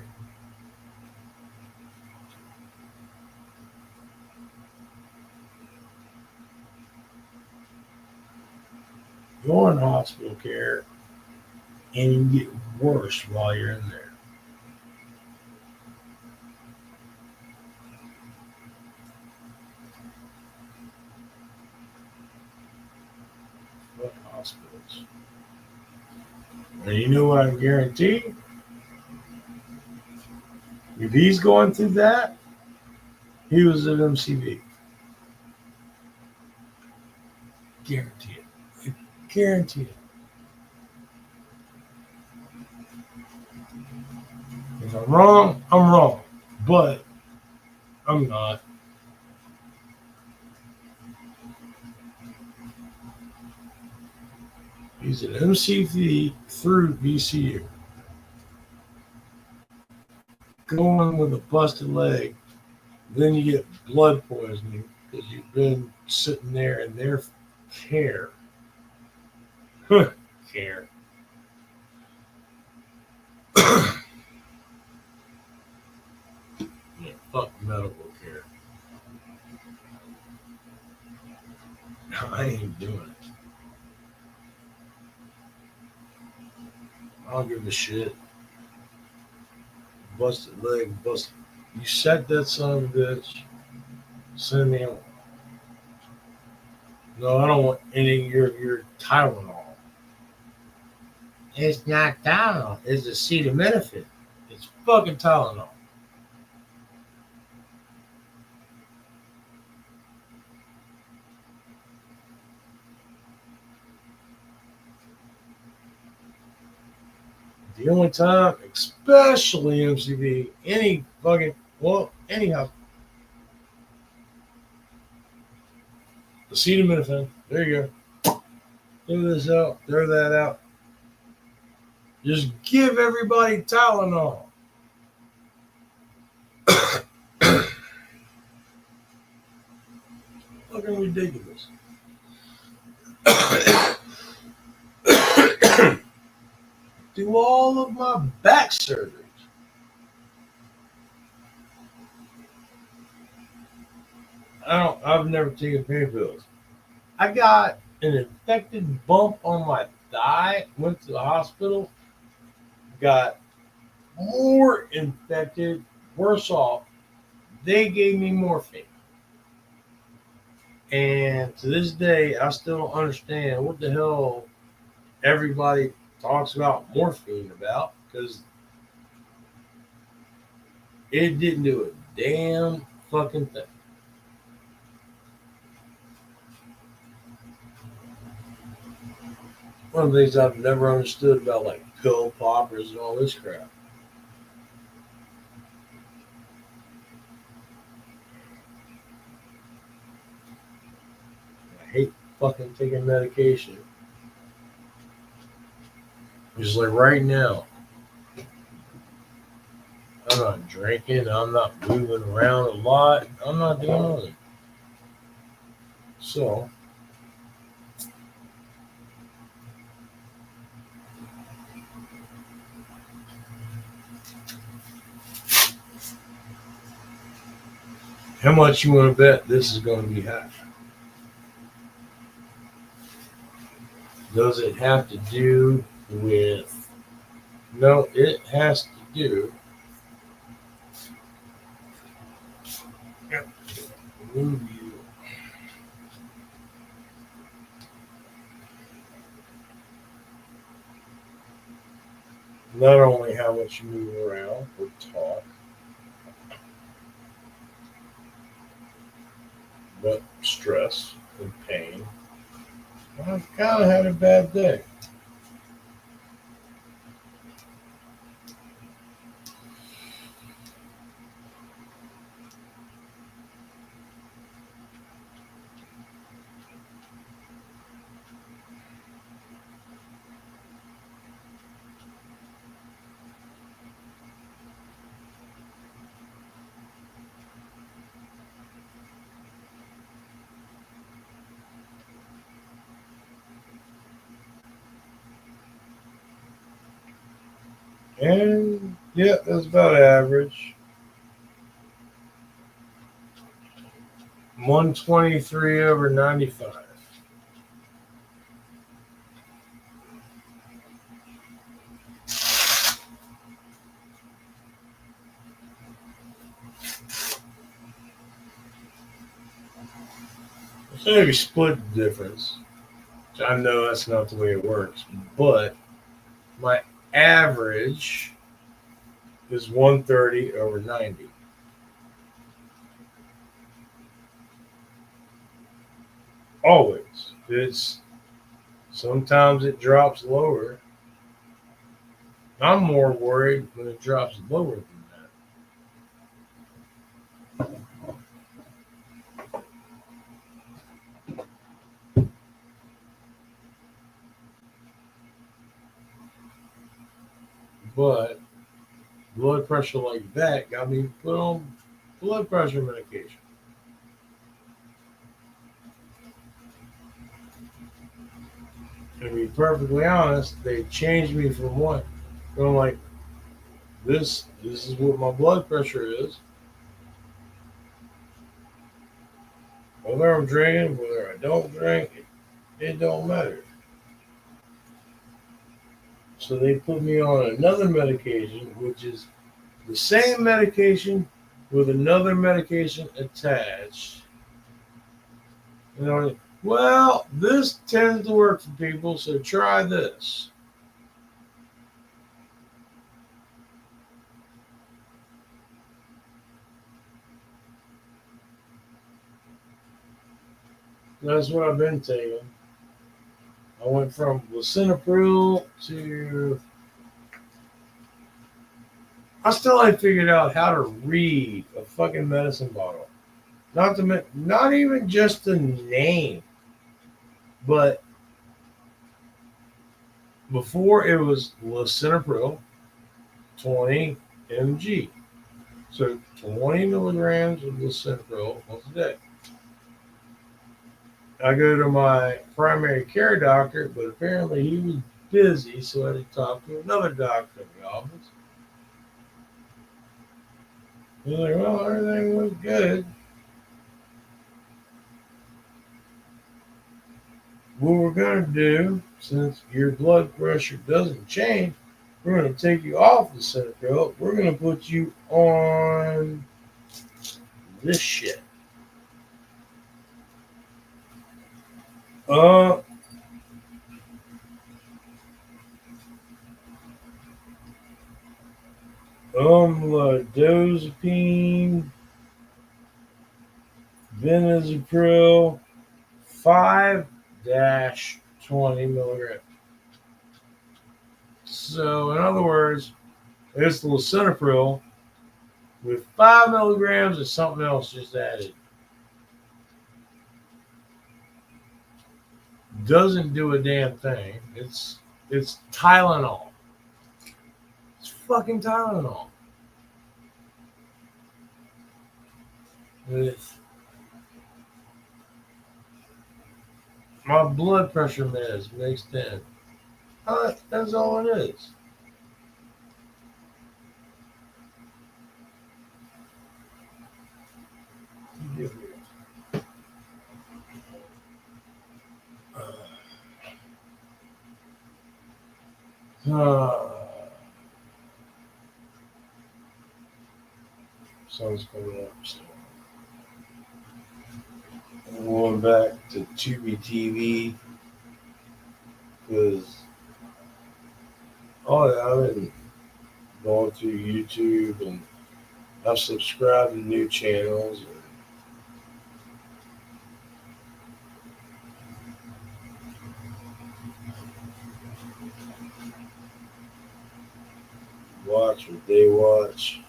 You're in hospital care and you get worse while you're in there. What hospitals? And you know what I guarantee? If he's going through that, he was at MCV. Guarantee it. I guarantee it. If I'm wrong, I'm wrong. But I'm not. He's at MCV through VCU. Going with a busted leg, then you get blood poisoning because you've been sitting there in their care. Care. Yeah, fuck medical care. No, I ain't doing it. I don't give a shit. Busted leg, busted. You set that son of a bitch. Send me on. No, I don't want any of your Tylenol. It's not Tylenol. It's acetaminophen. It's fucking Tylenol. The only time, especially MCV, any fucking, well, anyhow, acetaminophen. There you go. Throw this out. Throw that out. Just give everybody Tylenol. Fucking ridiculous. Do all of my back surgeries. I've never taken pain pills. I got an infected bump on my thigh, went to the hospital, got more infected, worse off. They gave me morphine. And to this day, I still don't understand what the hell everybody talks about morphine about because it didn't do a damn fucking thing. One of the things I've never understood about like pill poppers and all this crap. I hate fucking taking medication. Just like right now, I'm not drinking, I'm not moving around a lot, I'm not doing nothing. So, how much you want to bet this is going to be high? Does it have to do with? No, it has to do. Yep. Move you. Not only how much you move around or talk, but stress and pain. I kind of had a bad day. And yeah, that's about average. 123/95. So maybe split the difference. I know that's not the way it works, but my average is 130/90. Always. It's sometimes it drops lower. I'm more worried when it drops lower than that. But blood pressure like that got me put on blood pressure medication. To be perfectly honest, they changed me from what? From like this is what my blood pressure is. Whether I'm drinking, whether I don't drink, it don't matter. So they put me on another medication, which is the same medication with another medication attached. You know, well, this tends to work for people, so try this. That's what I've been taking. I went from lisinopril to. I still ain't figured out how to read a fucking medicine bottle. Not even just the name, but before it was lisinopril, 20 mg. So 20 milligrams of lisinopril once a day. I go to my primary care doctor, but apparently he was busy, so I had to talk to another doctor in the office. He's like, well, everything was good. What we're going to do, since your blood pressure doesn't change, We're going to take you off the Cetaphil. We're going to put you on this shit. Amlodipine, Benazepril, 5-20 milligrams. So, in other words, it's lisinopril with 5 milligrams of something else just added. Doesn't do a damn thing. It's Tylenol. It's fucking Tylenol. It's my blood pressure meds mixed in. That's all it is. Sun's coming up. So. I'm going back to Tubi TV because I've been going through YouTube and I've subscribed to new channels. And watch what they watch.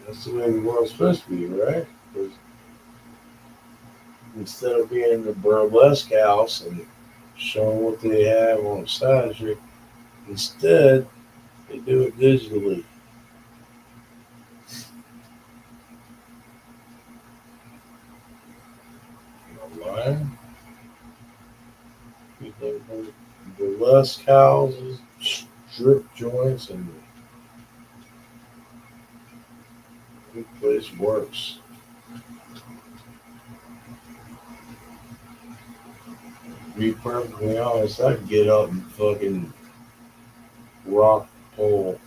That's the way the world's supposed to be, right? Because instead of being in the burlesque house and showing what they have on the side of the street, instead they do it digitally. Online, people from burlesque houses, strip joints, and the place works. To be perfectly honest, I'd get up and fucking rock the pole.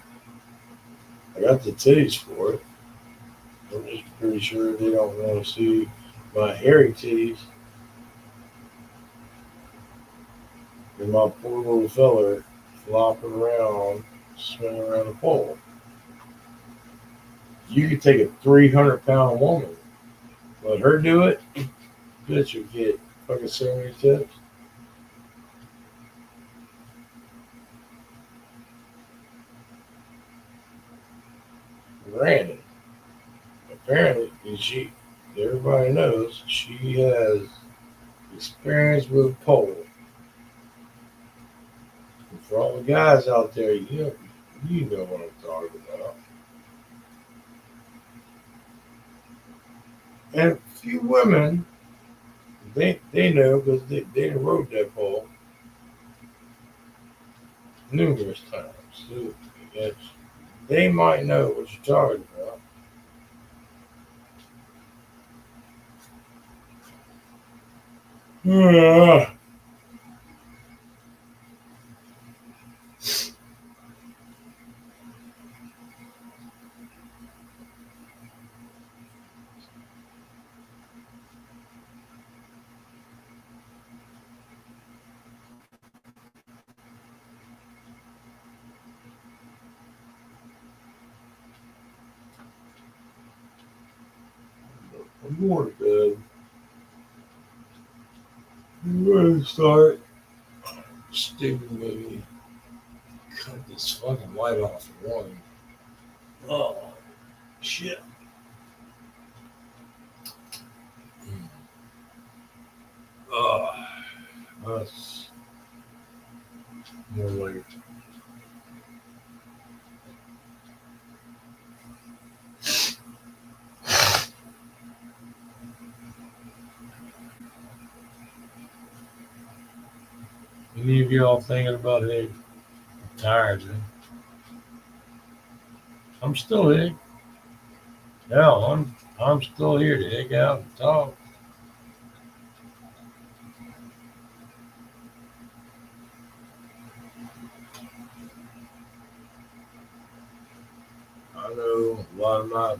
I got the titties for it. I'm just pretty sure they don't want to see my hairy titties and my poor little feller flopping around, swinging around the pole. You could take a 300-pound woman, let her do it, bitch would get fucking so many tips. Granted, apparently, everybody knows she has experience with pole. And for all the guys out there, you know what I'm talking about. And a few women, they know because they rode that pole numerous times. So they might know what you're talking about. I'm going to bed. I'm going to start. Stupid movie. Cut this fucking light off at one. Oh, shit. Oh, that's more like. Any of y'all thinking about it? I'm tired, man. I'm still here. Hell, I'm still here to hang out and talk. I know a lot of my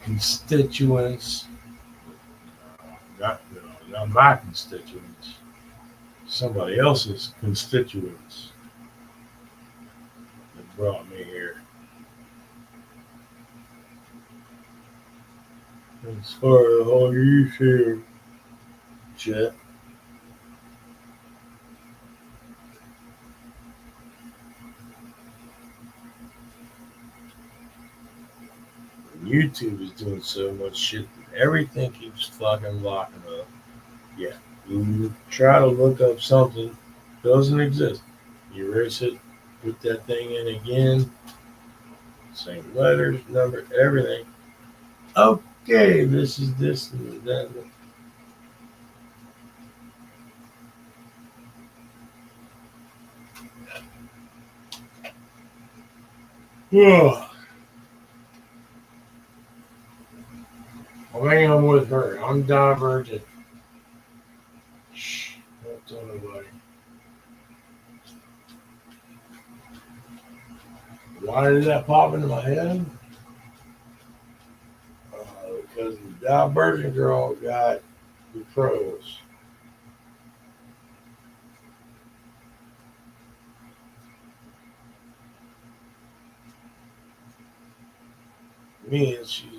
constituents, not my constituents, somebody else's constituents that brought me here. As far as the whole YouTube shit, YouTube is doing so much shit that everything keeps fucking locking up. Yeah, you try to look up something, doesn't exist. You erase it, put that thing in again, same letters, number, everything. Okay, this is this and that. Yeah, I think I'm with her. I'm divergent. Shh, don't tell nobody. Why did that pop into my head? Because the divergent girl got the pros. Me and she's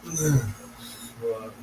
Fuck.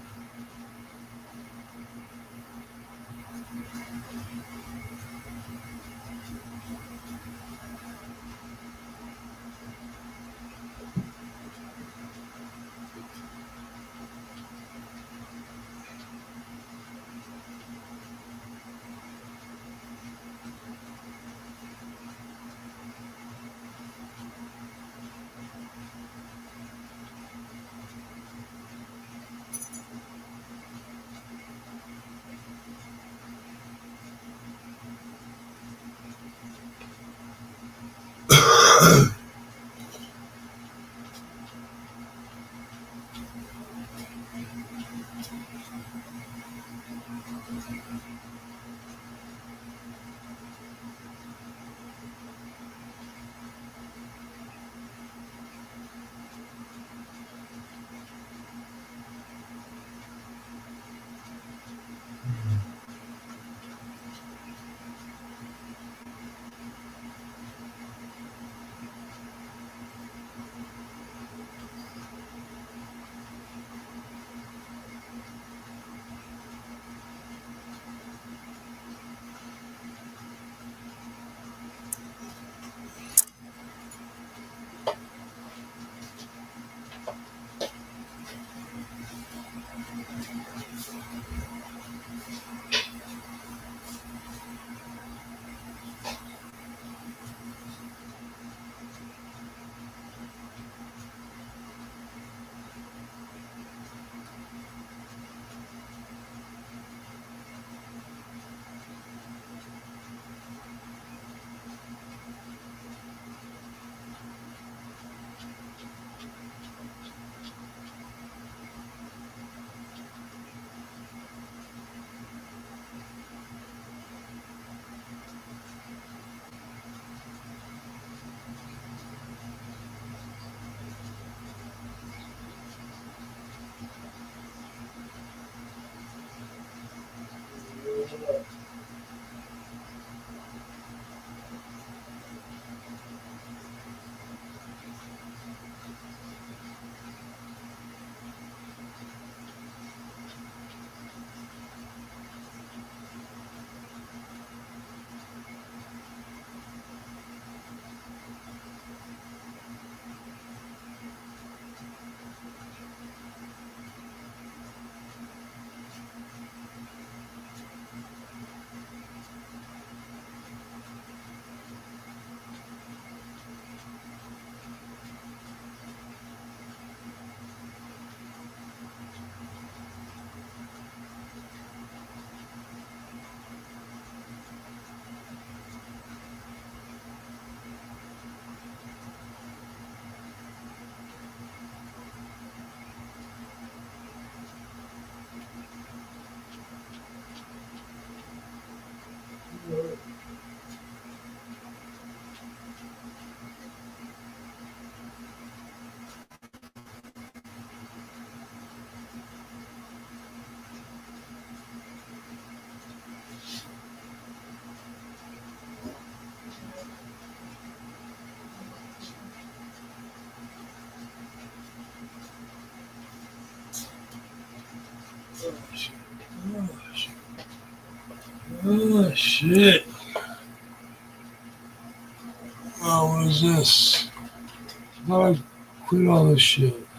Oh, shit. Oh, shit. Oh, shit. Oh, what is this? I thought I quit all this shit.